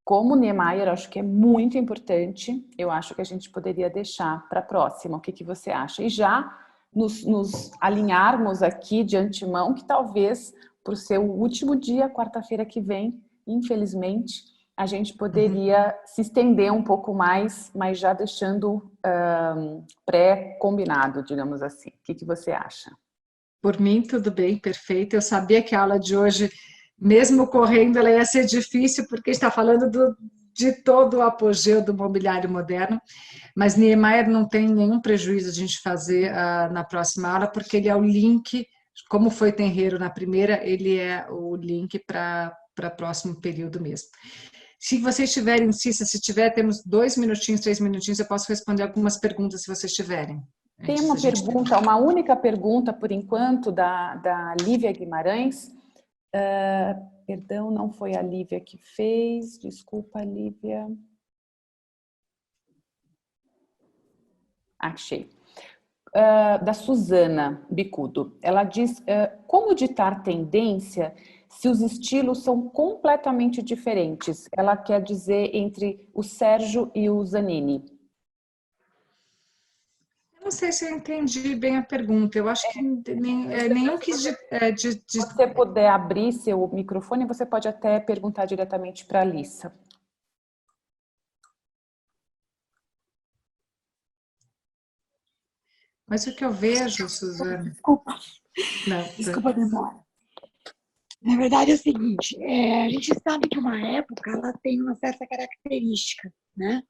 S2: como Niemeyer, acho que é muito importante, eu acho que a gente poderia deixar para a próxima. O que você acha? E já nos alinharmos aqui de antemão, que talvez, por ser o último dia, quarta-feira que vem, infelizmente, a gente poderia se estender um pouco mais, mas já deixando pré-combinado, digamos assim. O que você acha?
S1: Por mim, tudo bem, perfeito. Eu sabia que a aula de hoje, mesmo correndo, ela ia ser difícil, porque está falando de todo o apogeu do mobiliário moderno, mas Niemeyer não tem nenhum prejuízo de a gente fazer na próxima aula, porque ele é o link, como foi Tenreiro na primeira, ele é o link para o próximo período mesmo. Se vocês tiverem, Cissa, se tiver, temos 2 minutinhos, 3 minutinhos, eu posso responder algumas perguntas se vocês tiverem.
S2: Tem uma pergunta, uma única pergunta, por enquanto, da Lívia Guimarães. Perdão, não foi a Lívia que fez. Desculpa, Lívia. Achei. Da Suzana Bicudo. Ela diz, como ditar tendência se os estilos são completamente diferentes? Ela quer dizer entre o Sérgio e o Zanini.
S1: Não sei se eu entendi bem a pergunta. Eu acho que nenhum quis
S2: Se você puder abrir seu microfone, você pode até perguntar diretamente para a Alissa.
S1: Mas o que eu vejo, Suzana...
S4: Desculpa.
S1: Não,
S4: Desculpa a demora. Na verdade é o seguinte, a gente sabe que uma época ela tem uma certa característica, né?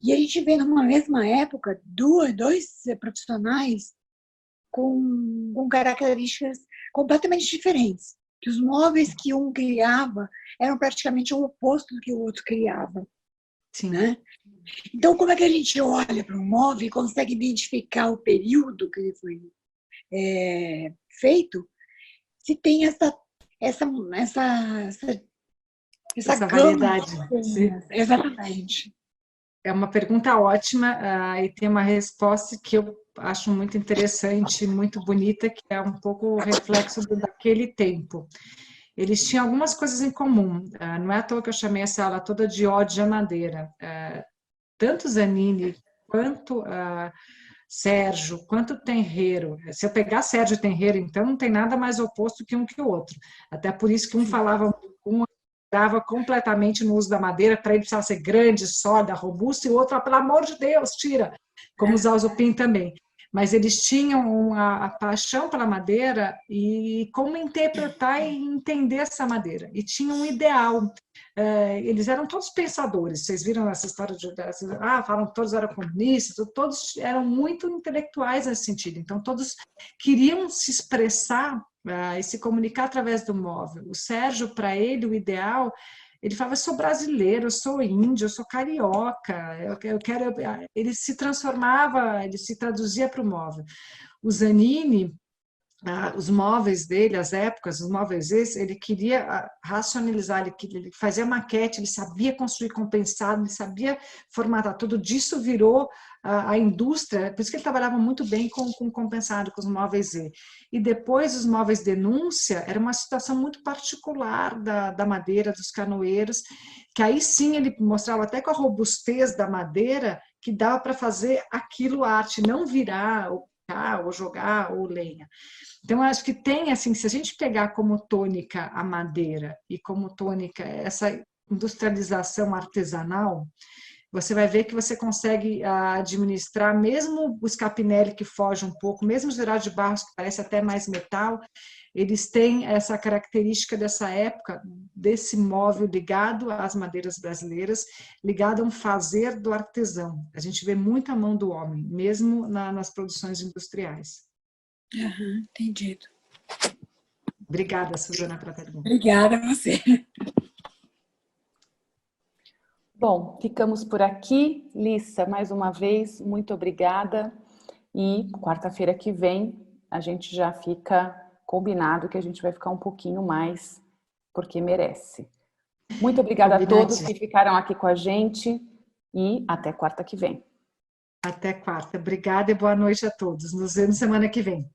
S4: E a gente vê numa mesma época dois profissionais com características completamente diferentes. Que os móveis que um criava eram praticamente o oposto do que o outro criava.
S1: Sim.
S4: Né? Então, como é que a gente olha para um móvel e consegue identificar o período que ele foi feito, se tem essa
S1: variedade?
S4: Sim, exatamente.
S1: É uma pergunta ótima e tem uma resposta que eu acho muito interessante, muito bonita, que é um pouco o reflexo daquele tempo. Eles tinham algumas coisas em comum. Não é à toa que eu chamei essa aula toda de ode à madeira. Tanto Zanini quanto Sérgio, quanto Tenreiro. Se eu pegar Sérgio e Tenreiro, então não tem nada mais oposto que um que o outro. Até por isso que um falava, dava completamente no uso da madeira, para ele precisava ser grande, sólida, robusta, e o outro, pelo amor de Deus, tira, como os Alzopin também. Mas eles tinham a paixão pela madeira e como interpretar e entender essa madeira. E tinham um ideal. Eles eram todos pensadores. Vocês viram essa história de... falam que todos eram comunistas, todos eram muito intelectuais nesse sentido. Então, todos queriam se expressar e se comunicar através do móvel. O Sérgio, para ele, o ideal... Ele falava, eu sou brasileiro, eu sou índio, eu sou carioca, eu quero... Ele se transformava, ele se traduzia para o móvel. O Zanini, os móveis dele, as épocas, os móveis esses, ele queria racionalizar, ele fazia maquete, ele sabia construir compensado, ele sabia formatar, tudo disso virou a indústria, por isso que ele trabalhava muito bem com compensado, com os móveis Z. E depois os móveis denúncia, era uma situação muito particular da madeira, dos canoeiros, que aí sim ele mostrava até com a robustez da madeira, que dava para fazer aquilo arte, não virar ou jogar ou lenha. Então, eu acho que tem, assim, se a gente pegar como tônica a madeira e como tônica essa industrialização artesanal, você vai ver que você consegue administrar, mesmo o Scapinelli que foge um pouco, mesmo o Geraldo de Barros, que parece até mais metal, eles têm essa característica dessa época, desse móvel ligado às madeiras brasileiras, ligado a um fazer do artesão. A gente vê muita mão do homem, mesmo nas produções industriais.
S4: Uhum, entendido.
S1: Obrigada, Suzana, pela pergunta.
S4: Obrigada a você.
S2: Bom, ficamos por aqui. Lissa, mais uma vez, muito obrigada. E quarta-feira que vem, a gente já fica combinado que a gente vai ficar um pouquinho mais, porque merece. Muito obrigada a todos que ficaram aqui com a gente e até quarta que vem.
S1: Até quarta. Obrigada e boa noite a todos. Nos vemos semana que vem.